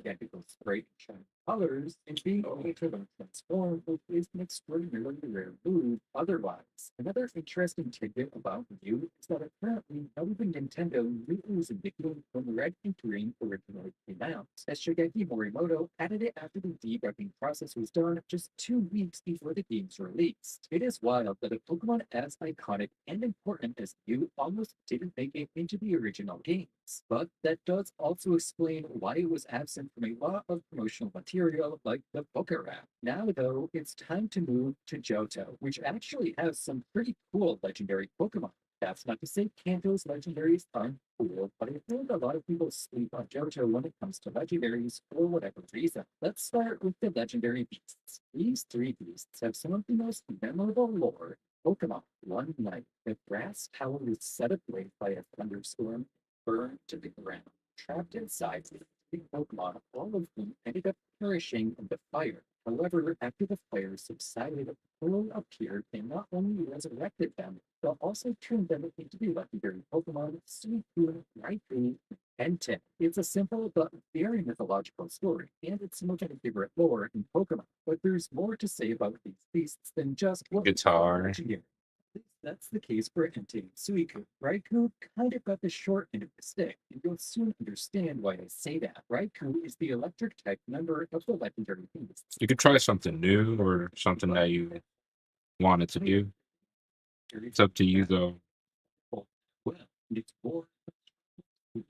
identical sprite and shiny colors, and being able to learn Transform, which is an extraordinarily rare move otherwise. Another interesting tidbit about Mew is that apparently not even Nintendo knew it was addictive when Red and Green originally came out, as Shigeki Morimoto added it after the debugging process was done just 2 weeks before the game's release. It is wild that a Pokemon as iconic and important as Mew almost didn't make it into the original games, but that does also explain why it was absent from a lot of promotional material like the Pokerap. Now though, it's time to move to Johto, which actually has some pretty cool legendary Pokemon. That's not to say Kanto's legendaries aren't cool, but I feel like a lot of people sleep on Johto when it comes to legendaries for whatever reason. Let's start with the legendary beasts. These three beasts have some of the most memorable lore in Pokemon. One night, the grass tower was set ablaze by a thunderstorm, burned to the ground. Trapped inside, the Pokemon, all of whom ended up perishing in the fire. However, after the fire subsided, a portal appeared and not only resurrected them, but also turned them into the legendary Pokemon Suicune, Raikou, and Entei. It's a simple but very mythological story, and it's some of my favorite lore in Pokemon. But there's more to say about these beasts than just what Guitar. legendary. That's the case for Entei and Suicune. Raikou kind of got the short end of the stick, and you'll soon understand why I say that. Raikou is the electric type member of the legendary beasts. You could try something new or something that you wanted to do. It's up to you though. Well, and it's more. It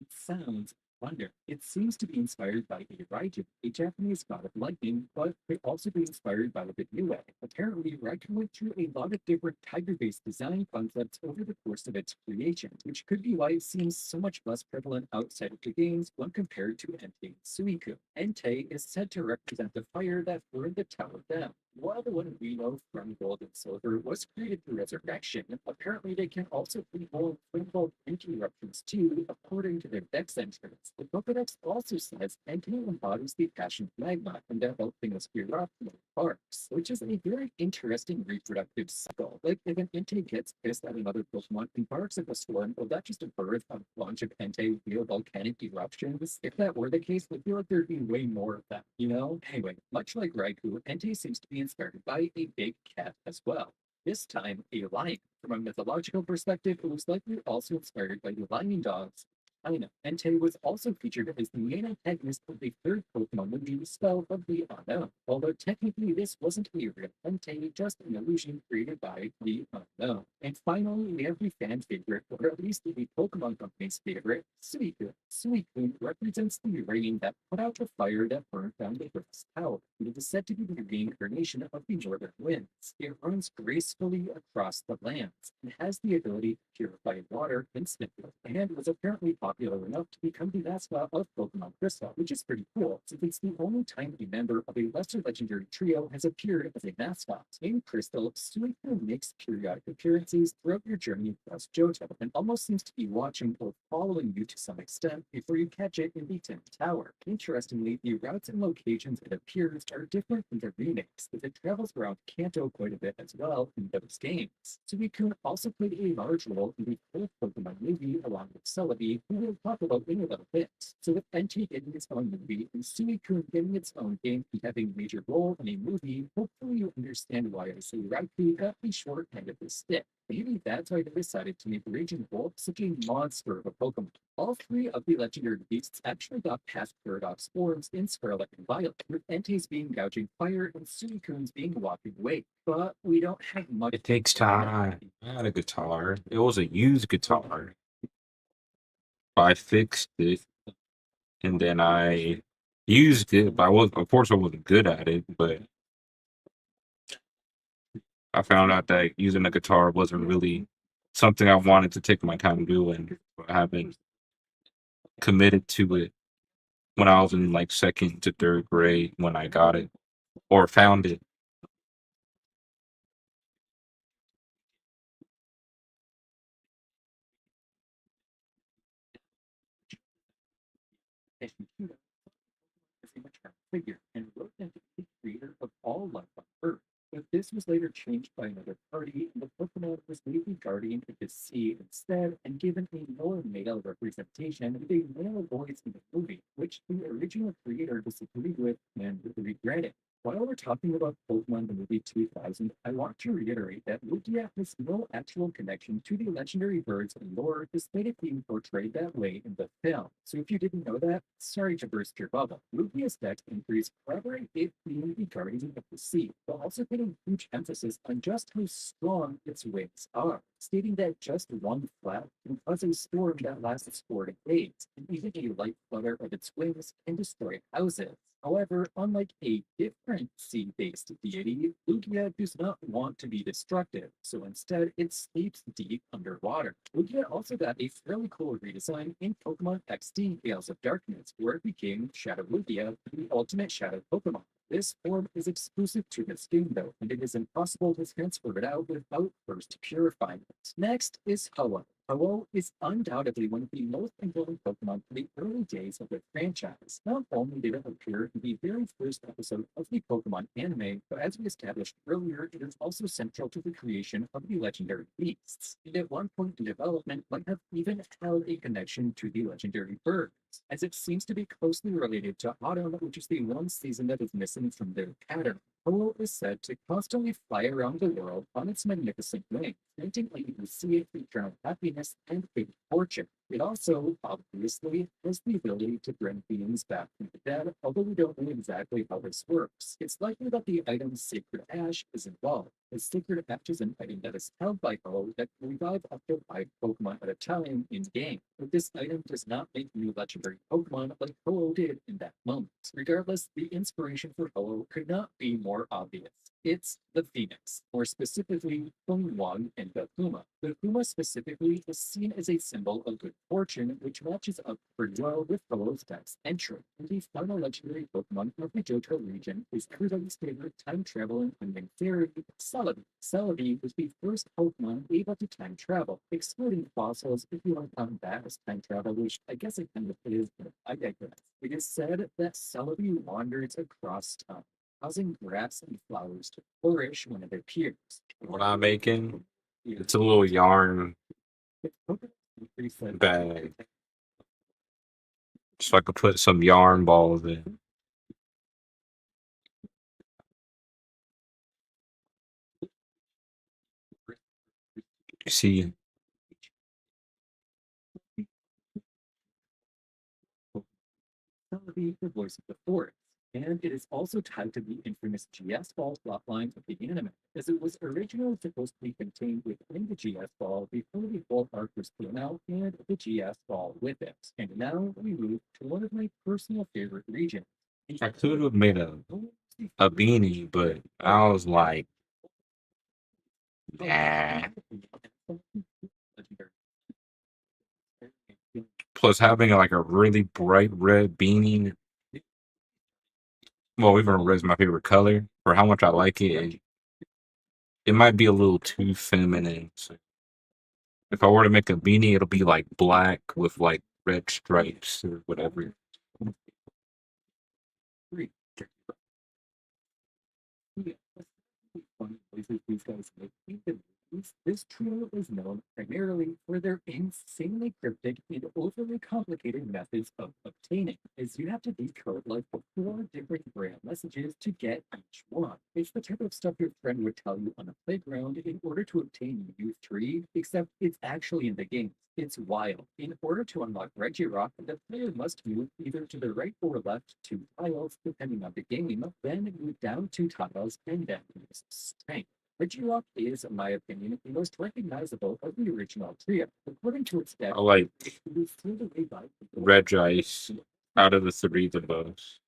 sounds wonder. It seems to be inspired by Raiju, a Japanese god of lightning, but could also be inspired by the Niue. Apparently, Raiju went through a lot of different tiger-based design concepts over the course of its creation, which could be why it seems so much less prevalent outside of the games when compared to Entei and Suicune. Entei is said to represent the fire that burned the tower down, while the one we know from Gold and Silver was created through resurrection. Apparently, they can also involve interruptions too, according to their dex entrance. The Pokedex also says Entei embodies the passion of magma and that all things erupt when it sparks, which is a very interesting reproductive cycle. Like, if an Entei gets pissed at another Pokemon and barks at a storm, will that just birth a bunch of Entei via volcanic eruptions? If that were the case, I feel like there'd be way more of them, you know? Anyway, much like Raikou, Entei seems to be inspired by a big cat as well. This time, a lion. From a mythological perspective, it was likely also inspired by the lion dogs. China. Entei was also featured as the main antagonist of the third Pokemon movie, Spell of the Unknown. Although technically this wasn't a real Entei, just an illusion created by the Unknown. And finally, we have the fan favorite, or at least the Pokemon Company's favorite, Suicune. Suicune represents the rain that put out the fire that burned down the Earth's tower. It is said to be the reincarnation of the northern winds. It runs gracefully across the lands and has the ability to purify water instantly, and was apparently popular enough to become the mascot of Pokemon Crystal, which is pretty cool, since it's the only time a member of a lesser legendary trio has appeared as a mascot. In Crystal, Suicune makes periodic appearances throughout your journey across Johto, and almost seems to be watching or following you to some extent before you catch it in the 10th tower. Interestingly, the routes and locations it appears are different from the remakes, as it travels around Kanto quite a bit as well in those games. Suicune also played a large role in the fourth Pokemon movie along with Celebi, who we'll talk about in a little bit. So with Entei getting its own movie and Suicune getting its own game and having a major role in a movie, hopefully you understand why I say Raikou got the short end of the stick. Maybe that's why they decided to make Raging Wolf such a monster of a Pokemon. All three of the legendary beasts actually got past Paradox forms in Scarlet and Violet, with Entei's being gouging fire and Suicune's being walking away. But we don't have much. It takes time. I had a guitar. It was a used guitar. I fixed it, and then I used it. But I was, of course, I wasn't good at it. But I found out that using a guitar wasn't really something I wanted to take my time doing. I haven't committed to it when I was in like second to third grade when I got it or found it. Yoshida as a maternal figure and wrote them to be the creator of all life on Earth. But this was later changed by another party, and the Pokemon was made the guardian of the sea instead and given a more male representation with a male voice in the movie, which the original creator disagreed with and regretted. While we're talking about Pokemon the movie 2000, I want to reiterate that Lugia has no actual connection to the legendary birds and lore, despite it being portrayed that way in the film. So if you didn't know that, sorry to burst your bubble. Lugia's dex increase corroborate it being the guardian of the sea, but also putting huge emphasis on just how strong its wings are, stating that just one flap can cause a storm that lasts 4 days, and even a light flutter of its wings can destroy houses. However, unlike a different sea-based deity, Lugia does not want to be destructive, so instead it sleeps deep underwater. Lugia also got a fairly cool redesign in Pokemon XD Gales of Darkness, where it became Shadow Lugia, the ultimate Shadow Pokemon. This form is exclusive to this game though, and it is impossible to transfer it out without first purifying it. Next is Ho-Oh. Ho-Oh is undoubtedly one of the most important Pokemon from the early days of the franchise. Not only did it appear in the very first episode of the Pokemon anime, but as we established earlier, it is also central to the creation of the legendary beasts, and at one point in development might have even held a connection to the legendary birds, as it seems to be closely related to Autumn, which is the one season that is missing from their pattern. Ho-Oh is said to constantly fly around the world on its magnificent wings, granting a sea of eternal happiness and good fortune. It also, obviously, has the ability to bring beings back from the dead, although we don't know exactly how this works. It's likely that the item Sacred Ash is involved, as Sacred Ash is an item that is held by Ho-Oh that can revive up to 5 Pokemon at a time in game. But this item does not make new legendary Pokemon like Ho-Oh did in that moment. Regardless, the inspiration for Ho-Oh could not be more obvious. It's the Phoenix, more specifically, Feng and the Puma. The Puma specifically is seen as a symbol of good fortune, which matches up pretty well with Ho-Oh's dex entry. And the final legendary Pokemon of the Johto region is everybody's favorite time-traveling ending fairy, Celebi. Celebi was the first Pokemon able to time travel, excluding fossils if you don't count that as time travel, which I guess it kind of is, but I digress. It is said that Celebi wanders across time, causing grass and flowers to flourish when it appears. What I'm making, it's a little yarn Bag. bag, so I could put some yarn balls in. You see, Celebi, the voice of the forest. And it is also tied to the infamous GS Ball plotline of the anime, as it was originally supposed to be contained within the GS Ball before the full arc was came out and the GS Ball with it. And now we move to one of my personal favorite regions. I could have made a beanie, but I was like, nah. Plus, having like a really bright red beanie, well, even red is my favorite color. For how much I like it, it might be a little too feminine. So if I were to make a beanie, it'll be like black with like red stripes or whatever. Funny places these guys make. This trio is known primarily for their insanely cryptic and overly complicated methods of obtaining, as you have to decode like 4 different braille messages to get each one. It's the type of stuff your friend would tell you on a playground in order to obtain youth tree, except it's actually in the game. It's wild. In order to unlock Regirock, the player must move either to the right or left 2 tiles, depending on the game, then move down 2 tiles, and then use strength. Regirock is, in my opinion, the most recognizable of the original trio. According to its deck, I like it was through the way by Regice out of the three the most.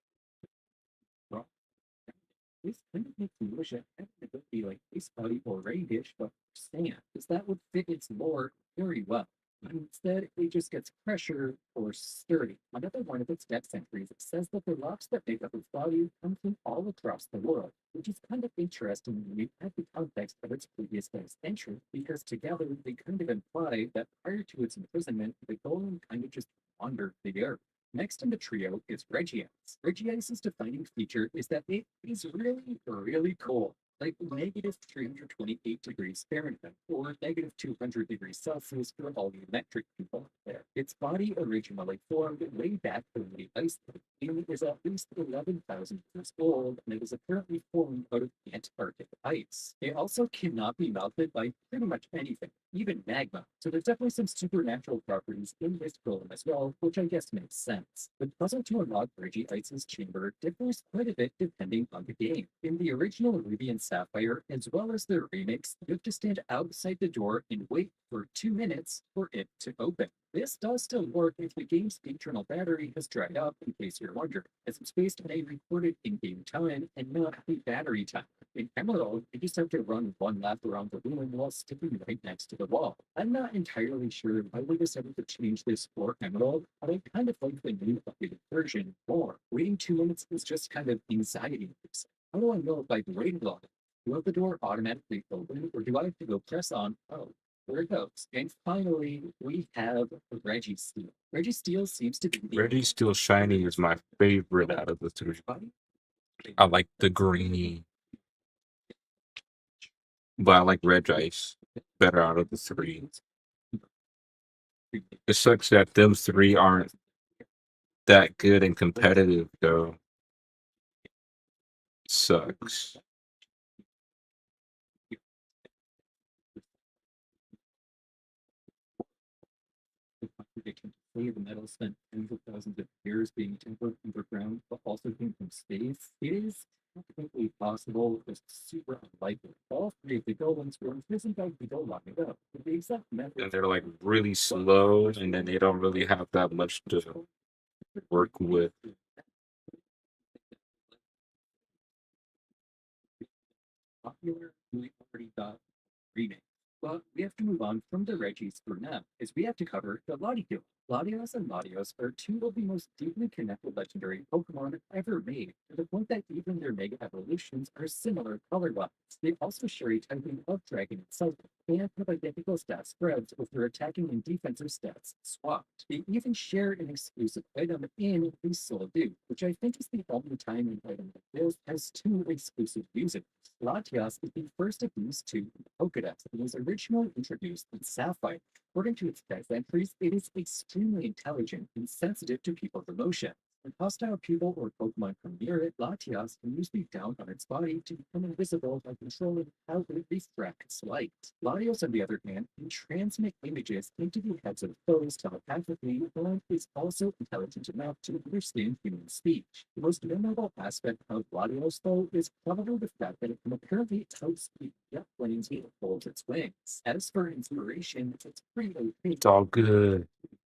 this kind of makes me wish it would be like Ice Body or Radish, but sand, because that would fit its lore very well. Instead, it just gets pressure or sturdy. Another one of its deck entries says that the rocks that make up its body come from all across the world, which is kind of interesting when you add the context of its previous deck's entry, because together they kind of imply that prior to its imprisonment, the golem kind of just wandered the earth. Next in the trio is Regice. Regice's defining feature is that it is really, really cool, like negative 328 degrees Fahrenheit or negative 200 degrees Celsius for all you metric people there. Its body originally formed way back from the ice and is at least 11,000 years old, and it is apparently formed out of Antarctic ice. It also cannot be melted by pretty much anything, even magma. So there's definitely some supernatural properties in this golem as well, which I guess makes sense. The puzzle to unlock Regice's chamber differs quite a bit depending on the game. In the original Ruby and Sapphire, as well as the remix, you have to stand outside the door and wait for 2 minutes for it to open. This does still work if the game's internal battery has dried up, in case you're wondering, as it's based on a recorded in-game time and not the battery time. In Emerald, you just have to run 1 lap around the room while sticking right next to the wall. I'm not entirely sure why we decided to change this for Emerald, but I kind of like the new updated version more. Waiting 2 minutes is just kind of anxiety inducing. How do I know if I've waited long? Do I have the door automatically open, or do I have to go press on? Oh, there it goes. And finally, we have Registeel. Registeel seems to be the Registeel Shiny is my favorite out of the three. I like the greeny, but I like Regice better out of the three. It sucks that them three aren't that good and competitive, though. Sucks. the contradiction to say the metal spent tens of thousands of years being tempered underground, but also came from space. It is technically possible, just super unlikely. All 3 of the golems were imprisoned by Beetle long ago. But the exact method And they're like really slow, and then they don't really have that much to work with. popular, we already got remake. But we have to move on from the Regis for now, as we have to cover the Latios. Latios and Latios are 2 of the most deeply connected legendary Pokemon ever made, to the point that even their mega evolutions are similar color-wise. They also share a typing of Dragon itself, and have identical stat spreads with their attacking and defensive stats swapped. They even share an exclusive item in the Soul Dew, which I think is the only time an item like this has 2 exclusive users. Latias is the first of these 2 Pokedex and was originally introduced in Sapphire. According to its dex entries, it is extremely intelligent and sensitive to people's emotions. When hostile people or Pokemon come near it, Latias can usually down on its body to become invisible by controlling how it refracts light. Latios, on the other hand, can transmit images into the heads of foes telepathically and is also intelligent enough to understand human speech. The most memorable aspect of Latios, though, is probably the fact that it can apparently outspeed jet planes when it folds its wings. As for inspiration, it's pretty okay. It's all good.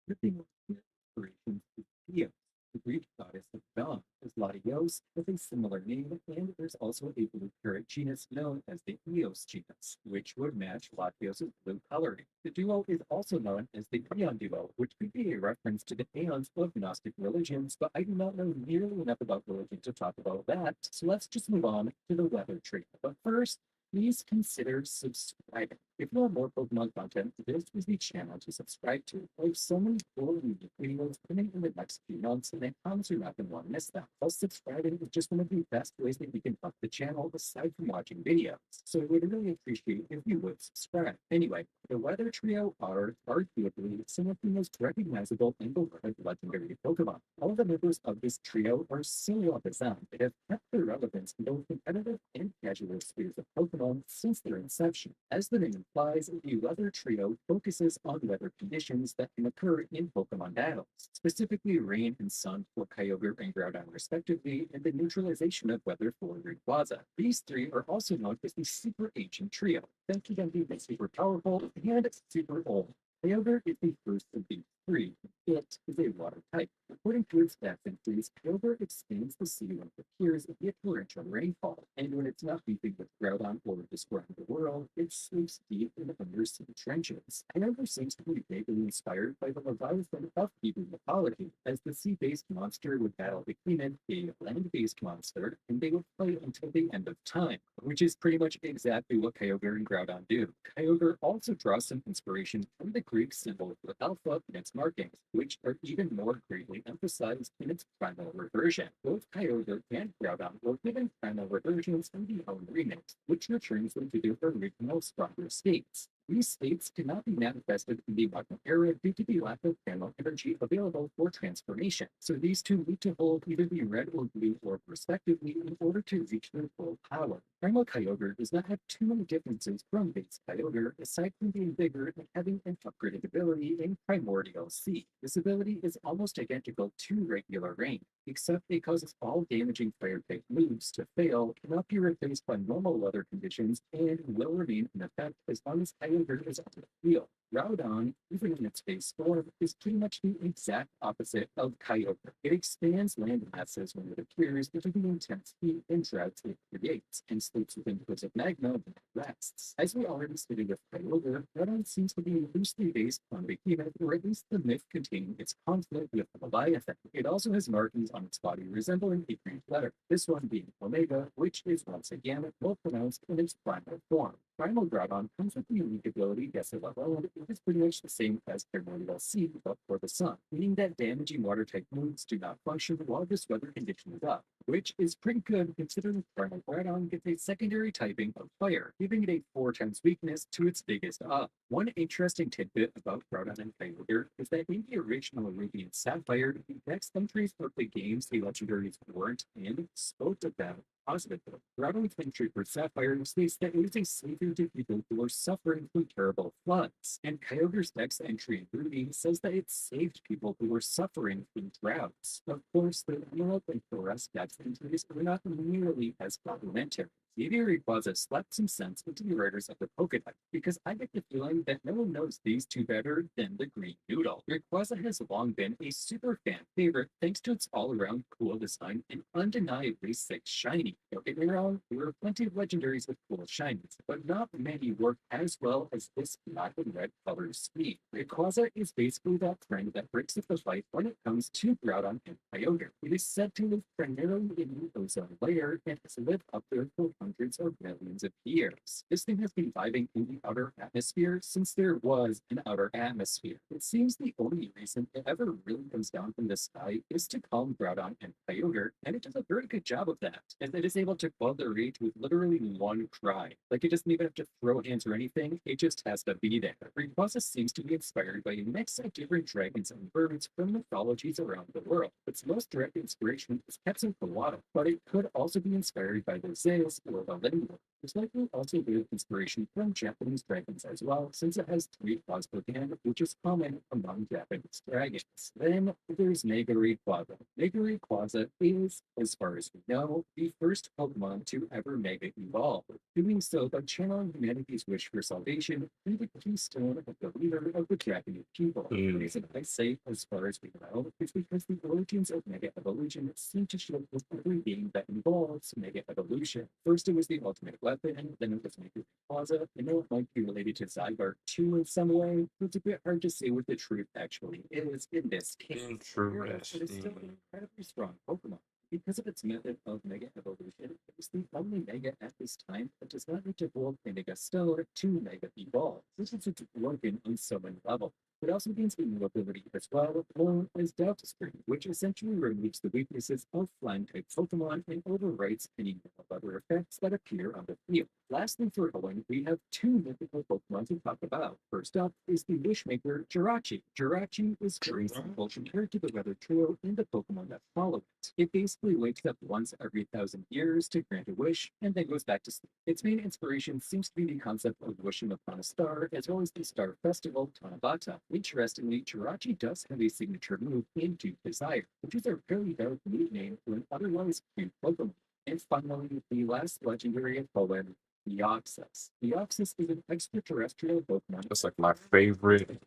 The thing with inspiration is Theo, the Greek goddess of dawn, as Latios has a similar name, and there's also a blue parrot genus known as the Eos genus, which would match Latios' blue coloring. The duo is also known as the Aeon duo, which could be a reference to the aeons of Gnostic religions, but I do not know nearly enough about religion to talk about that, so let's just move on to the weather tree. But first, please consider subscribing. If you want more Pokemon content, this is the channel to subscribe to. I have so many cool and unique videos coming in the next few months, and I promise you're not going to want to miss them. Plus, subscribing is just one of the best ways that you can help the channel aside from watching videos. So I would really appreciate if you would subscribe. Anyway, the Weather Trio are arguably some of the most recognizable and beloved legendary Pokemon. All the members of this trio are so well designed they have kept their relevance in both competitive and casual spheres of Pokemon since their inception. As the name implies, the Weather Trio focuses on weather conditions that can occur in Pokemon battles, specifically rain and sun for Kyogre and Groudon respectively, and the neutralization of weather for Rayquaza. These three are also known as the Super Ancient Trio, thanks to them being super powerful and super old. Kyogre is the first of these three. It is a water type. According to its stats entries, Kyogre expands the sea when it appears via torrential rainfall, and when it's not beefing with Groudon or destroying the world, it sleeps deep in the undersea trenches. Kyogre seems to be vaguely inspired by the Leviathan of Hebrew mythology, as the sea-based monster would battle the Behemoth, a land-based monster, and they would fight until the end of time, which is pretty much exactly what Kyogre and Groudon do. Kyogre also draws some inspiration from the Greek symbol for alpha and its markings, which are even more greatly emphasized in its primal reversion. Both Kyogre and Groudon were given primal reversions in the own remix, which returns them to their original stronger states. These states cannot be manifested in the modern era due to the lack of primal energy available for transformation, so these two need to hold either the red or blue orb respectively in order to reach their full power. Primal Kyogre does not have too many differences from base Kyogre, aside from being bigger and having an upgraded ability in Primordial Sea. This ability is almost identical to regular Rain, except it causes all damaging fire type moves to fail, cannot be replaced by normal weather conditions, and will remain in effect as long as Kyogre is on the field. Groudon, even in its base form, is pretty much the exact opposite of Kyogre. It expands land masses when it appears due to the intense heat and droughts it creates, and sleeps within pools of magma when it rests. As we already stated with Kyogre, Groudon seems to be loosely based on Behemoth, or at least the myth containing its conflict with Leviathan. It also has markings on its body resembling a Greek letter, this one being Omega, which is once again well pronounced in its primal form. Primal Groudon comes with the unique ability Gessler Land, it is pretty much the same as Primordial Sea but for the sun, meaning that damaging water type moves do not function while this weather condition is up, which is pretty good considering Primal Groudon gets a secondary typing of fire, giving it a 4 times weakness to its biggest up. One interesting tidbit about Groudon and Kyogre is that in the original Ruby and Sapphire, the next entries of the games the legendaries weren't in spoke about positively. Groudon's entry for Sapphire states that it was a savior to people who were suffering from terrible floods, and Kyogre's next entry in Ruby says that it saved people who were suffering from droughts. Of course, the Emerald and Thoras dex entries were not nearly as complimentary. Maybe Rayquaza slapped some sense into the writers of the Pokédex, because I get the feeling that no one knows these two better than the Green Noodle. Rayquaza has long been a super fan favorite thanks to its all-around cool design and undeniably sick shiny. Don't get me wrong, there are plenty of legendaries with cool shinies, but not many work as well as this black and red color scheme. Rayquaza is basically that friend that breaks up the fight when it comes to Groudon and Kyogre. It is said to live primarily in the ozone layer and has lived up there for hundreds or millions of years. This thing has been vibing in the outer atmosphere since there was an outer atmosphere. It seems the only reason it ever really comes down from the sky is to calm Groudon and Kyogre, and it does a very good job of that, as it is able to quell their rage with literally one cry. Like, it doesn't even have to throw hands or anything, it just has to be there. Rayquaza seems to be inspired by a mix of different dragons and birds from mythologies around the world. Its most direct inspiration is Quetzalcoatl, but it could also be inspired by the Zeus or the Lingua. There's likely also a bit of inspiration from Japanese dragons as well, since it has 3 claws per hand, which is common among Japanese dragons. Then there's Mega Rayquaza. Mega Rayquaza is, as far as we know, the first Pokemon to ever Mega Evolve, doing so by channeling humanity's wish for salvation through the keystone of the leader of the Japanese people. The reason I say as far as we know is because the origins of Mega Evolution seem to show with every game that involves Mega Evolution. First it was the ultimate weapon, then it was Mega Rayquaza. I know it might be related to Zygarde 2 in some way, but it's a bit hard to say what the truth actually is in this case. It is still an Interesting. incredibly strong Pokemon. Because of its method of mega evolution, it was the only mega at this time that does not need to evolve a mega stone to mega evolve. This is broken on so many levels. It also gains a new ability as well, known as Delta Spring, which essentially removes the weaknesses of flying type Pokemon and overwrites any other effects that appear on the field. Lastly, for Owen, we have two mythical Pokemon to talk about. First up is the Wishmaker Jirachi. Jirachi is very simple compared to the weather trio and the Pokemon that follow it. It basically wakes up once every 1,000 years to grant a wish and then goes back to sleep. Its main inspiration seems to be the concept of wishing upon a star, as well as the star festival Tanabata. Interestingly, Jirachi does have a signature move into Desire, which is a very valuable name for an otherwise cute Pokemon. And finally, the last legendary of Poland, Deoxys. Deoxys is an extraterrestrial Pokemon. That's like my favorite,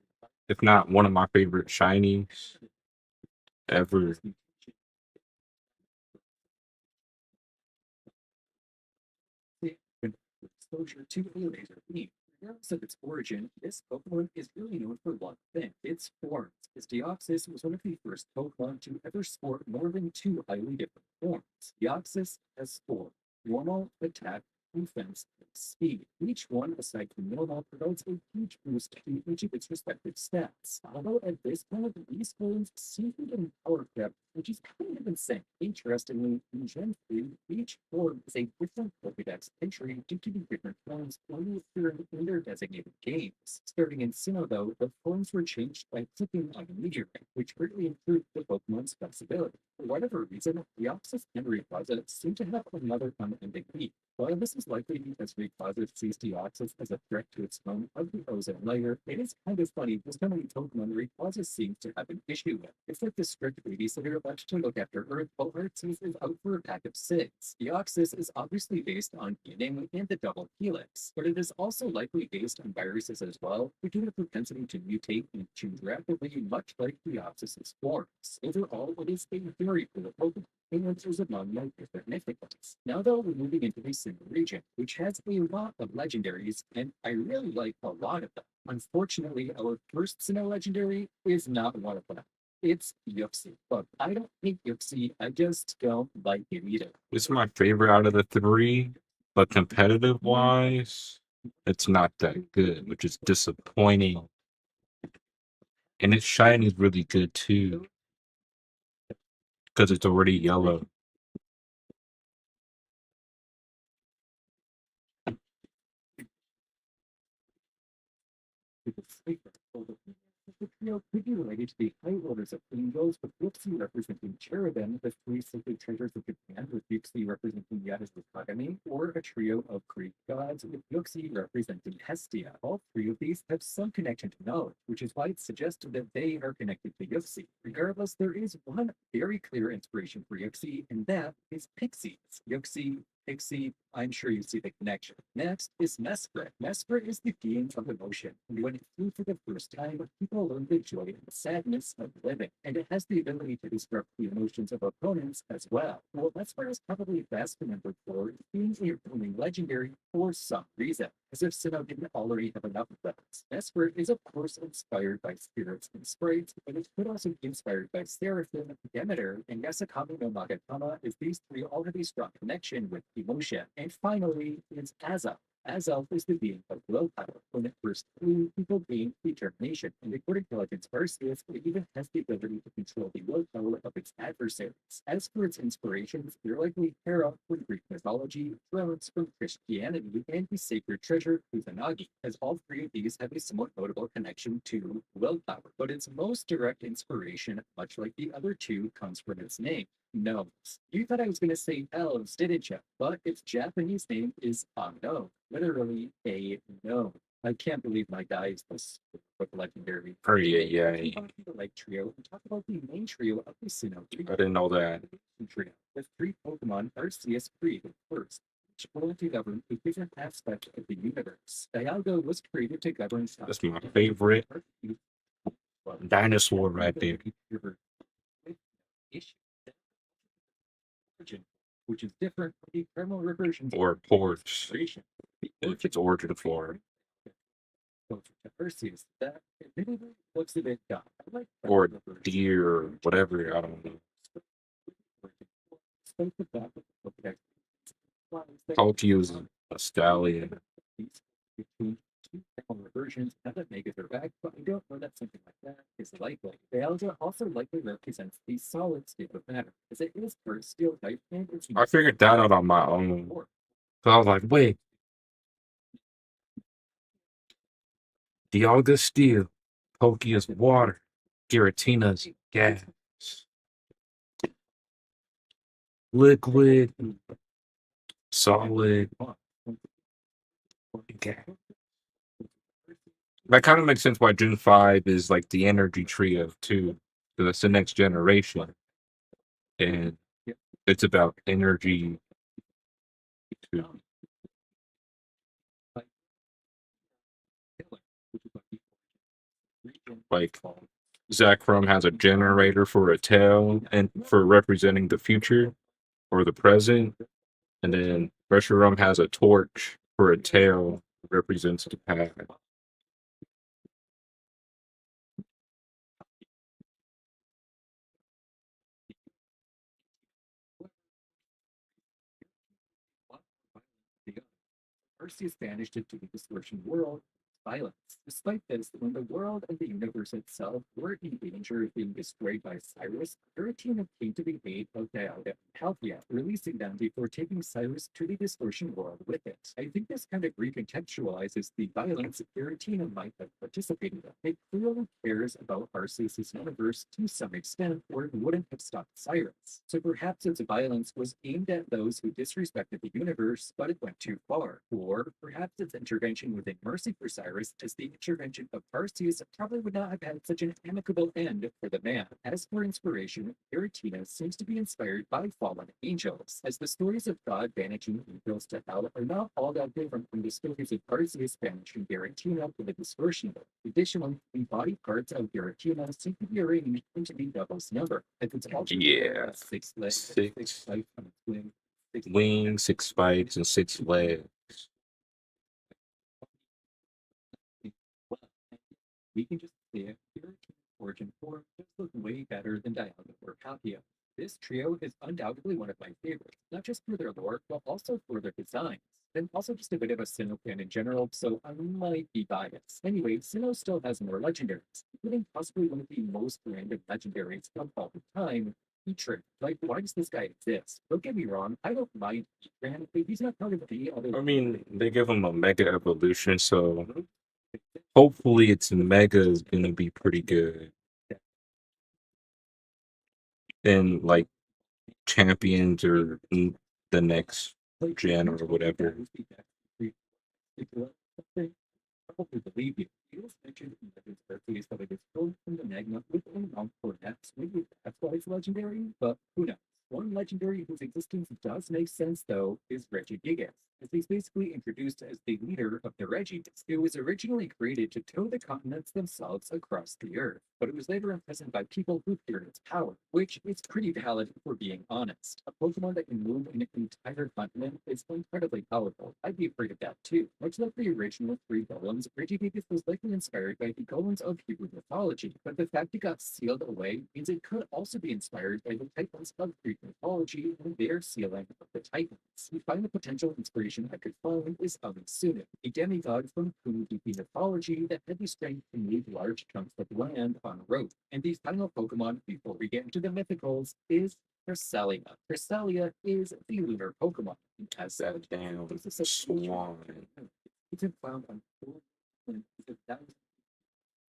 if not one of my favorite shinies ever. Exposure to a laser beam. Regardless of its origin, this Pokemon is really known for one thing: its forms. As Deoxys was one of the first Pokemon to ever sport more than two highly different forms. Deoxys has four: normal, attack, defense, and speed. Each one, aside from normal, provides a huge boost to each of its respective stats. Although at this point, these forms seem to be getting power crept, which is kind of insane. Interestingly, in Gen 3, each form is a different Pokedex entry due to the different forms only appearing in their designated games. Starting in Sinnoh, though, the forms were changed by clicking on a meteorite, which greatly improved the Pokemon's flexibility. For whatever reason, Deoxys and Rayquaza seem to have another unending need. While this is likely because Rayquaza sees Deoxys as a threat to its home of the ozone layer, it is kind of funny just how many Pokemon Rayquaza seems to have an issue with. It's like the strict babysitter left to look after Earth while Arceus is out for a pack of cigs. Deoxys is obviously based on DNA and the double helix, but it is also likely based on viruses as well, which have a propensity to mutate and change rapidly, much like Deoxys' forms. Overall, it is a very cool Pokemon. Is among my different mythicals. Now, though, we're moving into the Sinnoh region, which has a lot of legendaries, and I really like a lot of them. Unfortunately, our first Sinnoh legendary is not one of them. It's Yuxi. But I don't hate Yuxi, I just don't like it either. It's my favorite out of the three, but competitive wise, it's not that good, which is disappointing. And its shine is really good too, because it's already yellow. To the sleeper. The trio could be related to the high orders of angels, with Yuxi representing cherubim, the three sacred treasures of Japan, with Yuxi representing Yada's Kagami, or a trio of Greek gods, with Yuxi representing Hestia. All three of these have some connection to knowledge, which is why it's suggested that they are connected to Yuxi. Regardless, there is one very clear inspiration for Yuxi, and that is pixies. Yuxi, Pixie, I'm sure you see the connection. Next is Mesprit. Mesprit is the being of emotion, and when it flew for the first time, people learned the joy and the sadness of living, and it has the ability to disrupt the emotions of opponents as well. What Mesprit is probably best remembered for is being a roaming legendary for some reason, as if Sinnoh didn't already have enough of those. Mesprit is of course inspired by spirits and sprites, but it could also be inspired by Seraphim, Demeter, and Yasakami no Magatama, as these three all have a strong connection with emotion. And finally, it's Azelf. Azelf is the being of willpower. When it first flew, people gained determination, and according to Legends Arceus, it even has the ability to control the willpower of its adversaries. As for its inspirations, they're likely Hera from Greek mythology, Florence from Christianity, and the sacred treasure Kusanagi, as all three of these have a somewhat notable connection to willpower. But its most direct inspiration, much like the other two, comes from its name. Gnomes. You thought I was going to say elves, didn't you? But its Japanese name is Ano, literally a gnome. I can't believe my guy is this legendary. Oh, yeah. The like trio and talk about the main trio of the Sinnoh trio. I didn't know that. Trio. The three Pokemon Arceus created first, which wanted to govern a different aspect of the universe. Dialga was created to govern. That's my favorite dinosaur right there. Which is different from the thermal reversion Or porch, if it's origin form. Perseus, that admittedly looks a bit dumb. Or deer, or whatever, I don't know. despite the fact that the book Tokyo is a stallion. between two similar versions now that Megas are back, but I don't know that something like that is likely. Dialga also likely represents the solid state of matter, as it is first steel type and it's I figured that out on my own. So I was like, wait, Dialga's steel, Tokyo's water, Giratina's gas. Liquid, solid, gas. That kind of makes sense why June 5 is like the energy trio too. Because that's the next generation. And it's about energy too. Like Zekrom has a generator for a tail and for representing the future or the present. And then Reshiram has a torch for a tail represents the past. Arceus banished into the distortion world violence. Despite this, when the world and the universe itself were in danger of being destroyed by Cyrus, Giratina came to the aid of Dialga and Palkia, releasing them before taking Cyrus to the distortion world with it. I think this kind of recontextualizes the violence Giratina might have participated in. It clearly cares about Arceus' universe to some extent, or it wouldn't have stopped Cyrus. So perhaps its violence was aimed at those who disrespected the universe, but it went too far. Or perhaps its intervention within mercy for Cyrus, as the intervention of Arceus probably would not have had such an amicable end for the man. As for inspiration, Giratina seems to be inspired by fallen angels, as the stories of God banishing angels to hell are not all that different from the stories of Arceus banishing Giratina to the distortion. Additionally, the body parts of Giratina seem to be arranged into the doubles number, as it's also Yeah. 6 legs, Six. 6 life on its wing, 6 Wings, 6 spikes, and 6 legs. We can just say it. Origin 4 just look way better than Dialga or Palkia. This trio is undoubtedly one of my favorites, not just for their lore, but also for their designs. And also just a bit of a Sinnoh fan in general, so I might be biased. Anyway, Sinnoh still has more legendaries, including possibly one of the most random legendaries of all time, Heatran. Like, why does this guy exist? Don't get me wrong, I don't mind Heatran, but he's not part of the other. I mean, they give him a mega evolution, so hopefully its mega is gonna be pretty good. And like champions or the next gen or whatever. Probably believe you. He was mentioned in the birthdays that it is pulled from the magma with only on 4 Maybe that's why it's legendary, but who knows? One legendary whose existence does make sense, though, is Regigigas, as he's basically introduced as the leader of the Regigigas. It was originally created to tow the continents themselves across the earth, but it was later imprisoned by people who feared its power, which is pretty valid if we're being honest. A Pokemon that can move an entire continent is incredibly powerful. I'd be afraid of that too. Much like the original 3 golems, Regigigas was likely inspired by the golems of Hebrew mythology, but the fact it got sealed away means it could also be inspired by the Titans of Greek mythology and their sealing of the Titans. We find the potential inspiration I could find is Unsuna, a demigod from Kumu-Dupi mythology that had the strength to move large chunks of land on road. And the final Pokemon before we get into the mythicals is Cresselia. Cresselia is the lunar Pokemon. As That damn swan. it's found on 4,000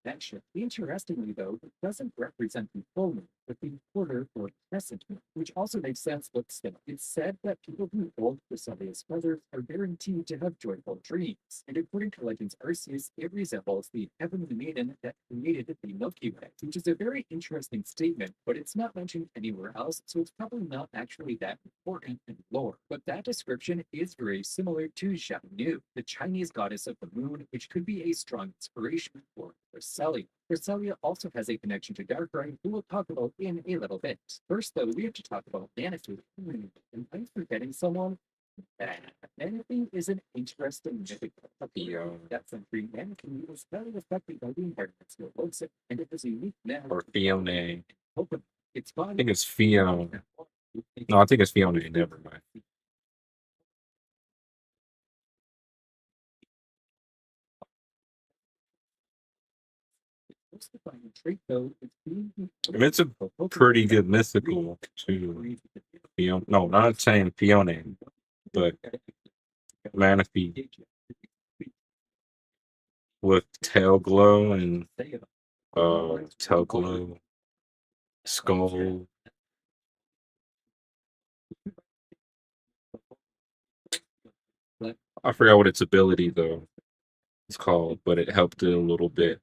mention. Interestingly, though, it doesn't represent the full moon, but the quarter or crescent moon, which also makes sense, but still. It's said that people who hold Cresselia's feathers are guaranteed to have joyful dreams, and according to Legends Arceus, it resembles the heavenly maiden that created the Milky Way, which is a very interesting statement, but it's not mentioned anywhere else, so it's probably not actually that important in lore. But that description is very similar to Xiangnu, the Chinese goddess of the moon, which could be a strong inspiration for Cresselia. Cresselia also has a connection to Darkrai, who we'll talk about in a little bit. First, though, we have to talk about Manaphy. And I'm forgetting someone. Manaphy is an interesting mythic Pokemon that from green Manaphy was very affected by the environment that looks it, and it is a unique Or Fiona. Pokemon. It's I fun. think it's Fiona. No, I think it's Fiona. Never mind. Most defining trait, though, is being And it's a pretty good mythical too. Fiona. No, not saying Fiona, but Manaphy with tail glow and tail glow skull. I forgot what its ability though it's called, but it helped it a little bit.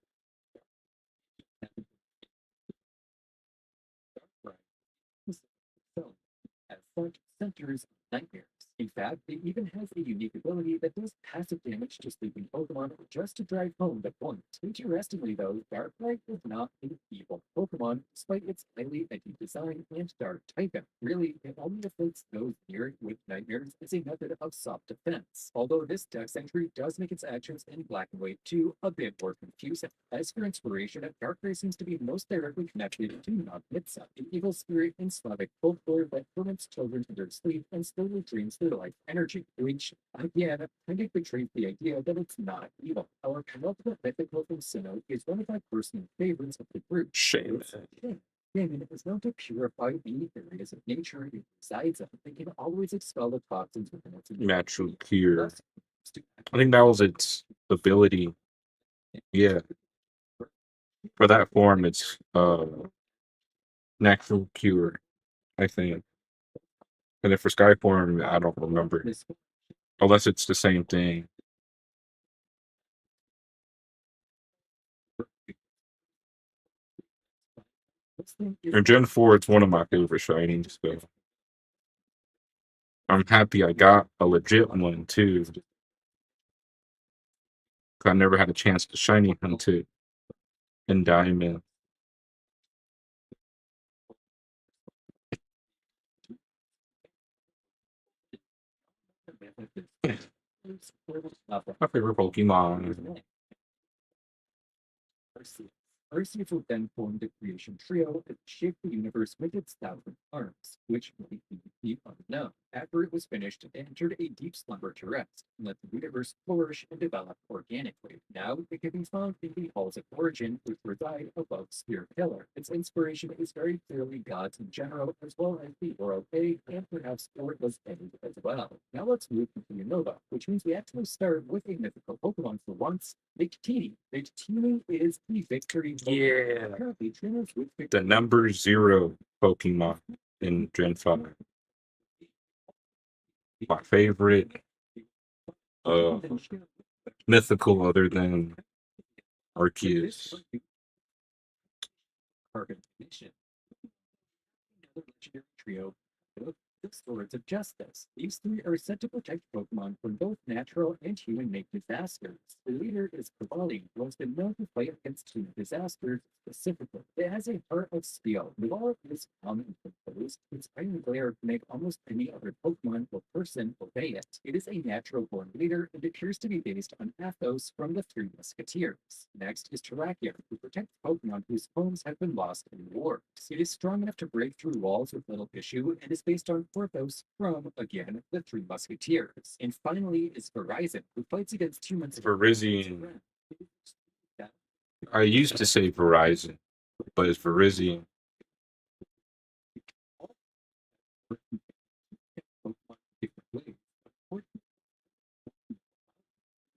As such, centers nightmares. In fact, it even has a unique ability that does passive damage to sleeping Pokemon just to drive home the point. Interestingly, though, Darkrai is not an evil Pokemon, despite its highly edgy design and dark typing. Really, it only afflicts those near it with nightmares as a method of soft defense. Although this dex entry does make its actions in black and white too a bit more confusing. As for inspiration, Darkrai seems to be most directly connected to Nognitsa, an evil spirit in Slavic folklore that torments children in their sleep and slowly drains their life energy, which, again, kind of betrays the idea that it's not evil. Our penultimate mythical from Sinnoh is one of my personal favorites of the group. Shame. Shaman is known to purify the areas of nature it resides in. It can always expel the toxins within its Natural cure. I think that was its ability. Yeah. For that form, it's natural cure, I think. And then for Sky form, I don't remember. Unless it's the same thing. In Gen 4, it's one of my favorite shinies, so I'm happy I got a legit one too. I never had a chance to shiny hunt it in Diamond. My favorite Pokemon. Arceus would then form the creation trio that shaped the universe with its thousand arms, which might be unknown. After it was finished, it entered a deep slumber to rest, and let the universe flourish and develop organically. Now it can be found in the halls of origin, which reside above Spear Pillar. Its inspiration is very clearly gods in general, as well as the World A, and perhaps Ortla's End as well. Now let's move to Unova, which means we actually start with a mythical Pokemon for once, Victini. Victini is the victory Yeah. Currently, trainers with The number 0 Pokemon in Gen 5. My favorite mythical other than Arceus. Legendary trio of the Swords of Justice. These three are set to protect Pokemon from both natural and human-made disasters. The leader is Cavali, who has been known to fight against human disasters specifically. It has a heart of steel. While it is calm and composed, its iron glare can make almost any other Pokemon or person obey it. It is a natural-born leader and appears to be based on Athos from the Three Musketeers. Next is Terrakion, who protects Pokemon whose homes have been lost in wars. It is strong enough to break through walls with little issue and is based on Porthos from, again, the Three Musketeers. And finally is Verizon, who fights against humans. Virizion. I used to say Verizon, but it's Virizion.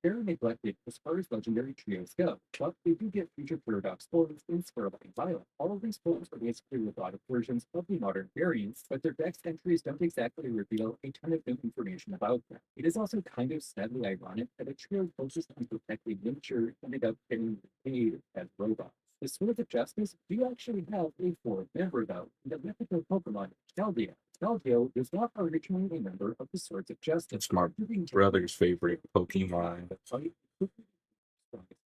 Very neglected as far as legendary trios go, but they do get future Paradox forms in Scarlet and Violet. All of these forms are basically robotic versions of the modern variants, but their dex entries don't exactly reveal a ton of new information about them. It is also kind of sadly ironic that a trio focused on protecting nature ended up getting paid as robots. The Swords of Justice do actually have a fourth member, though, the mythical Pokemon, Keldeo. Keldeo is not originally a member of the Swords of Justice. It's my brother's favorite Pokemon.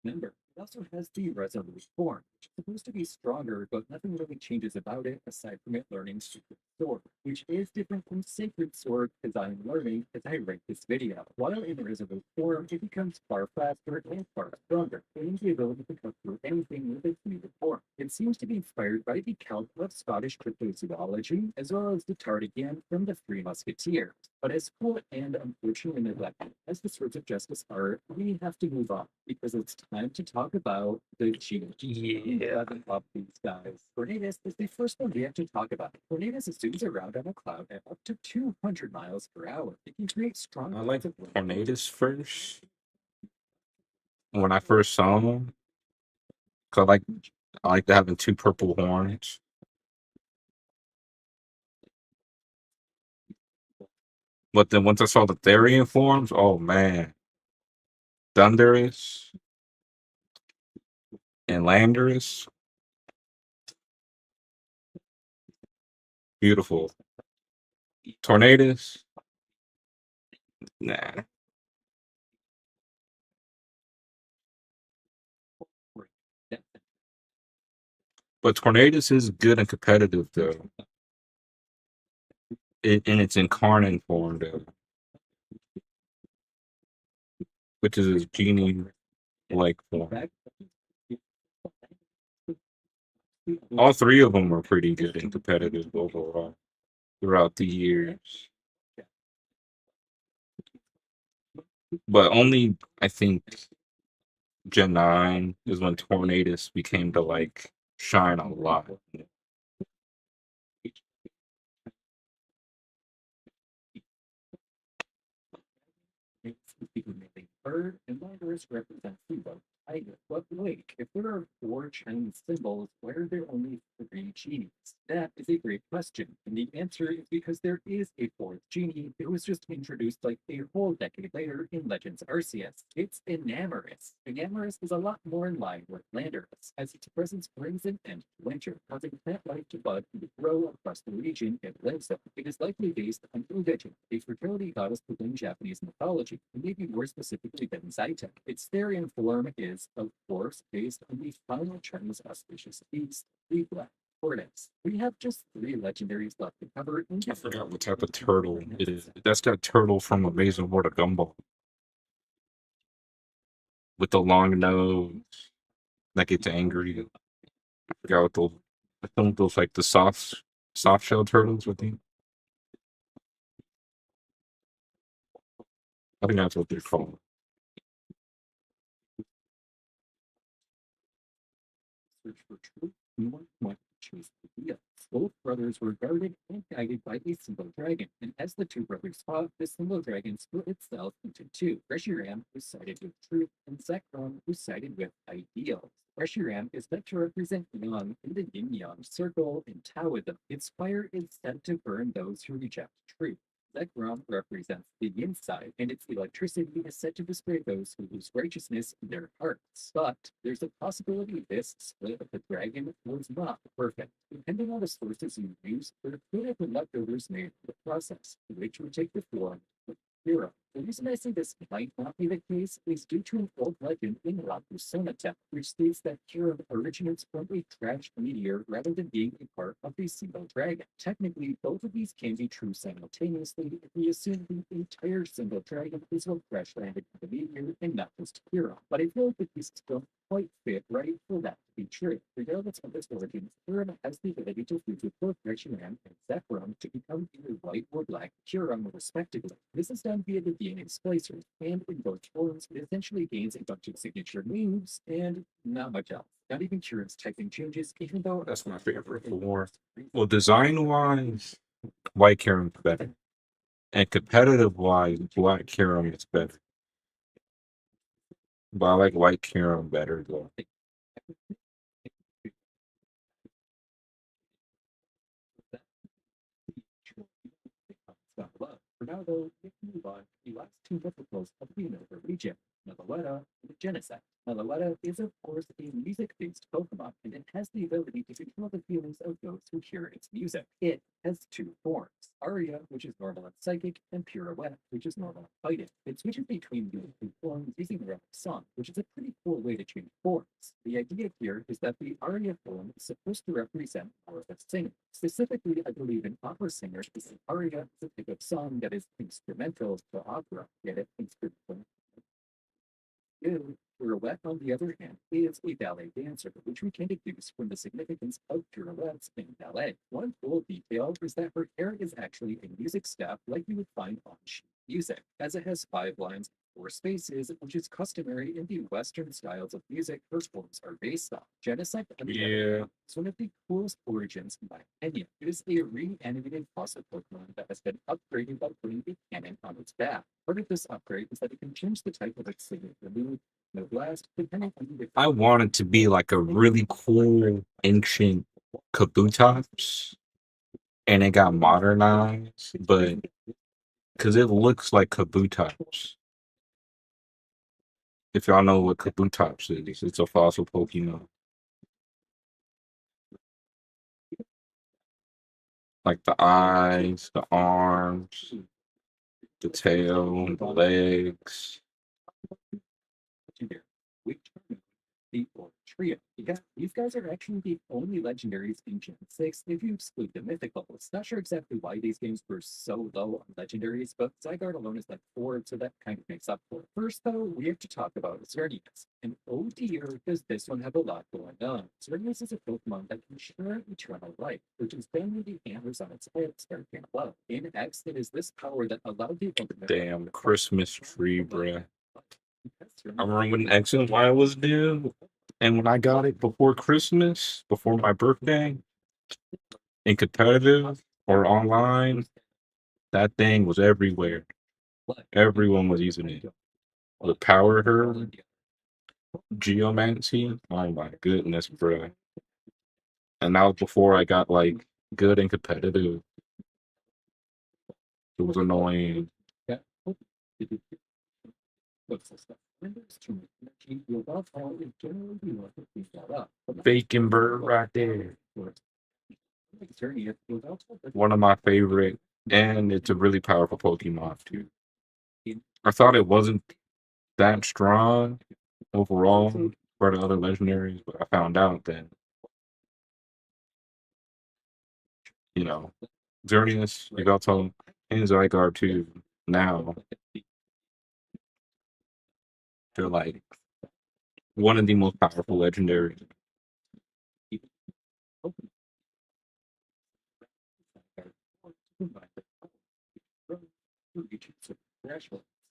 Member. It also has the resolute form, which is supposed to be stronger, but nothing really changes about it aside from it learning Secret Sword, which is different from Sacred Sword because I'm learning as I write this video. While in resolute form, it becomes far faster and far stronger, gaining the ability to cut through anything with its native form. It seems to be inspired by the Count of Scottish cryptozoology, as well as the Tardigan from the Three Musketeers. But as cool and unfortunately neglected as the Swords of Justice are, we have to move on because it's time to talk about the cheetah. Yeah. I love these guys. Tornadus is the first one we have to talk about. Tornadus zooms around on a cloud at up to 200 miles per hour. It can create strong. I like Tornadus first. When I first saw him, 'cause I like having two purple horns. But then once I saw the Therian forms, oh man, Thunderous and Landorus, beautiful. Tornadus, nah. But Tornadus is good and competitive though. In its incarnate form though, which is his genie like form. All three of them are pretty good and competitive overall throughout the years. But only I think Gen 9 is when Tornadus became to like shine a lot. Bird and Landorus represents the boat tiger. But wait, if there are four Chinese symbols, why are there only three genies? That is a great question. And the answer is because there is a fourth genie that was just introduced like a whole decade later in Legends Arceus. It's Enamorus. Enamorus is a lot more in line with Landorus, as its presence brings an end to winter, causing plant life to bud and grow across the region it lives in. It is likely based on Udajin, a fertility goddess within Japanese mythology, and maybe more specifically than Zaitek. Its Therian form is, of course, based on the final Chinese auspicious beast, the Black Tortoise. We have just three legendaries left to cover. I forgot what type of turtle it is. That's that turtle from Amazing World of Gumball with the long nose that gets angry. I forgot what those. I think those like the soft shell turtles. I think that's what they're called. Search for truth, no one wanted to choose the wheel. Both brothers were guarded and guided by a single dragon, and as the two brothers fought, the single dragon split itself into two. Reshiram, who sided with truth, and Zekrom, who sided with ideals. Reshiram is meant to represent Yang in the yin-yang circle in Taoism. Its fire is said to burn those who reject truth. Zekrom represents the yin side, and its electricity is said to display those who lose righteousness in their hearts. But there's a possibility this split of the dragon was not perfect. Depending on the sources you use, there could have been leftovers made in the process, which would take the form of Hero. The reason I say this might not be the case is due to an old legend in Raku Sonata, which states that Kira originates from a crashed meteor rather than being a part of a single dragon. Technically, both of these can be true simultaneously if we assume the entire single dragon is what crash landed in the meteor and not just Kira. But I feel like the pieces don't quite fit right for that to be true. Regardless of its origins, Kira has the ability to fuse with both Reshiram and Zekrom to become either white or black Kiram respectively. This is done via the DNA splicers, and in both forms, it essentially gains a bunch of signature moves and not much else. Not even Kiram's typing changes, even though That's my favorite war. Well, design wise, White Karam's better, and competitive wise, Black Karam is better. But I like White Karam better though. For now, though, we can move on to the last two difficult of the Unova region, Meloetta and Genesect. Meloetta is, of course, a music-based Pokemon, and it has the ability to control the feelings of those who hear its music. It has two forms, Aria, which is normal and psychic, and Pirouette, which is normal and fighting. It switches between these two forms using the Relic Song, which is a pretty cool way to change forms. The idea here is that the Aria form is supposed to represent more of a singer. Specifically, I believe in opera singers, because Aria is a type of song that is instrumental to opera. Get it? Instrumental. Pirouette, on the other hand, is a ballet dancer, which we can deduce from the significance of pirouettes in ballet. One cool detail is that her hair is actually a music staff like you would find on sheet music, as it has 5 lines, 4 spaces, which is customary in the Western styles of music her forms are based on. Genesect, on the other hand, is one of the coolest origins in my opinion. It is a reanimated fossil Pokemon that has been upgraded by putting a cannon on its back. Part of this upgrade is that it can change the type of its signature move. No blast, depending on the I want it to be like a really cool ancient Kabutops, and it got modernized, but because it looks like Kabutops. If y'all know what Kabutops is, it's a fossil Pokemon. Like the eyes, the arms, the tail, the legs. The Trio. These guys are actually the only legendaries in Gen 6 if you exclude the mythicals. Not sure exactly why these games were so low on legendaries, but Zygarde alone is like 4, so that kind of makes up for it. First, though, we have to talk about Xerneas. And oh dear, does this one have a lot going on. Xerneas is a Pokemon that can share eternal life, which is bending the antlers on its head start getting low. In X, it is this power that allowed the Damn Christmas tree, bruh. I remember when X and Y was due, and when I got it before Christmas, before my birthday, in competitive or online, that thing was everywhere. Everyone was using it. The Power Herb, Geomancy, oh my goodness, bro. And that was before I got like good and competitive. It was annoying. Bacon bird right there. One of my favorite, and it's a really powerful Pokemon too. I thought it wasn't that strong overall for the other legendaries, but I found out that, you know, Xerneas, Yveltal, and Zygarde too, now they're like one of the most powerful legendaries.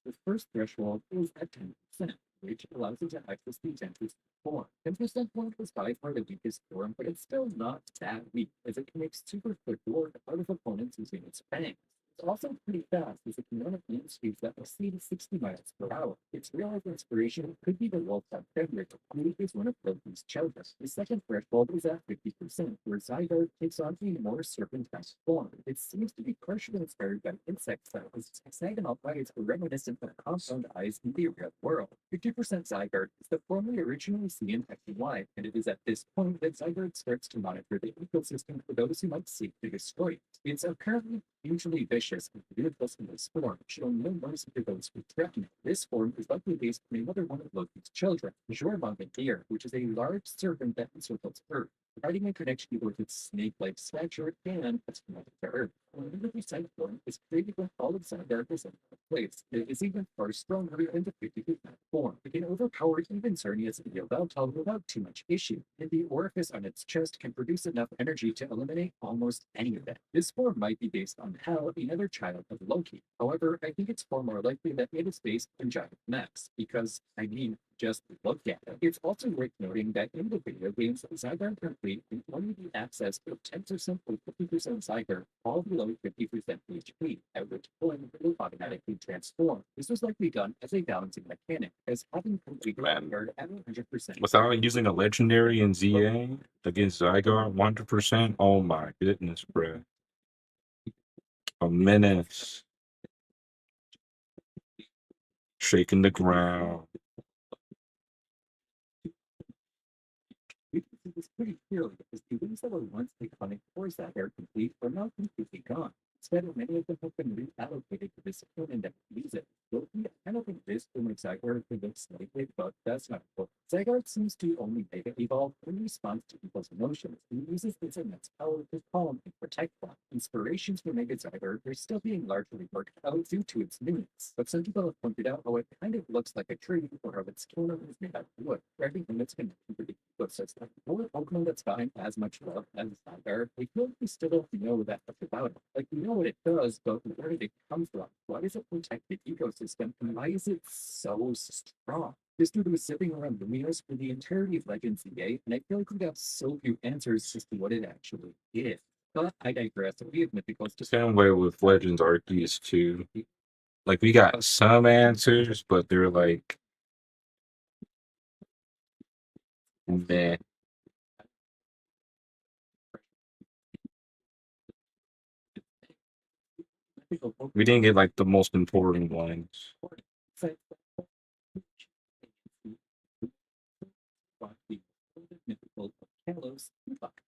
The first threshold is at 10%, which allows you to access the gentlest form. 10% form is by far the weakest form, but it's still not that weak, as it can make super quick work out of opponents using its fangs. It's also pretty fast, as it can run at wind speeds that exceed 60 miles per hour. Its real life inspiration could be the Wolf-type Frederick, who is one of Loki's children. The second threshold is at 50%, where Zygarde takes on a more serpent-like form. It seems to be partially inspired by insect cells. Hexagonal eyes are reminiscent of compound eyes in the real world. 50% Zygarde is the form we originally see in X and Y, and it is at this point that Zygarde starts to monitor the ecosystem for those who might seek to destroy it. It's apparently hugely vicious and ruthless in this form, showing no mercy to those who threaten it. This form is likely based on another one of Loki's children, Jormung the Deer, which is a large serpent that encircles Earth, providing a connection with its snake-like stature and its connection to Earth. Whenever the side form is created when all of Zygarde is in place, it is even far stronger than the 50% form. It can overpower even Xerneas and Yveltal without too much issue, and the orifice on its chest can produce enough energy to eliminate almost any of it. This form might be based on Hel, another child of Loki. However, I think it's far more likely that it is based on Giant Max, because, I mean, just look at it. It's also worth noting that in the video games, Zygarde complete can only be accessed with 10% or 50% Zygarde, all below 50% HP, at which point it will automatically transform. This was likely done as a balancing mechanic, as having complete Zygarde at 100%. Without using a legendary in ZA against Zygarde 100%, oh my goodness, bro. A menace. Shaking the ground. We can see this pretty clearly because the wings that were once iconic for Zygarde complete are now completely gone. Instead, many of them have been reallocated to this human that use it. Though I don't think this form of Zygarde could look slightly, but that's not cool. Zygarde seems to only Mega evolve in response to people's emotions. He uses this immense power to calm and protect them. Inspirations for Mega Zygarde are still being largely worked out due to its newness, but some people have pointed out how it kind of looks like a tree or how its kingdom is made out of wood. Everything that's connected to the ecosystem. For a Pokemon that's gotten as much love as Zygarde, I feel like we still don't know that much about it. Like, we know what it does, but where did it come from? Why does it protect the ecosystem, and why is it so strong? This dude was zipping around Lumios for the entirety of Legends EA, and I feel like we got so few answers as to what it actually is. But I digress. We have mythicals to Same way with Legends Arceus too. Like we got some answers, but they're like meh. We didn't get like the most important ones. Mythical Kalos.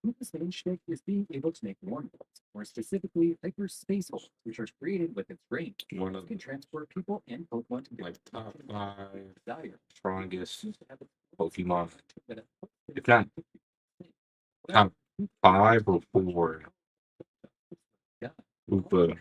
Koopa's main shtick is being able to make wormholes, more specifically hyperspace holes, which are created with its brain. One It of can transport people and Pokemon to like top 5 desire. strongest Seems to have a Pokemon. that If not top 5 or 4. Yeah. Koopa.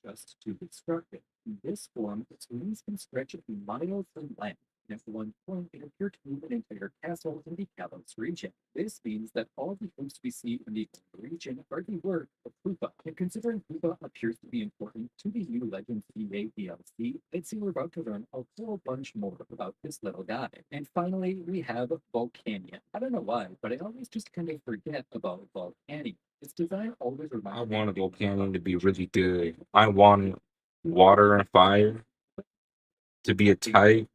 Just to construct it. In this form, its wings can stretch miles in length. And at one point, it appeared to move an entire castle in the Kalos region. This means that all the things we see in the region are the work of Koopa. And considering Koopa appears to be important to the new Legends EA DLC, I'd say we're about to learn a whole bunch more about this little guy. And finally, we have Volcanion. I don't know why, but I always just kind of forget about Volcanion. Its design always I reminds want a Volcanion to be really good. I want water and fire to be a type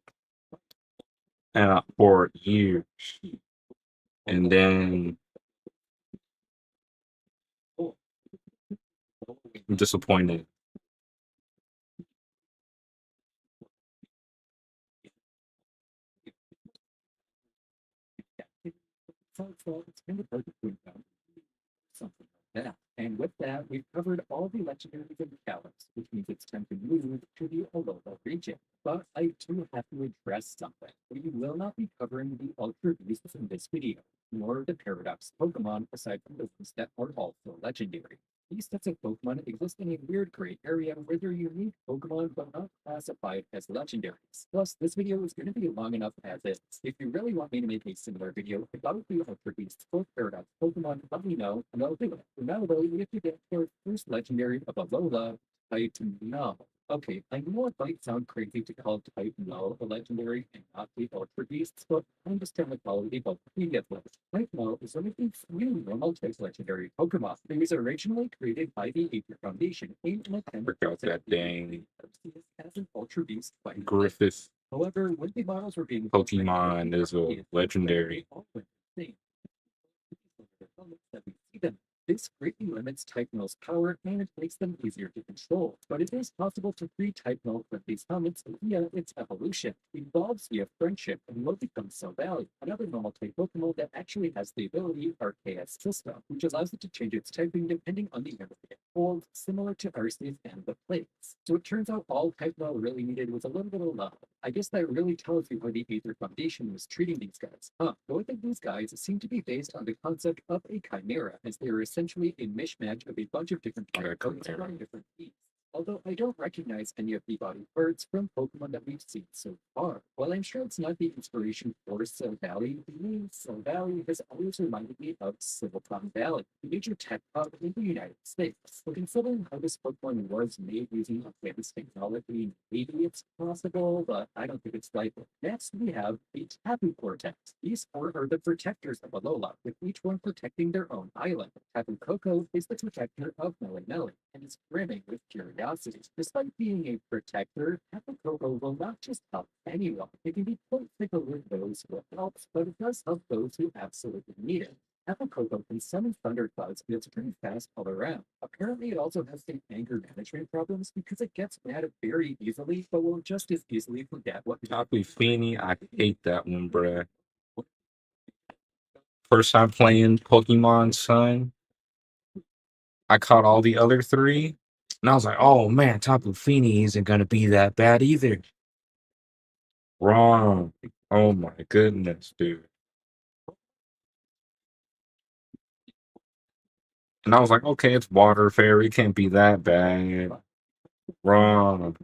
for years. And then I'm disappointed. it's kind of hard to put down something like that. And with that, we've covered all the legendaries in Kalos, which means it's time to move to the Alola region. But I do have to address something. We will not be covering the Ultra Beasts in this video, nor the Paradox Pokemon, aside from the ones that are also legendary. These sets of Pokemon exist in a weird gray area where they're unique Pokemon but not classified as legendaries. Plus, this video is going to be long enough as is. If you really want me to make a similar video about the Ultra Beasts or Paradox Pokemon, let me know and I'll do it. For now, though, we have to get to our first legendary of Alola, Titanal. Okay, I know it might sound crazy to call Titanal a legendary and not the Ultra Beasts, but I'm just going to call it a previous list. Titanal is one of the few normal type legendary Pokemon. It was originally created by the Aether Foundation in an attempt Work out that dang as an Ultra Beast by Griffith However, when the models were being Pokemon is a legendary. This greatly limits Typenol's power and it makes them easier to control, but it is possible to free Typenol from these helmets via its evolution. It evolves via friendship and will become Silvally, another normal type Pokemon that actually has the ability Arceus System, which allows it to change its typing depending on the area it holds, similar to Arceus and the plates. So it turns out all Typenol really needed was a little bit of love. I guess that really tells you how the Aether Foundation was treating these guys. Both of these guys seem to be based on the concept of a chimera, as they are essentially a mishmash of a bunch of different Yeah, parts chimera. from different beasts. Although I don't recognize any of the body parts from Pokemon that we've seen so far. While I'm sure it's not the inspiration for Silvally, the name Silvally has always reminded me of Silicon Valley, a major tech hub in the United States. But considering how this Pokemon was made using advanced technology, maybe it's possible, but I don't think it's likely. Next, we have the Tapu Cortex. These four are the protectors of Alola, with each one protecting their own island. Tapu Koko is the protector of Melemele, and is brimming with curiosity. Despite being a protector, Tapu Koko will not just help anyone. It can be quite fickle with those who it helps, but it does help those who absolutely need it. Tapu Koko can summon thunderclouds and it's pretty fast all around. Apparently, it also has some anger management problems because it gets mad very easily, but will just as easily forget what Tapu Fini, I hate that one, bruh. First time playing Pokemon Sun, I caught all the other three, and I was like, oh man, Tapu Fini isn't gonna be that bad either. Wrong. Oh my goodness, dude. And I was like, okay, it's water fairy, can't be that bad. Wrong.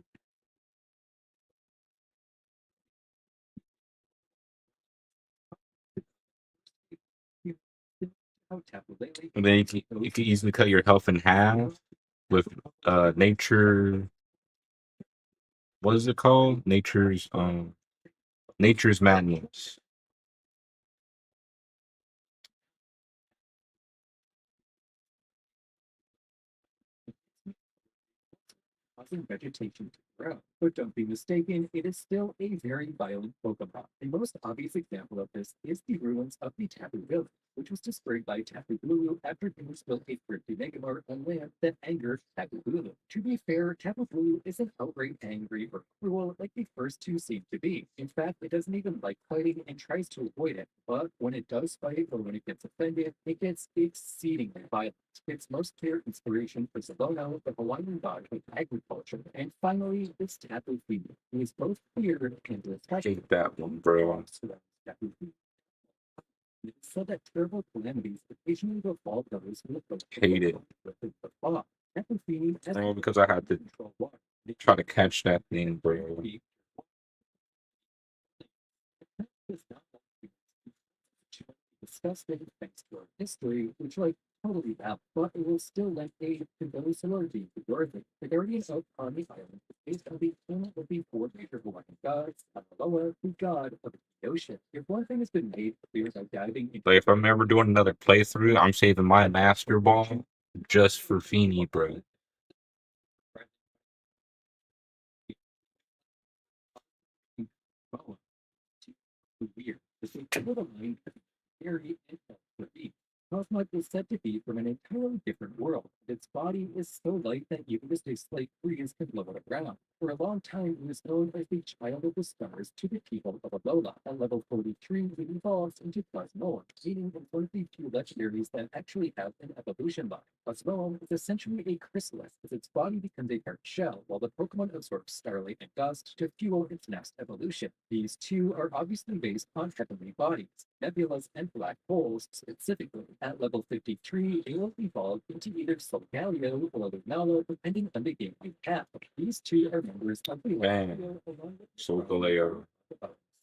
how Tapu Lele And then you can easily cut your health in half with nature. What is it called? Nature's Madness. causing vegetation to grow. But don't be mistaken, it is still a very violent Pokemon. The most obvious example of this is the ruins of the Tapu Village, which was destroyed by Tapu Bulu after humans built a thrifty Megamart on land that angered Tapu Bulu. To be fair, Tapu Bulu isn't outright angry or cruel like the first two seem to be. In fact, it doesn't even like fighting and tries to avoid it. But when it does fight or when it gets offended, it gets exceedingly violent. Its most clear inspiration for Salono, the Hawaiian god of agriculture. And finally, this Tapu Fini, who is both feared and respected. Hate that one, bro. Tapu Fini. It is said that terrible calamities occasionally befall those who approach Hate it. with the fog. Tapu Fini has Oh, because I had to control water. try to catch that thing, bro. Does not want to discuss it thanks to our history, which like totally valid, but it will still lend aid to those who are deemed worthy. The guardians of on the island is based on the atonement of the four major Hawaiian gods, Apaloa, the god of the ocean. If one thing has been made clear by diving into Like if I'm ever doing another playthrough, I'm saving my Master Ball just for Fini, bro. Apaloa, to weird, this is able to mind very and Cosmog is said to be from an entirely different world. Its body is so light that even just a slight breeze can blow it around. For a long time, it was known as the child of the stars to the people of Alola. At level 43, it evolves into Cosmoem, meaning it's one of the few legendaries that actually have an evolution line. Cosmoem is essentially a chrysalis, as its body becomes a hard shell, while the Pokemon absorbs starlight and dust to fuel its next evolution. These two are obviously based on heavenly bodies, nebulas and black holes specifically. At level 53, they will evolve into either Solgaleo or Lunala, depending on the gameplay path. These two are members of the Man, Solgaleo.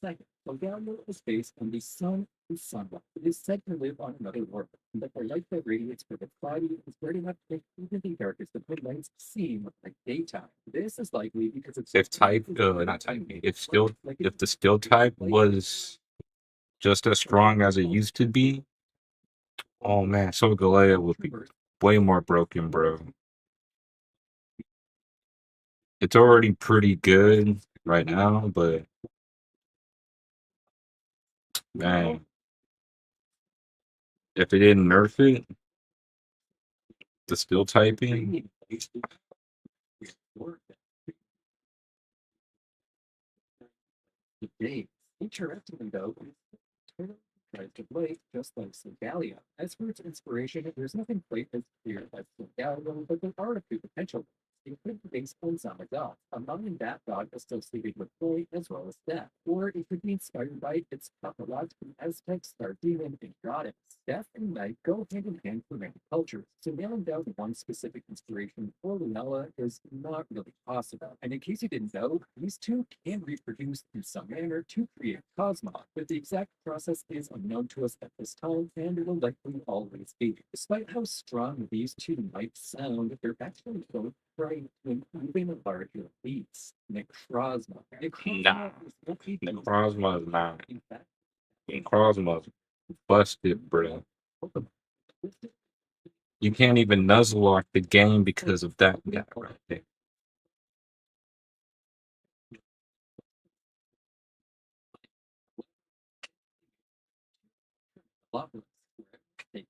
Second, Solgaleo is based on the sun and sunlight. It is said to live on another world, and that the light that radiates from its body is bright enough to make even the darkest of midnights seem like daytime. This is likely because it's If type, not type, if the still type was just as strong as it used to be, oh man, Solgaleo would be way more broken, bro. It's already pretty good right now, but man, if it didn't nerf it, the still typing, Today, interestingly though, turtle tries to play just like Solgaleo. As for its inspiration, there's nothing quite as clear as Solgaleo, but there are a few potential. It could be based on Zamazal, a mountain bat god associated with joy as well as death, or it could be inspired by its pathological Aztec star demon and goddess. Death and night go hand in hand for many cultures, so nailing down one specific inspiration for Lunella is not really possible. And in case you didn't know, these two can reproduce in some manner to create Cosmog, but the exact process is unknown to us at this time and will likely always be. Despite how strong these two might sound, they're actually both trying to even larger feats. Necrozma. Nah. Is what we do. Necrozma is not. In fact, Necrozma's busted, bro. Pokemon. You can't even Nuzlocke the game because of that guy right there. Lava. They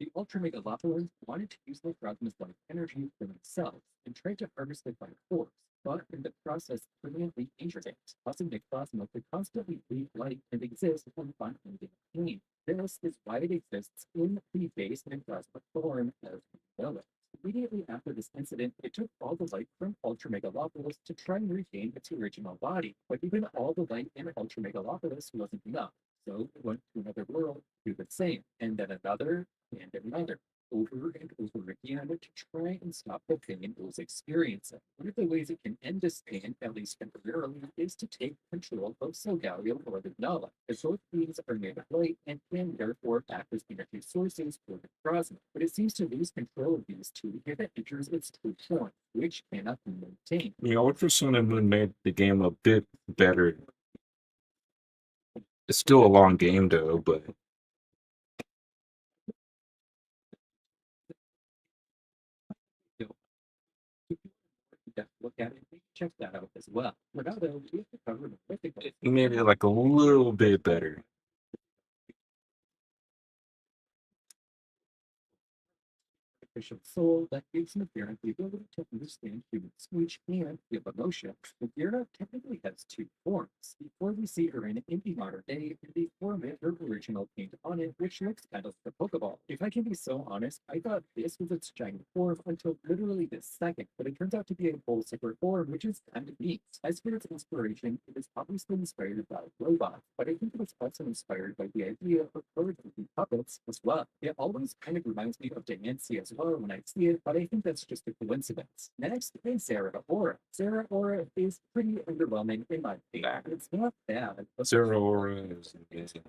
The Ultra Megalopolins wanted to use Necrozma's life energy for themselves and tried to harvest it by force, but in the process brilliantly injured it, causing Necrozma to constantly breathe life and exist on unending pain. This is why it exists in the base Necrozma form as we know it. Immediately after this incident, it took all the light from Ultra Megalopolis to try and regain its original body, but even all the light in Ultra Megalopolis wasn't enough. So it went to another world to do the same, and then another, and another, over and over again to try and stop the pain it was experiencing. One of the ways it can end this pain, at least temporarily, is to take control of Solgaleo or the Nala, as both beings are made of light and can therefore act as energy sources for the Necrozma. But it seems to lose control of these two if it enters its true form, which cannot be maintained. You know, Ultra Sun and Moon made the game a bit better. It's still a long game though, but If you want to look at it, check that out as well. For now, though, we have to cover the mythical. it made it like a little bit better. Artificial soul that gives Nefera the ability to understand human speech and feel emotion. Nefera technically has two forms. Before we see her in the modern day, in the form of her original paint on it, which looks kind of like a Pokeball. If I can be so honest, I thought this was its giant form until literally this second, but it turns out to be a whole separate form, which is kind of neat. As for its inspiration, it is obviously inspired by robots, but I think it was also inspired by the idea of choreography puppets as well. It always kind of reminds me of Diancie as well when I see it, but I think that's just a coincidence. Next is Zeraora. Zeraora is pretty underwhelming in my opinion. It's not bad, but Zeraora is amazing.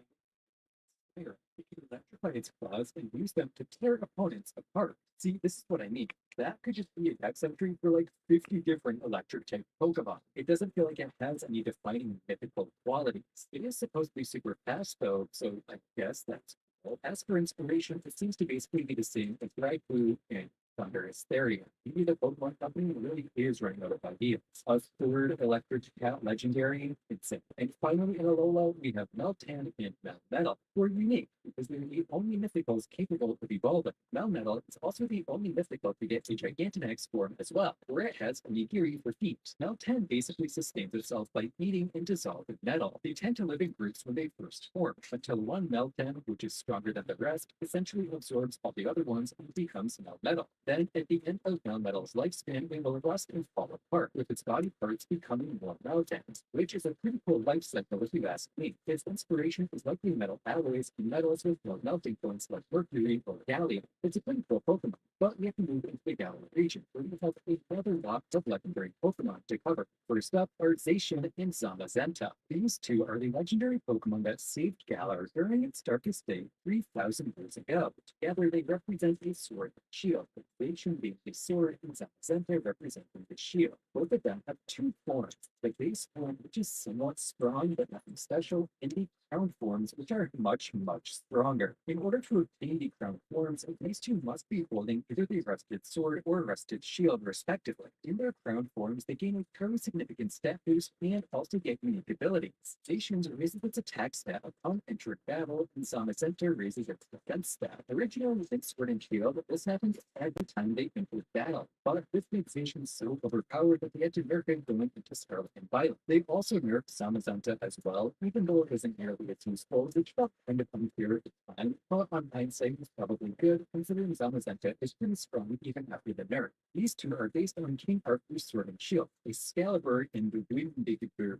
fire. It can electrify its claws and use them to tear opponents apart. See, this is what I mean. That could just be a dex entry for like 50 different electric type Pokemon. It doesn't feel like it has any defining mythical qualities. It is supposed to be super fast though, so I guess that's cool. As for inspiration, it seems to basically be the same as Raikou and Thunder Hysteria. Maybe the Pokemon Company really is running out of ideas. A third electric cat legendary, insane. And finally in Alola, we have Meltan and Melmetal, who are unique because they're the only mythicals capable of evolving. Melmetal is also the only mythical to get a Gigantamax form as well, where it has Onigiri for feet. Meltan basically sustains itself by eating and dissolving metal. They tend to live in groups when they first form, until one Meltan, which is stronger than the rest, essentially absorbs all the other ones and becomes Melmetal. Then, at the end of Melmetal's lifespan, it will rust and fall apart, with its body parts becoming more Meltans, which is a pretty cool life cycle if you ask me. Its inspiration is likely metal alloys and metals with low melting points like mercury or gallium. It's a pretty cool Pokemon, but we have to move into the Galar region, where we have another lot of legendary Pokemon to cover. First up are Zacian and Zamazenta. These two are the legendary Pokemon that saved Galar during its darkest day 3,000 years ago. Together, they represent a sword and shield, with Zacian being the sword and Zamazenta representing the shield. Both of them have two forms. The base form, which is somewhat strong but nothing special, and the crown forms, which are much, much stronger. In order to obtain the crown forms, these two must be holding either the rusted sword or rusted shield, respectively. In their crown forms, they gain a fairly significant stat boost and also get unique abilities. Zacian raises its attack stat upon entering battle, and Zamazenta raises its defense stat. Originally within Sword and Shield, this happens every time they enter battle, but this made Zacian so overpowered that they had to nerf it going into Scarlet and Violet. They also nerfed Zamazenta as well, even though it isn't nearly as useful, which felt kind of unfair at the time, but on hindsight was probably good, considering Zamazenta is pretty strong even after the nerf. These two are based on King Arthur's Sword and Shield, Excalibur and the Duindagigur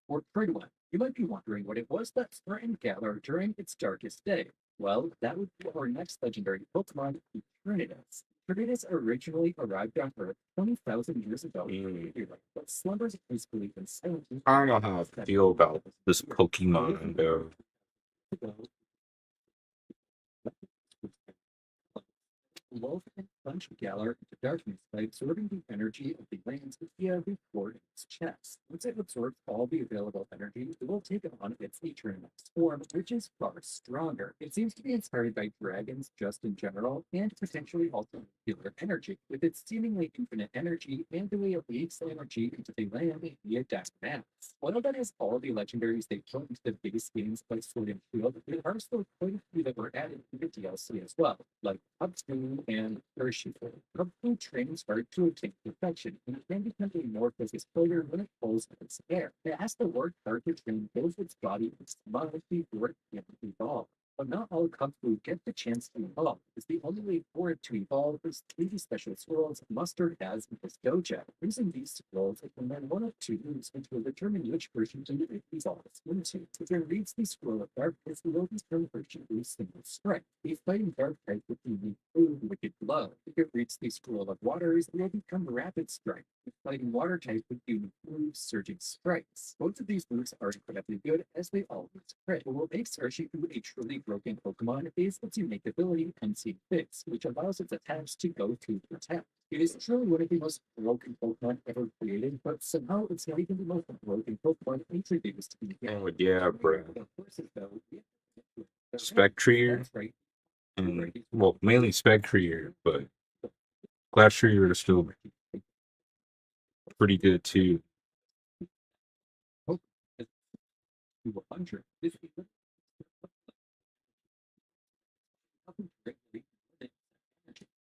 or Tridwan. You might be wondering what it was that threatened Galar during its darkest day. Well, that would be our next legendary Pokemon, Eternatus. Eternatus originally arrived on Earth 20,000 years ago, but slumbers peacefully in silence. I don't know how I feel about this Pokemon though. Wolf and plunge Galar into darkness by absorbing the energy of the lands via the core in its chest. Once it absorbs all the available energy, it will take on its Eternus form, which is far stronger. It seems to be inspired by dragons just in general, and potentially also nuclear energy. With its seemingly infinite energy and the way it leaks energy into the land via dark mass. While that is all the legendaries they put into the base games like Sword and Shield, there are still quite a few that were added to the DLC as well, like Hubspoon and Urshifu. Hubspoon trains hard to attain perfection, and it can become a more focused player when it pulls its air. It has to work hard to train both its body and its mind before it can evolve. But not all Hubspoon get the chance to evolve, because the only way for it to evolve is 3 special scrolls Mustard has in his dojo. Using these scrolls, it can learn one of 2 moves which will determine which version to evolve into. If it reads the scroll of darkness, it will become version of single strike. A fighting dark type with the unique move Wicked Blow. If it reads the scroll of waters, it will become rapid strike. If fighting water type with unique move Surging Strikes. Both of these moves are incredibly good as they always crit. What will make Urshifu a truly broken Pokemon is its unique ability Unseen Fix, which allows its attacks to go through protect. It is truly one of the most broken Pokemon ever created, but somehow it's not even the most broken Pokemon introduced in the game. Oh yeah, bro. The horses, though, Spectrier that's right. and well, mainly Spectrier, but Glastrier is still pretty good too. 200. This is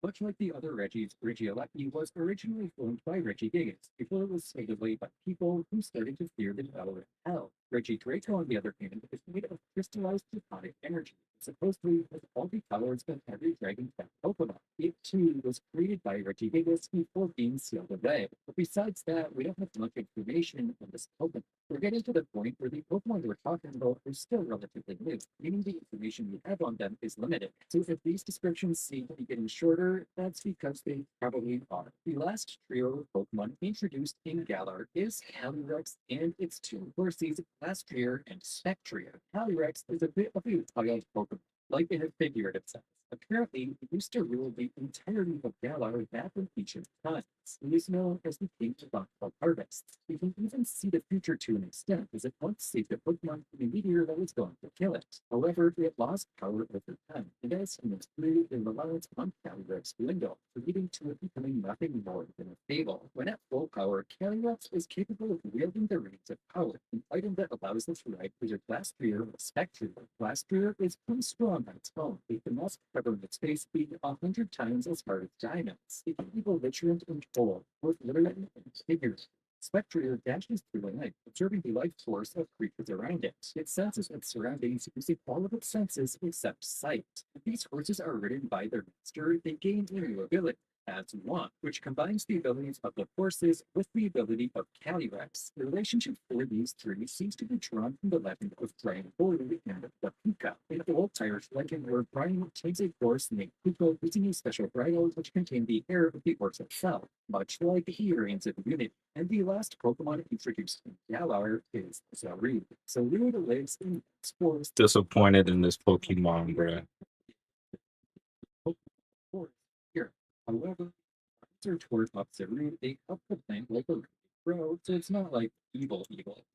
much like the other Reggies, Regieleki was originally formed by Regigigas before it was saved away by people who started to fear the power of hell. Regidraco, on the other hand, is made of crystallized draconic energy, supposedly has all the powers of every dragon-type Pokemon. It too was created by Regigigas before being sealed away. But besides that, we don't have much information on this Pokemon. We're getting to the point where the Pokemon we're talking about are still relatively new, meaning the information we have on them is limited. So if these descriptions seem to be getting shorter, that's because they probably are. The last trio of Pokemon introduced in Galar is Calyrex and its 2 horses, Glastrier and Spectrier. Calyrex is a bit of a wild Pokemon, like it had figured itself. Apparently, it used to rule the entirety of Galar back in ancient times. It is known as the King of Nocturnal Harvests. We can even see the future to an extent, as it once saved a Pokemon from a meteor that was going to kill it. However, it lost power over time, and as humans grew, their reliance on Calyrex dwindled, leading to it becoming nothing more than a fable. When at full power, Calyrex is capable of wielding the reins of power, an item that allows it to ride either Glastrier or Spectrier. Glastrier is pretty strong on its own, with the most prevalent space being 100 times as hard as diamonds. It can be belligerent and bold, both literally and figuratively. Spectrier dashes through the night, observing the life force of creatures around it. It senses its surroundings using all of its senses except sight. If these horses are ridden by their master, they gain a new ability, as one, which combines the abilities of the horses with the ability of Calyrex. The relationship for these 3 seems to be drawn from the legend of Brian Boyle and the Puka, an old Irish legend where Brian takes a horse named Puka using a special bridle which contained the hair of the horse itself, much like the Arians of Unity. And the last Pokemon introduced in Galar is Zarude. Zarude lives in forest. Disappointed in this Pokemon, bro. Here, however, are toward up Zarude, they help the plant like a grow, so it's not like evil.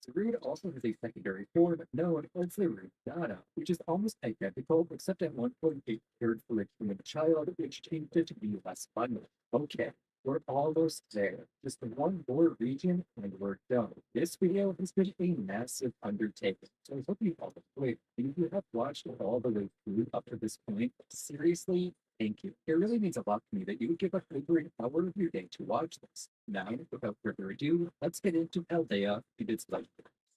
Zarude also has a secondary form known as Zarude Dada, which is almost identical, except at one point it cared for a human child, which changed it to be less fun. Okay, we're almost there. Just one more region and we're done. This video has been a massive undertaking, so I hope you all enjoyed. If you have watched all the way through up to this point, seriously, thank you. It really means a lot to me that you would give up over an hour of your day to watch this. Now, without further ado, let's get into Paldea and its legend.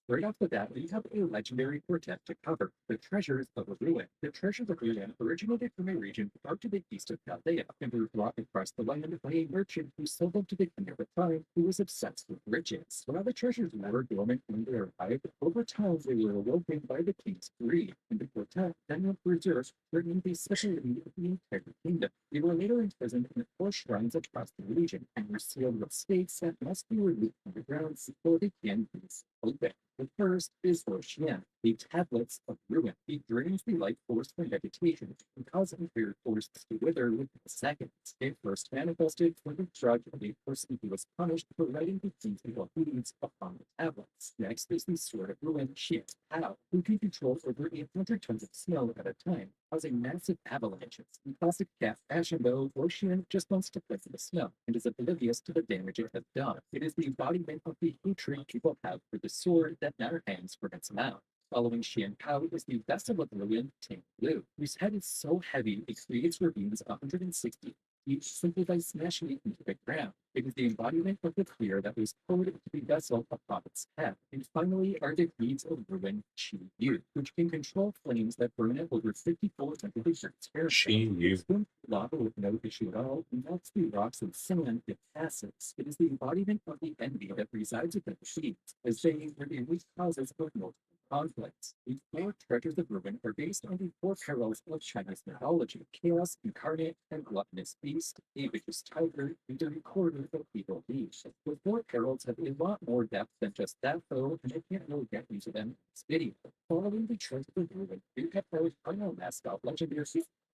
Right off the bat, we have a legendary quartet to cover, the Treasures of Ruin. The Treasures of Ruin originated from a region far to the east of Paldea and were brought across the land by a merchant who sold them to the king at the time, who was obsessed with riches. While the treasures were dormant when they arrived, over time they were awoken by the king's greed, and the quartet then went berserk, threatening the stability of the entire kingdom. They were later imprisoned in 4 shrines across the region and were sealed with stakes that must be removed from the ground before they can be open. The first is Roshian, the tablets of ruin. It drains the life force from vegetation and causes entire forests to wither within seconds. It first manifested for the drug of a person who was punished for writing the evil deeds upon the tablets. Next is the Sword of Ruin, Xian Tao, who can control over 800 tons of snow at a time, causing massive avalanches. In classic cat fashion, though, Roshian just wants to play in the snow and is oblivious to the damage it has done. It is the embodiment of the hatred people have for the sword that now hangs from its mouth. Following Xian Kao is the vessel of Ruin, Ting Lu, whose head is so heavy it creates ravines 160 feet simply by smashing it into the ground. It is the embodiment of the fear that was poured into the vessel upon its head. And finally are the deeds of Ruin, Qi Yu, which can control flames that burn at over 54 temperatures Fahrenheit. Qi Yu. Spoon lava with no issue at all, and melts the rocks and sand it passes. It is the embodiment of the envy that resides within the sheets, as they were the root causes of multiple conflicts. The four treasures of Ruin are based on the four perils of Chinese mythology: chaos incarnate and gluttonous beast, a vicious tiger, and a recorder of evil deeds. The four perils have a lot more depth than just that, though, and I can't really get into them in this video. Following the treasures of Ruin, we have our final mascot, legendary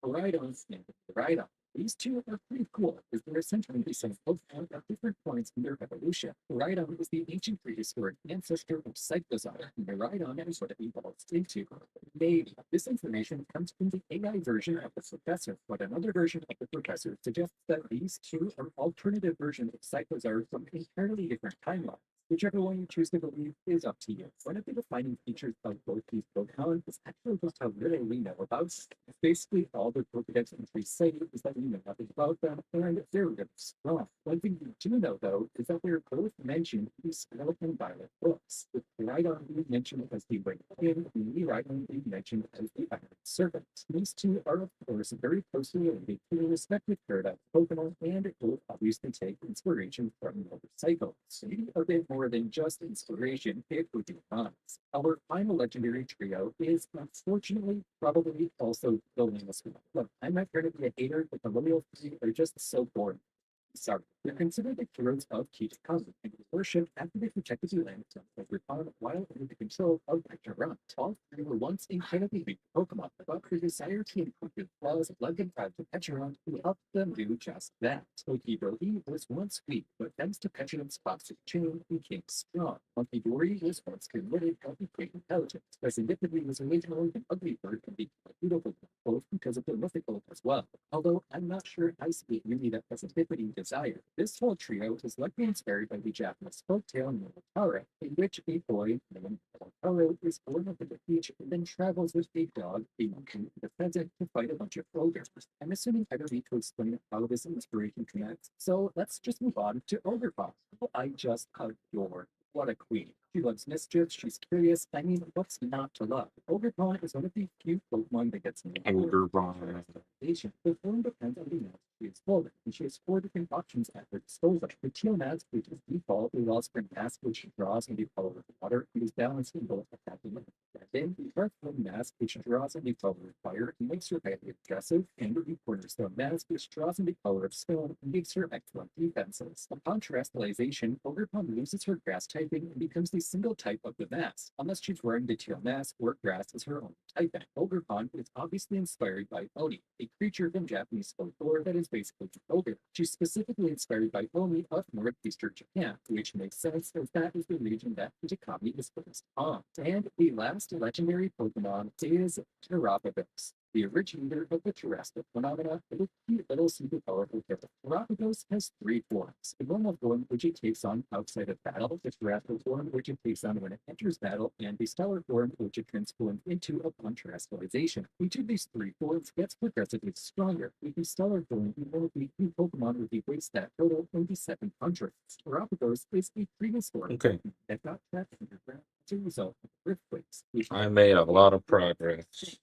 Rhydon and Rhydon. These two are pretty cool, because they're essentially the same Pokemon at different points in their evolution. Rhydon is the ancient prehistoric ancestor of Cyclozar, and Rhydon is what it evolves into. Maybe this information comes from the AI version of the professor, but another version of the professor suggests that these two are alternative versions of Cyclozar from entirely different timelines. Whichever one you choose to believe is up to you. One of the defining features of both these Pokemon is actually just how little we know about them. Basically, all the Pokedex entries say is that we know nothing about them, and they're really strong. One thing we do know, though, is that they're both mentioned in the Scarlet and Violet books, with Rhydon being mentioned as the White King and Rhydon being mentioned as the Iron Serpent. These two are, of course, very closely related to the respective paradigm Pokemon, and both obviously take inspiration from motorcycles. Maybe a bit more than just inspiration, it would be honest. Our final legendary trio is unfortunately probably also the lamest one. Look, I'm not here to be a hater, but the Lilial three are just so boring. Sorry, they're considered the heroes of Kijikazu and were worshipped after they protected the land from Overpowered while under the control of Vectorant. All three were once incredibly weak Pokemon, but their desire to improve their flaws led them to Pecharunt, who helped them do just that. Pokebroly was once weak, but thanks to Petchurant's toxic chain, became strong. Monkey was once committed but became intelligent. Serendipity was originally an ugly bird and became a beautiful one, both because of their mythical as well. Although I'm not sure I see really that Serendipity desire. This whole trio is likely inspired by the Japanese folktale Momotaro, in which a boy named Momotaro is born up at the beach and then travels with a dog, a monkey, and a pheasant to fight a bunch of ogres. I'm assuming I don't need to explain how this inspiration connects, so let's just move on to Ogerpon, who I just adore. What a queen. She loves mischief, she's curious. I mean, what's not to love? Ogerpon is one of the few Pokemon that gets named Ogerpon. The form depends on the mask she is holding, and she has four different options at her disposal. The teal mask, which is default, allows for a mask which draws in the color of water and is balanced in both attacking and defending. The earthworm mask, which draws in the color of fire and makes her highly aggressive, and the cornerstone mask, which draws in the color of stone and gives her excellent defenses. Upon terrestrialization, Ogerpon loses her grass typing and becomes the single type of the mask, unless she's wearing the teal mask or grass is her own typing. Ogerpon is obviously inspired by Oni, a creature from Japanese folklore that is basically an ogre. She's specifically inspired by Oni of northeastern Japan, which makes sense as that is the region that Kitakami is focused on. And the last legendary Pokemon is Terapagos, the originator of the terrestrial phenomena, is a cute little super powerful hero. Terapagos has three forms: the normal form, which it takes on outside of battle, the terrestrial form, which it takes on when it enters battle, and the stellar form, which it transforms into upon terrestrialization. Each of these three forms gets progressively stronger. With the stellar form, you will be two Pokemon with the weight stat total in the 700s. Terapagos is a previous form Okay. that got trapped underground as a result of earthquakes. I made a lot of progress.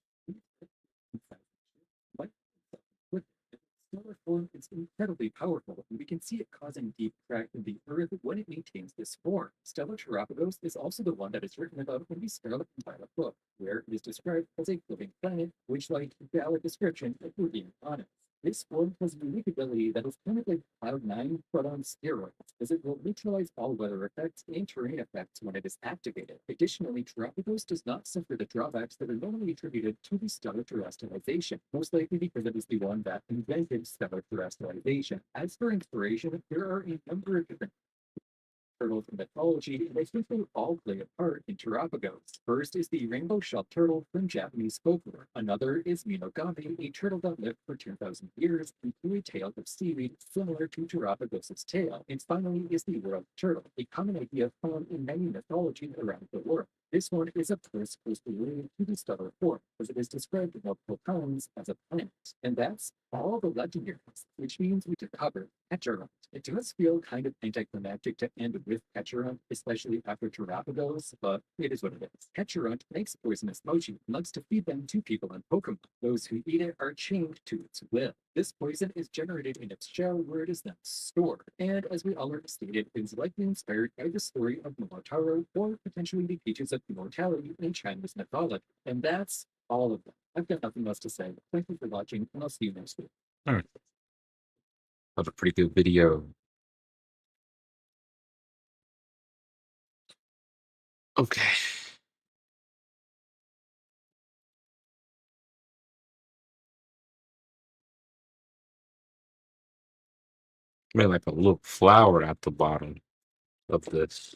Stellar form is incredibly powerful, and we can see it causing deep cracks in the earth when it maintains this form. Stellar Terapagos is also the one that is written about in the Scarlet and Violet book, where it is described as a living planet, which, like valid description, if we're being honest. This form has a unique ability that is kind of like Cloud9, but on steroids, as it will neutralize all weather effects and terrain effects when it is activated. Additionally, Terrapagos does not suffer the drawbacks that are normally attributed to the stellar terrestrialization, most likely because it is the one that invented stellar terrestrialization. As for inspiration, there are a number of different turtles in mythology, and I think they all play a part in Terrapagos. First is the rainbow shell turtle from Japanese folklore. Another is Minogami, a turtle that lived for 2,000 years and grew a tail of seaweed similar to Terrapagos' tail. And finally is the world turtle, a common idea found in many mythologies around the world. This one is of course closely related to the stellar form, as it is described multiple times as a planet. And that's all the legendaries, which means we could cover Pecharunt. It does feel kind of anticlimactic to end with Pecharunt, especially after Terrapagos, but it is what it is. Pecharunt makes poisonous mochi and likes to feed them to people and Pokemon. Those who eat it are chained to its will. This poison is generated in its shell where it is then stored. And as we already stated, it is likely inspired by the story of Momotaro or potentially the Peaches of Immortality in Chinese mythology. And that's all of them. I've got nothing else to say. Thank you for watching, and I'll see you next week. That was a pretty good video. Okay. Made like a little flower at the bottom of this.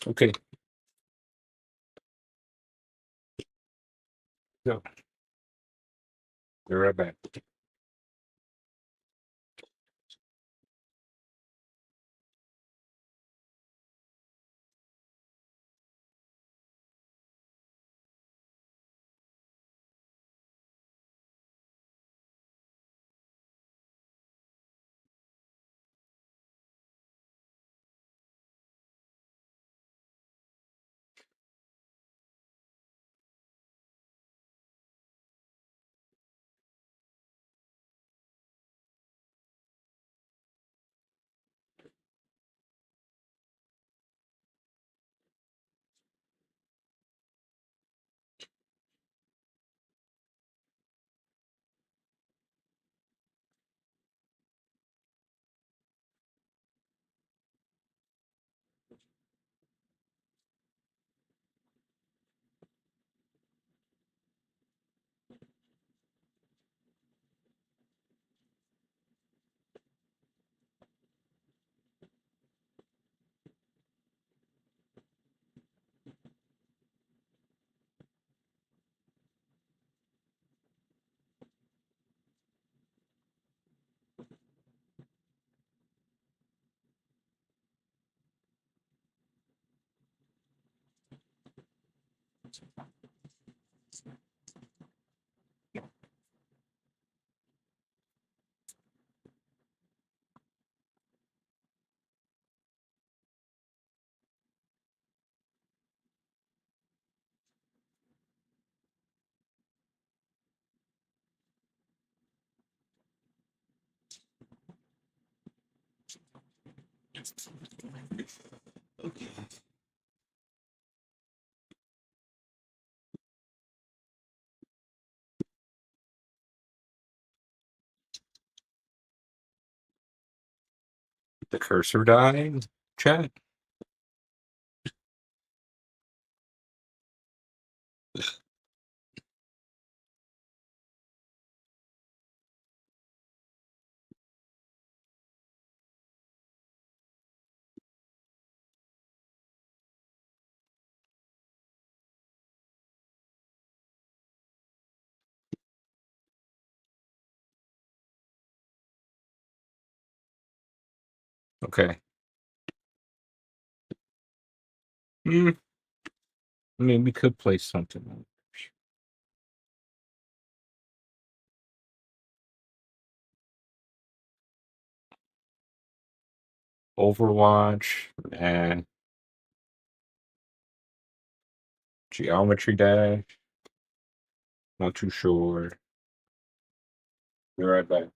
Okay. So, be right back. Okay. The cursor died. Chat. Okay. I mean, we could play something. Overwatch and Geometry Dash. Not too sure. Be right back.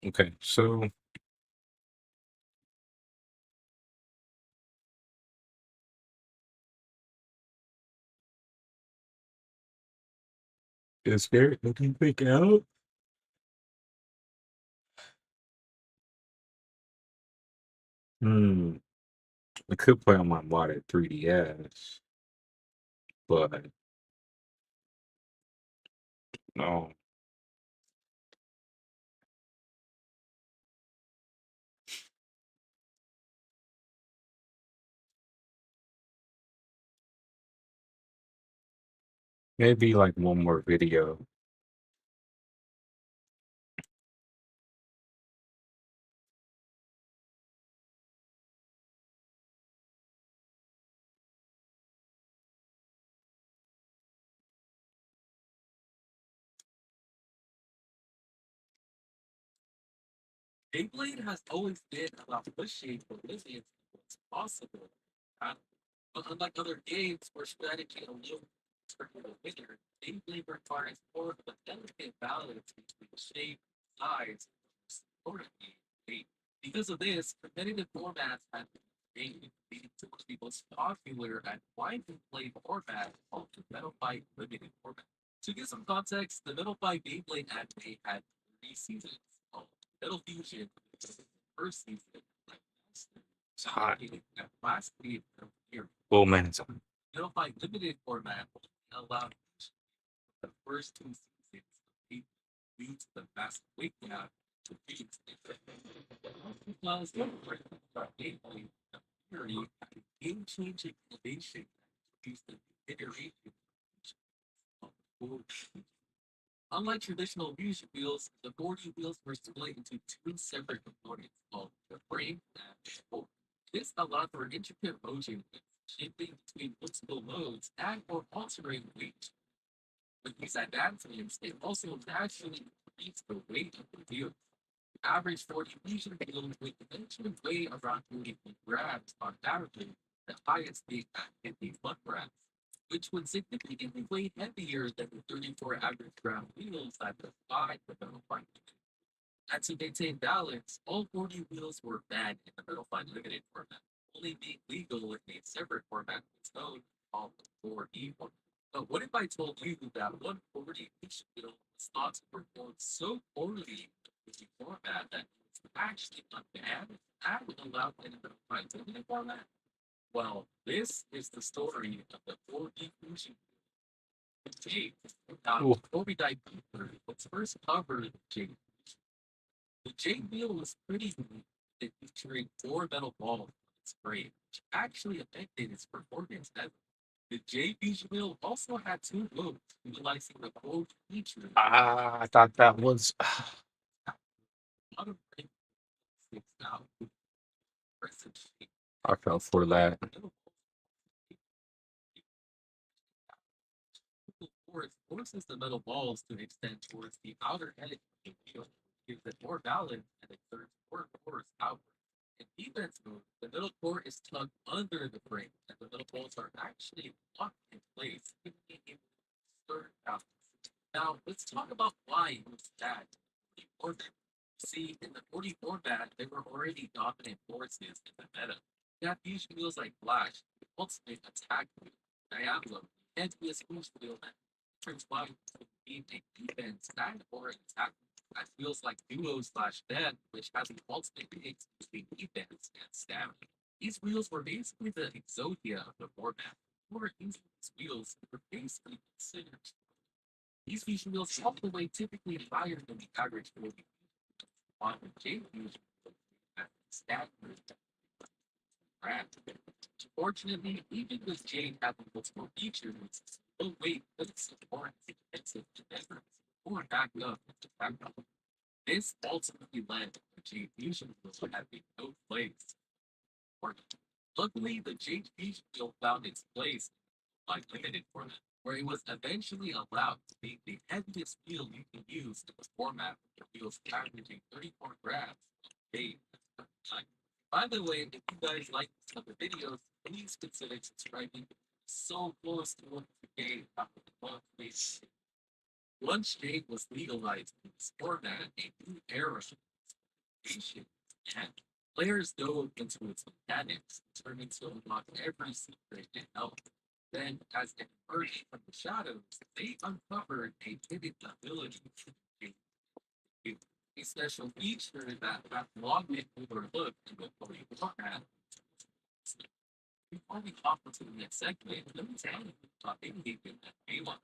Okay, so is there anything out? Hmm. I could play on my modded 3DS, but no. Maybe like one more video. Beyblade has always been about pushing the limits of what's possible. Uh, but unlike other games where strategy alone is for the winner, Beyblade requires more of a delicate balance between shape, size, and importantly, weight. Because of this, competitive formats have been created, leading to one of the most popular and widely played formats called the Metal Fight Limited format. To give some context, the Metal Fight Beyblade anime had 3 seasons. Metal Fusion is the first season. It's hot. At last week of the year, Oh man, it's hot. Metal Fight Limited format only allowed the first 2 seasons of eight due to the massive weight gap to beat. Because the Beyblade theory had a game-changing innovation that introduced the iteration of the full. Unlike traditional fusion wheels, the 4D wheels were split into two separate components called the frame and the spoke. This allowed for intricate motion with shifting between multiple modes and or altering weight. With these advancements, it also naturally increased the weight of the wheel. The average 4D fusion wheel would eventually weigh around 41 grams on average, the highest being at 51 grams, which would significantly weigh heavier than the 34 average gram wheels that defy the metal fight. And to maintain balance, all 40 wheels were banned in the metal fight limited format, only being legal in a separate format of its own called the 4D format. But what if I told you that 140 each wheel was thought to perform so poorly with the format that it was actually unbanned and allowed in the metal fight limited format? Well, this is the story of the 4D fusion Jade. Now, Cool. before we dive deeper, let's first cover the Jade. The Jade wheel was pretty unique, it featuring four metal balls on its frame, which actually affected its performance heavily. The Jade Fusion wheel also had two modes, utilizing the quote feature. I thought that was Bottom frame I fell for that. Forces the metal balls to extend towards the outer edge of the wheel, gives it more balance and exerts more force outward. In defense mode, the middle core is tugged under the frame, and the middle balls are actually locked in place, giving it a exert balance. Now, let's talk about why it was bad. See, in the 44 bat, there were already dominant forces in the meta. You have huge wheels like Flash, Ultimate Attack Wheel, Diablo, and PS Boost Wheel that turns wide to be a defense and or an attack. That feels like Duo slash Ben, which has an ultimate mix between defense and stamina. These wheels were basically the exodia of the format. Who were using these wheels were basically considered. These fusion wheels all the way typically higher than the average wheel on the J fusion stagnant. Fortunately, even with Jade having multiple features, low weight could support expensive endeavors or back up to back up. This ultimately led to Jade Fusion wheel having no place. Luckily, the Jade Fusion wheel found its place by limited format, where it was eventually allowed to be the heaviest wheel you can use in the format with the wheels averaging 34 grams of weight at the time. By the way, if you guys like this type of videos, please consider subscribing. So close to 1K after the month. Once Jade was legalized in this format, a new era of creation and players dove into its mechanics, determined to unlock every secret and help. Then, as it emerged from the shadows, they uncovered a hidden ability to do a special feature that had long been overlooked in the Pokemon format. Before we hop into the next segment, let me tell you about Engagement at Paywalker.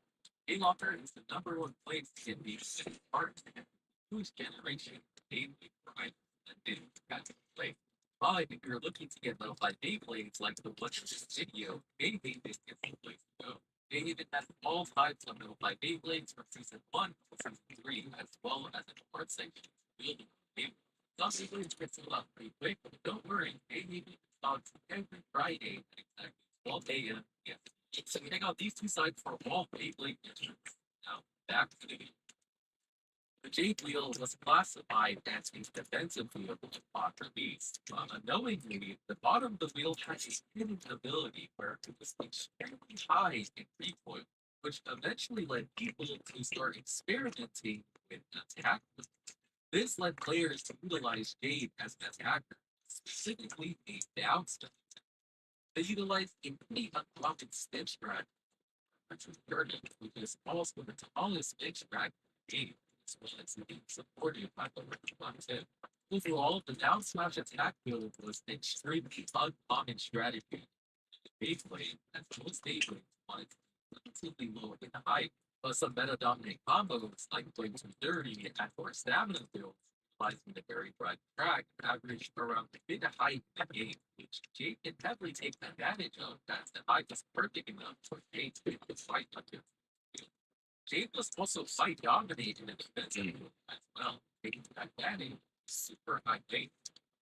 Paywalker is the number one place to get these parts and newest generation daily providers that didn't have to play. But if you're looking to get level 5 Beyblades like the one in this video, Beyblade is the place to go. They even have all types of level 5 Beyblades from season 1 to season 3, as well as an art section building Beyblade. Some Beyblades get sold out pretty quick, but don't worry, Beyblade stocks every Friday at exactly 12 a.m. Yeah. So check out these two sites for all Beyblade instruments. Now, back to the video. The Jade wheel was classified as a defensive wheel upon release. Unknowingly, the bottom of the wheel has a hidden ability where it was extremely high in recoil, which eventually led people to start experimenting with attack. This led players to utilize Jade as an attacker, specifically a bounce attack. They utilized a pretty uncommon spin strike, which was Jordan, which is also the tallest spin strike in the game, as well as being supported by the Richmond tip. Overall, the down smash attack build was an extremely uncommon strategy. Beyblade, as most Beyblades wanted relatively low in height, but some meta dominant combos like Blade 230 and more stamina builds utilizing the very broad track averaged around the mid height in the game, which Jade can heavily take advantage of as the height is perfect enough for Jade to hit the fight under. Jade was also fight dominating in the defensive move as well, taking advantage of super high weight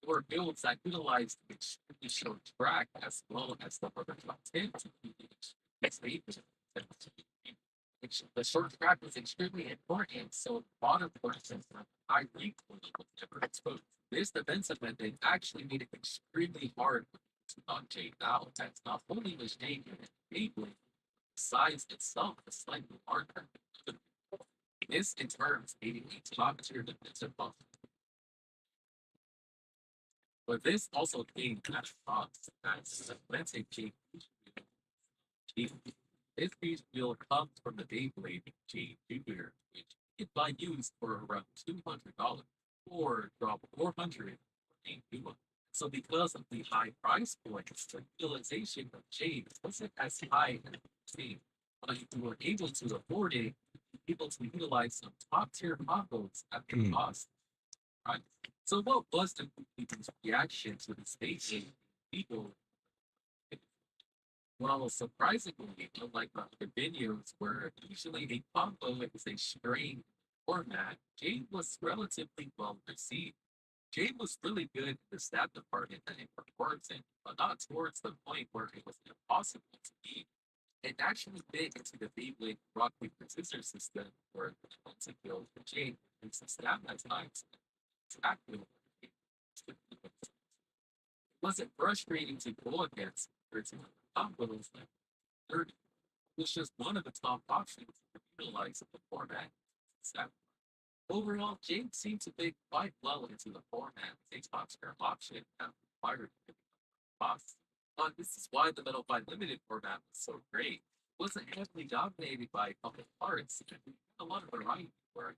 or builds that utilize the extremely short track as well as the rubber top 10 to be stable. Which the short track was extremely important, so the bottom portion of high recoil was never exposed. This defensive method actually made it extremely hard to knock Jade out, as not only was Jade able, size itself was slightly larger. This in turn made it a top tier defensive buff. But this also came at a cost, as let's say Jade. This piece will come from the Beyblade Jade Junior, which you can buy used for around $200 or drop 400 for a new one. So because of the high price points, the utilization of Jade wasn't as high as the but if you were able to afford it, able to utilize some top tier combos at the cost. Right. So what was the people's reaction to the space people? Well, surprisingly, unlike other videos where usually a combo is a string format, Jade was relatively well received. Jade was really good in the stat department that it reports in, but not towards the point where it was impossible to beat. It actually big into the Beyblade rock paper scissors system where the defensive build for Jade is the stat at times exactly. It wasn't frustrating to go against, for example, combos like 30 was just one of the top options to utilize in the format. Overall, James seems to fit quite well into the format. Takes Oscar option and required boss. This is why the Metal 5 Limited format was so great. It wasn't heavily dominated by public parts. It had a lot of variety where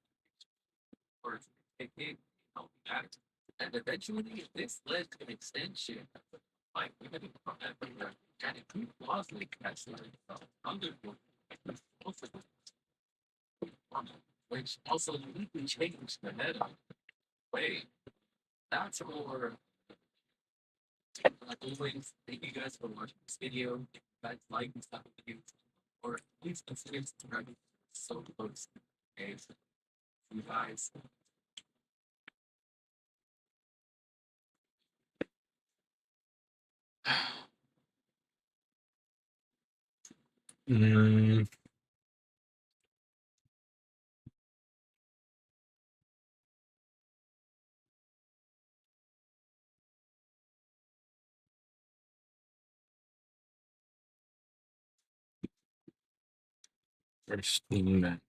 parts it matters. And eventually, this led to an extension of the like limited format, and it proved Bosley as the underboard. Which also uniquely changed the meta. Wait, that's more. Always, thank you guys for watching this video. If you guys like this type of videos, or please consider subscribing. So close. Okay, so you guys. Mm, first thing.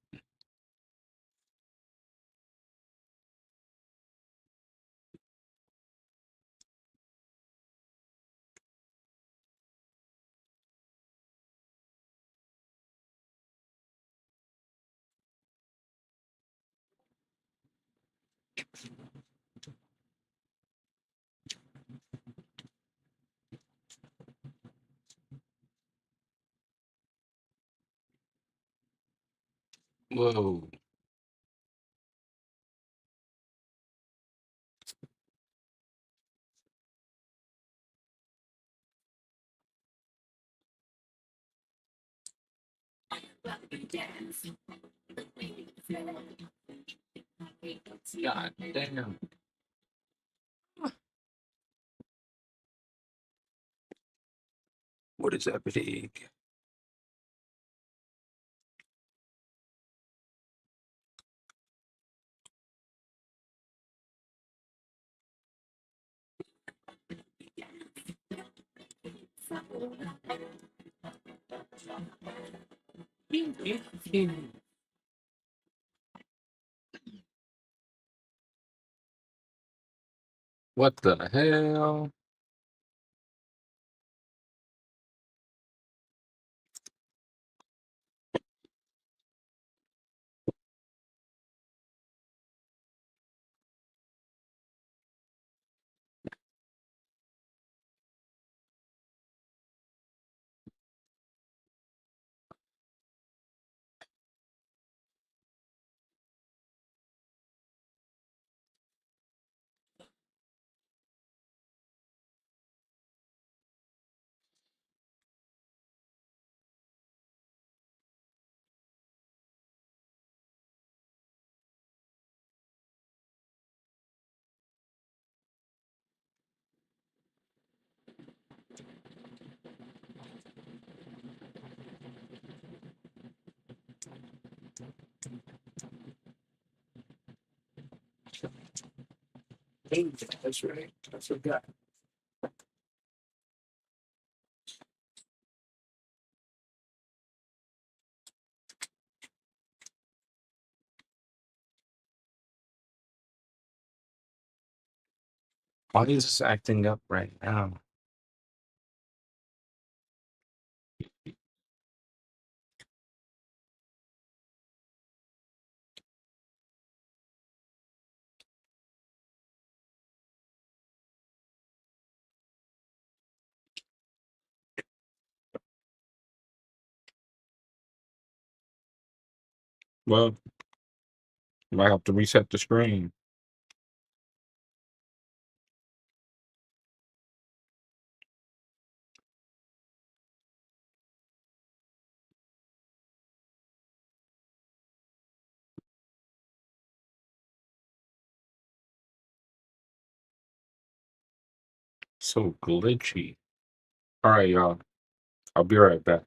Whoa. God damn. What is happening? What the hell? That's right. I forgot. Why is this acting up right now? Well, might have to reset the screen. So glitchy. All right, y'all. I'll be right back.